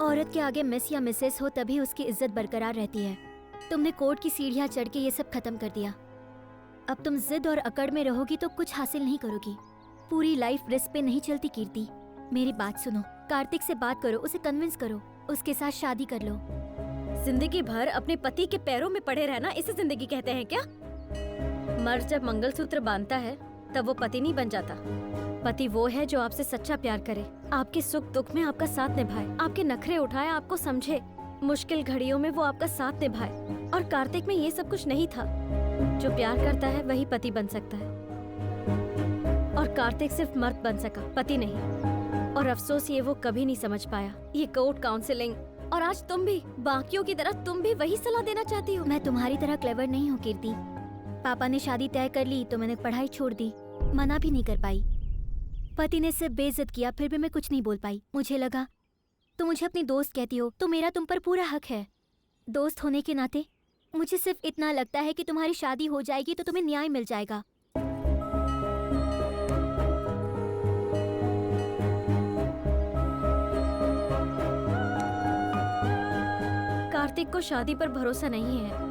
औरत के आगे मिस या मिसेस हो तभी उसकी इज्जत बरकरार रहती है। तुमने कोर्ट की सीढ़ियां चढ़ के ये सब खत्म कर दिया। अब तुम जिद और अकड़ में रहोगी तो कुछ हासिल नहीं करोगी। पूरी लाइफ रिस्क पे नहीं चलती कीर्ति। मेरी बात सुनो, कार्तिक से बात करो, उसे कन्विंस करो, उसके साथ शादी कर लो। जिंदगी भर अपने पति के पैरों में पड़े रहना, इसे जिंदगी कहते हैं क्या? मर्द जब मंगलसूत्र बांधता है तब वो पति नहीं बन जाता। पति वो है जो आपसे सच्चा प्यार करे, आपके सुख दुख में आपका साथ निभाए, आपके नखरे उठाए, आपको समझे, मुश्किल घड़ियों में वो आपका साथ निभाए। और कार्तिक में ये सब कुछ नहीं था। जो प्यार करता है वही पति बन सकता है, और कार्तिक सिर्फ मर्द बन सका, पति नहीं। और अफसोस ये वो कभी नहीं समझ पाया। ये कोर्ट काउंसलिंग, और आज तुम भी बाकियों की तरह तुम भी वही सलाह देना चाहती हो। मैं तुम्हारी तरह क्लेवर नहीं हूँ कीर्ति। पापा ने शादी तय कर ली तो मैंने पढ़ाई छोड़ दी, मना भी नहीं कर पाई। पति ने सिर्फ बेइज्जत किया, फिर भी मैं कुछ नहीं बोल पाई। मुझे लगा तुम मुझे अपनी दोस्त कहती हो तो मेरा तुम पर पूरा हक है। दोस्त होने के नाते मुझे सिर्फ इतना लगता है कि तुम्हारी शादी हो जाएगी तो तुम्हें न्याय मिल जाएगा। कार्तिक को शादी पर भरोसा नहीं है।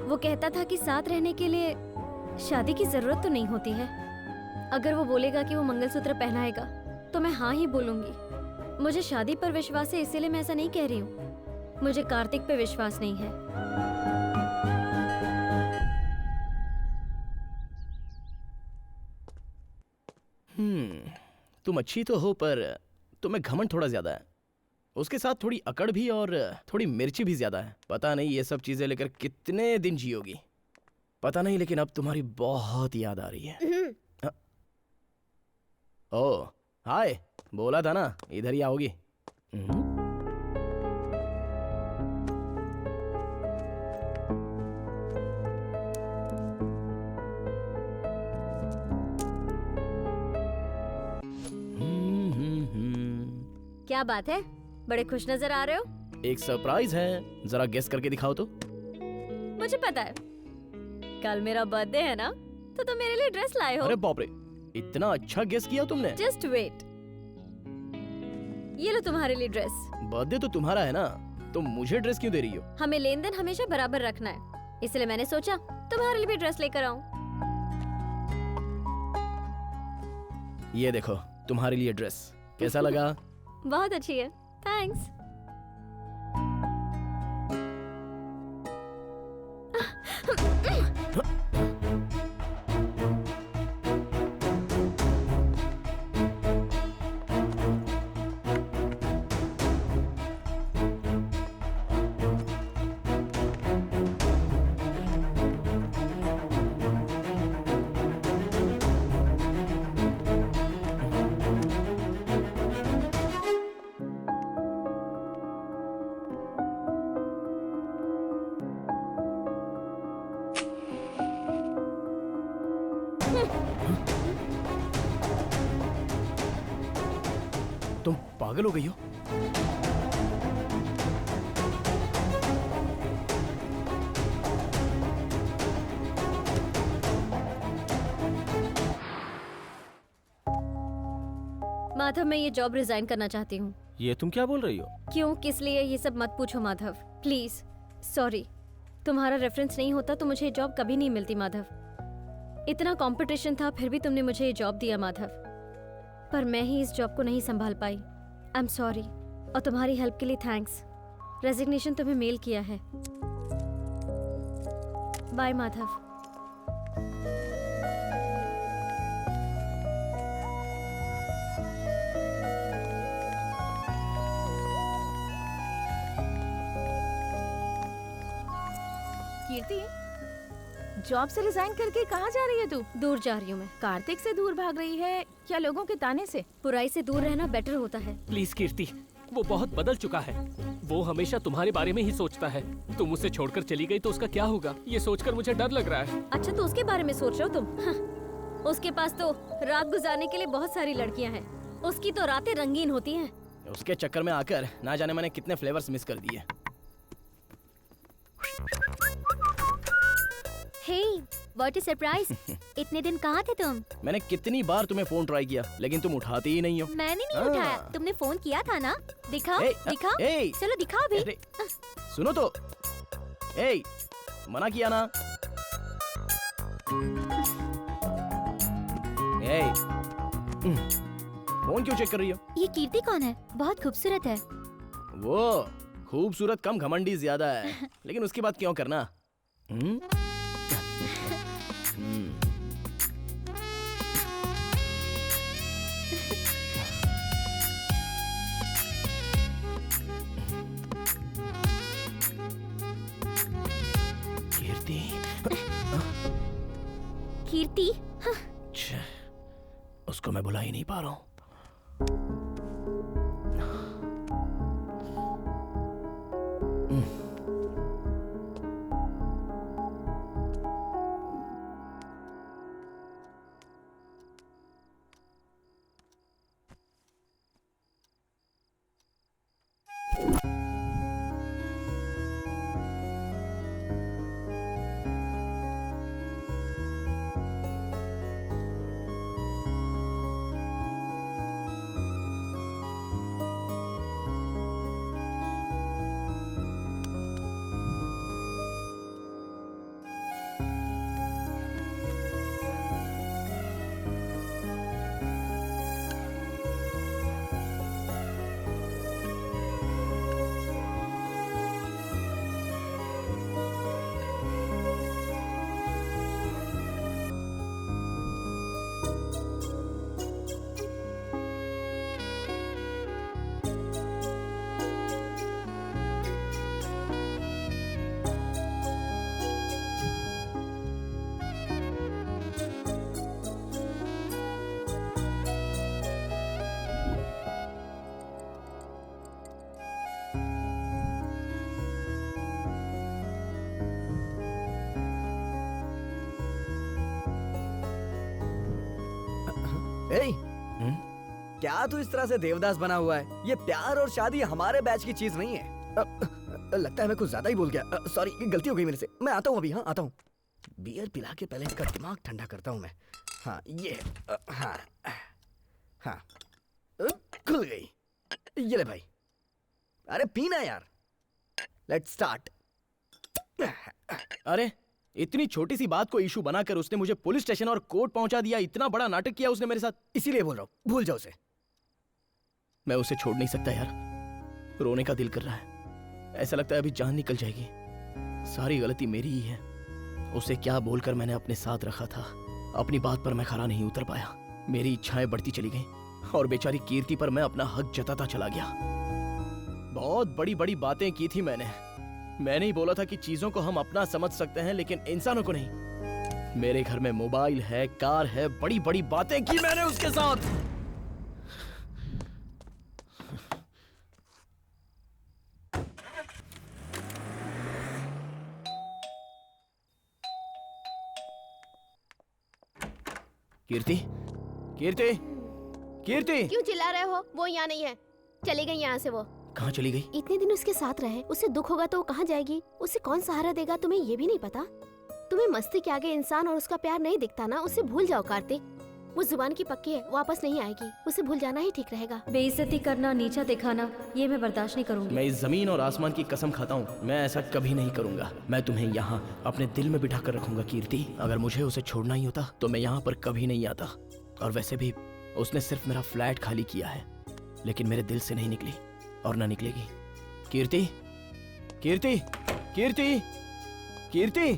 वो कहता था कि साथ रहने के लिए शादी की जरूरत तो नहीं होती है। अगर वो बोलेगा कि वो मंगलसूत्र पहनाएगा तो मैं हाँ ही बोलूंगी। मुझे शादी पर विश्वास है, इसीलिए मैं ऐसा नहीं कह रही हूँ। मुझे कार्तिक पे विश्वास नहीं है। तुम अच्छी तो हो पर तुम्हें घमंड थोड़ा ज्यादा है। उसके साथ थोड़ी अकड़ भी और थोड़ी मिर्ची भी ज्यादा है। पता नहीं ये सब चीजें लेकर कितने दिन जियोगी, पता नहीं, लेकिन अब तुम्हारी बहुत याद आ रही है। ओह हाय, बोला था ना इधर ही आओगी। क्या बात है, बड़े खुश नजर आ रहे हो? एक सरप्राइज है, जरा गेस करके दिखाओ तो। मुझे पता है, कल मेरा बर्थडे है ना, तो तुम मेरे लिए ड्रेस लाए हो। अरे बाप रे, इतना अच्छा गेस किया तुमने। जस्ट वेट, ये लो तुम्हारे लिए ड्रेस। बर्थडे तो तुम्हारा है ना, तो मुझे ड्रेस क्यों दे रही हो? हमें लेन देन हमेशा बराबर रखना है, इसलिए मैंने सोचा तुम्हारे लिए भी ड्रेस लेकर आऊं। ये देखो तुम्हारे लिए ड्रेस, कैसा लगा? बहुत अच्छी है, थैंक्स। तुम पागल हो गई हो? माधव, मैं ये जॉब रिजाइन करना चाहती हूँ। ये तुम क्या बोल रही हो? क्यों, किस लिए, ये सब मत पूछो माधव, प्लीज। सॉरी, तुम्हारा रेफरेंस नहीं होता तो मुझे ये जॉब कभी नहीं मिलती माधव। इतना कंपटीशन था फिर भी तुमने मुझे ये जॉब दिया माधव, पर मैं ही इस जॉब को नहीं संभाल पाई। आई एम सॉरी, और तुम्हारी हेल्प के लिए थैंक्स। रेजिग्नेशन तुम्हें मेल किया है। बाय माधव। कीर्ति, जॉब से रिजाइन करके कहाँ जा रही है तू? दूर जा रही हूँ मैं। कार्तिक से दूर भाग रही है या लोगों के ताने से? बुराई से दूर रहना बेटर होता है। प्लीज कीर्ति, वो बहुत बदल चुका है। वो हमेशा तुम्हारे बारे में ही सोचता है। तुम उसे छोड़कर चली गई तो उसका क्या होगा, ये सोचकर मुझे डर लग रहा है। अच्छा, तो उसके बारे में सोच रहे हो तुम? हाँ, उसके पास तो रात गुजारने के लिए बहुत सारी लड़कियां हैं। उसकी तो रातें रंगीन होती हैं। उसके चक्कर में आकर ना जाने मैंने कितने फ्लेवर्स मिस कर दिए। हे, व्हाट अ सरप्राइज! इतने दिन कहाँ थे तुम? मैंने कितनी बार तुम्हें फोन ट्राई किया लेकिन तुम उठाती ही नहीं हो। मैंने नहीं उठाया, तुमने फोन किया था ना। दिखाओ, दिखाओ, चलो दिखाओ भी। अरे, सुनो तो। ए, मना किया ना। ए, फोन क्यों चेक कर रही हो? ये कीर्ति कौन है? बहुत खूबसूरत है। वो खूबसूरत कम घमंडी ज्यादा है, लेकिन उसकी बात क्यों करना? कीर्ति। कीर्ति? उसको मैं बुला ही नहीं पा रहा हूँ। क्या तू इस तरह से देवदास बना हुआ है? ये प्यार और शादी हमारे बैच की चीज नहीं है। लगता है मैं कुछ ज्यादा ही बोल गया। सॉरी, गलती हो गई मेरे से। मैं आता हूँ अभी। हाँ, आता हूँ। बियर पिला के पहले इसका दिमाग ठंडा करता हूँ मैं। हाँ, ये हाँ हाँ, खुल गई। ये ले भाई। अरे पीना यार। Let's start. अरे, इतनी छोटी सी बात को इशू बनाकर उसने मुझे पुलिस स्टेशन और कोर्ट पहुंचा दिया। इतना बड़ा नाटक किया उसने मेरे साथ। इसीलिए बोल रहा हूँ, भूल जाओ उसे। मैं उसे छोड़ नहीं सकता यार। रोने का दिल कर रहा है। ऐसा लगता है अभी जान निकल जाएगी। सारी गलती मेरी ही है। उसे क्या बोलकर मैंने अपने साथ रखा था। अपनी बात पर मैं खरा नहीं उतर पाया। मेरी इच्छाएं बढ़ती चली गईं और बेचारी कीर्ति पर मैं अपना हक जताता चला गया। बहुत बड़ी बड़ी बातें की थी मैंने ही बोला था कि चीजों को हम अपना समझ सकते हैं लेकिन इंसानों को नहीं। मेरे घर में मोबाइल है, कार है, बड़ी बड़ी बातें की मैंने उसके साथ। कीर्ति, कीर्ति, कीर्ति क्यों चिल्ला रहे हो? वो यहाँ नहीं है, चली गई यहाँ से। वो कहाँ चली गई? इतने दिन उसके साथ रहे, उसे दुख होगा तो वो कहाँ जाएगी? उसे कौन सहारा देगा तुम्हें ये भी नहीं पता? तुम्हें मस्ती के आगे इंसान और उसका प्यार नहीं दिखता ना, उसे भूल जाओ कार्तिक। वो जुबान की पक्की है, वापस नहीं आएगी, उसे भूल जाना ही ठीक रहेगा। बेइज्जती करना, नीचा दिखाना, ये मैं बर्दाश्त नहीं करूंगी। मैं इस जमीन और आसमान की कसम खाता हूँ, मैं ऐसा कभी नहीं करूंगा। मैं तुम्हें यहाँ अपने दिल में बिठा कर रखूंगा कीर्ति। अगर मुझे उसे छोड़ना ही होता तो मैं यहाँ पर कभी नहीं आता। और वैसे भी उसने सिर्फ मेरा फ्लैट खाली किया है, लेकिन मेरे दिल से नहीं निकली और ना निकलेगी। कीर्ति, कीर्ति, कीर्ति, कीर्ति।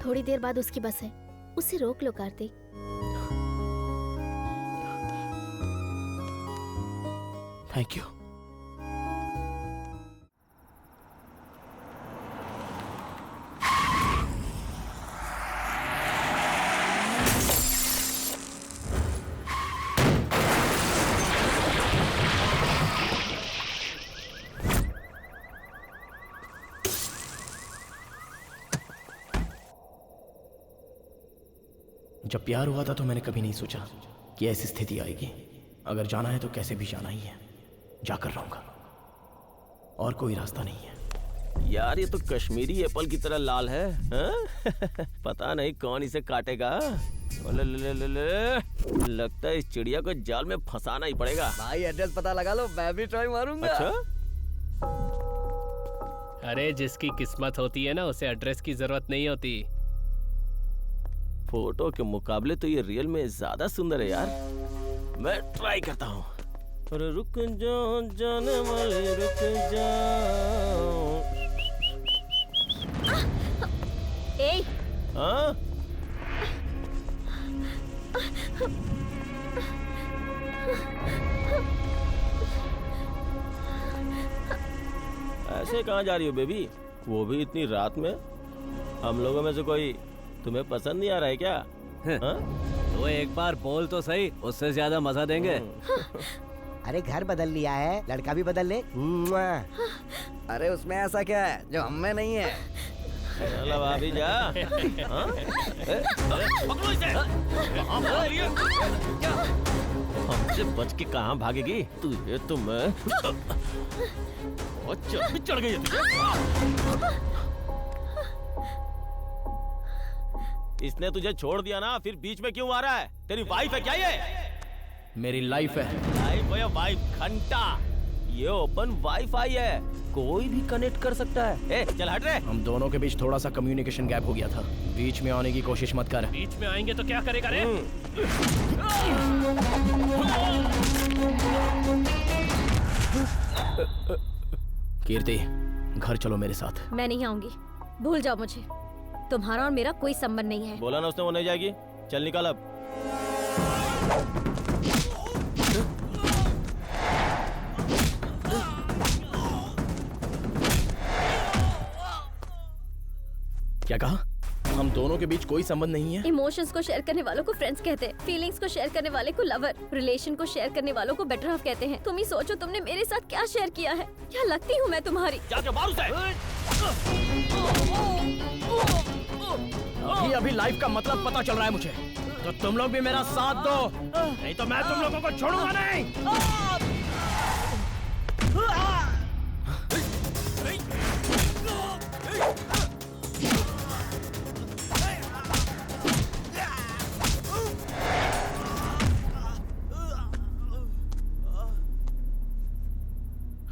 थोड़ी देर बाद उसकी बस है, उसे रोक लो कार्तिक। Thank you. जब प्यार हुआ था तो मैंने कभी नहीं सोचा कि ऐसी स्थिति आएगी। अगर जाना है तो कैसे भी जाना ही है, जाकर रहूंगा, और कोई रास्ता नहीं है। यार ये तो कश्मीरी एप्पल की तरह लाल है, हाँ? पता नहीं कौन इसे काटेगा। लगता है इस चिड़िया को जाल में फंसाना ही पड़ेगा। भाई एड्रेस पता लगा लो, मैं भी ट्राई मारूंगा। अच्छा? अरे जिसकी किस्मत होती है ना, उसे एड्रेस की जरूरत नहीं होती। फोटो के मुकाबले तो ये रियल में ज्यादा सुंदर है यार। मैं ट्राई करता हूँ। अरे रुक जाओ जाने वाले, रुक जाओ। हाँ? ऐसे कहाँ जा रही हो बेबी? वो भी इतनी रात में? हम लोगों में से कोई तुम्हें पसंद नहीं आ रहा है क्या? हाँ? वो एक बार बोल तो सही, उससे ज्यादा मजा देंगे। अरे घर बदल लिया है, लड़का भी बदल ले। अरे उसमें ऐसा क्या है जो हमें नहीं है? चलो भाभी जा। हाँ? पकड़ो इसे। कहाँ भाग रही है? हमसे बच के कहाँ भागेगी? तुझे तो मैं चढ़ गई है तुझे। इसने तुझे छोड़ दिया ना, फिर बीच में क्यों आ रहा है? तेरी वाइफ है क्या ये? मेरी लाइफ है। लाइफ है या वाइफ? घंटा। ये ओपन वाईफाई है, कोई भी कनेक्ट कर सकता है। ए, चल हट रे। हम दोनों के बीच थोड़ा सा कम्युनिकेशन गैप हो गया था। बीच में आने की कोशिश मत कर। बीच में आएंगे तो क्या करेगा रे? कीर्ति, घर चलो मेरे साथ। मैं नहीं आऊंगी, भूल जाओ मुझे। तुम्हारा और मेरा कोई संबंध नहीं है। बोला ना उसने वो नहीं जाएगी। चल निकाल अब। क्या कहा? हम दोनों के बीच कोई संबंध नहीं है? इमोशंस को शेयर करने वालों को फ्रेंड्स कहते हैं, फीलिंग्स को शेयर करने वाले को लवर, रिलेशन को शेयर करने वालों को बेटर हाफ कहते हैं। तुम ही सोचो तुमने मेरे साथ क्या शेयर किया है। क्या लगती हूँ मैं तुम्हारी? अभी लाइफ का मतलब पता चल रहा है मुझे। तो तुम लोग भी मेरा साथ दो, नहीं तो मैं तुम लोगों को छोड़ूंगा नहीं।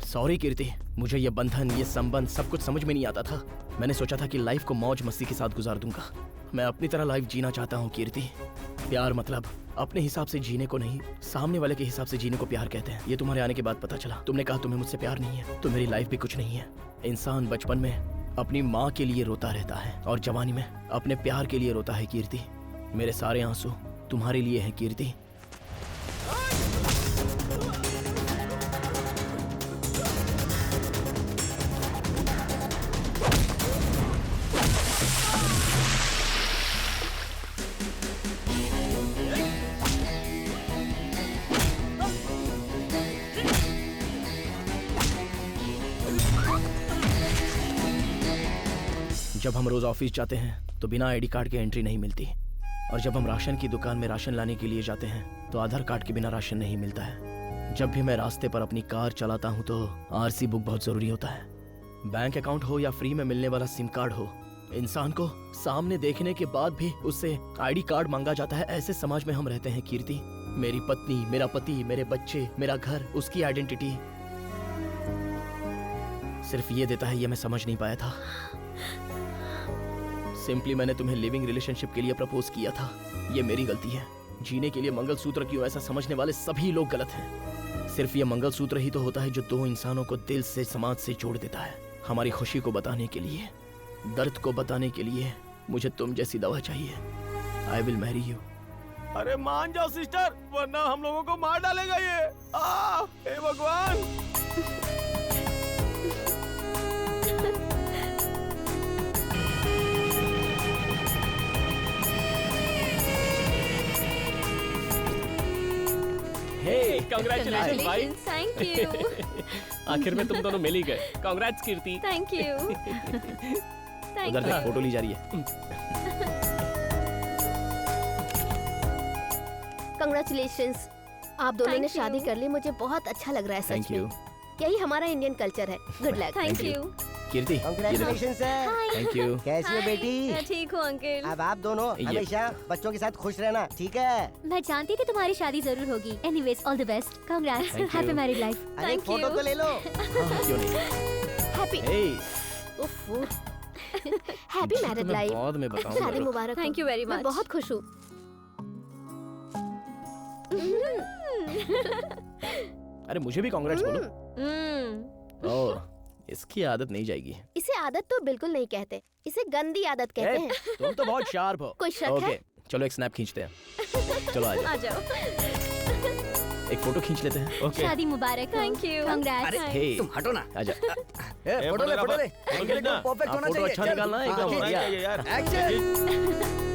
सॉरी कीर्ति, मुझे ये बंधन, ये संबंध सब कुछ समझ में नहीं आता था। मैंने सोचा था कि लाइफ को मौज मस्ती के साथ गुजार दूंगा। मैं अपनी तरह लाइफ जीना चाहता हूँ कीर्ति। प्यार मतलब अपने हिसाब से जीने को नहीं, सामने वाले के हिसाब से जीने को प्यार कहते हैं। ये तुम्हारे आने के बाद पता चला। तुमने कहा तुम्हें मुझसे प्यार नहीं है, तो मेरी लाइफ भी कुछ नहीं है। इंसान बचपन में अपनी माँ के लिए रोता रहता है और जवानी में अपने प्यार के लिए रोता है कीर्ति। मेरे सारे आंसू तुम्हारे लिए हैं कीर्ति। जब हम रोज ऑफिस जाते हैं तो बिना आईडी कार्ड के एंट्री नहीं मिलती, और जब हम राशन की दुकान में राशन लाने के लिए जाते हैं तो आधार कार्ड के बिना राशन नहीं मिलता है। जब भी मैं रास्ते पर अपनी कार चलाता हूँ तो आरसी बुक बहुत जरूरी होता है। बैंक अकाउंट हो या फ्री में मिलने वाला सिम कार्ड हो, इंसान को सामने देखने के बाद भी उससे आईडी कार्ड मांगा जाता है। ऐसे समाज में हम रहते हैं कीर्ति। मेरी पत्नी, मेरा पति, मेरे बच्चे, मेरा घर, उसकी आइडेंटिटी सिर्फ ये देता है, ये मैं समझ नहीं पाया था। सिंपली मैंने तुम्हें लिविंग रिलेशनशिप के लिए प्रपोज किया था, ये मेरी गलती है। जीने के लिए मंगलसूत्र क्यों, ऐसा समझने वाले सभी लोग गलत हैं। सिर्फ ये मंगलसूत्र ही तो होता है जो दो इंसानों को दिल से, समाज से जोड़ देता है। हमारी खुशी को बताने के लिए, दर्द को बताने के लिए मुझे तुम जैसी दवा चाहिए। I will marry you. अरे मान जाओ सिस्टर, वरना हम लोगों को मार डालेगा ये। हे भगवान। हे कांग्रेचुलेशन भाई। Thank you. आखिर में तुम दोनों मिल ही गए। Congrats Kirti. Thank you. उधर से फोटो ली जा रही है। कंग्रेचुलेशंस, आप दोनों Thank ने you. शादी कर ली। मुझे बहुत अच्छा लग रहा है थैंक सच यू। में। यही हमारा इंडियन कल्चर है। Good luck. Thank you. You. Kirti, congratulation sir. Thank you. कैसी हो बेटी? मैं ठीक हूँ अंकल। अब आप दोनों ये- हमेशा बच्चों के साथ खुश रहना, ठीक है? मैं जानती थी तुम्हारी शादी जरूर होगी। Anyways all the best. Congrats. Thank you. Happy married life. अरे एक Thank फोटो you. तो ले लो। हाँ, क्यों नहीं। हैप्पी हे, हैप्पी मैरिड तुम्हें लाइफ। बाद में बताऊंगा। शादी मुबारक हो। Thank you very मैं much. बहुत खुश हूँ। अरे मुझे भी कांग्रेट्स बोलो। ओह, इसकी आदत नहीं जाएगी। इसे आदत तो बिल्कुल नहीं कहते, इसे गंदी आदत कहते हैं। तुम तो बहुत शार्प हो। कोई शक है? ओके, चलो एक स्नैप खींचते हैं। चलो आ आ जाओ, जाओ। एक फोटो खींच लेते हैं। ओके। शादी मुबारक। Thank you. कांग्रेट्स। हे, तुम हटो ना। आजा। फोटो ले, फोटो ले। फोटो एंगल खींचना। एकदम परफेक्ट होना फोटो चाहिए। अच्छा चल, निकालना है, एकदम खींच। बढ़िया। यार एक्शन।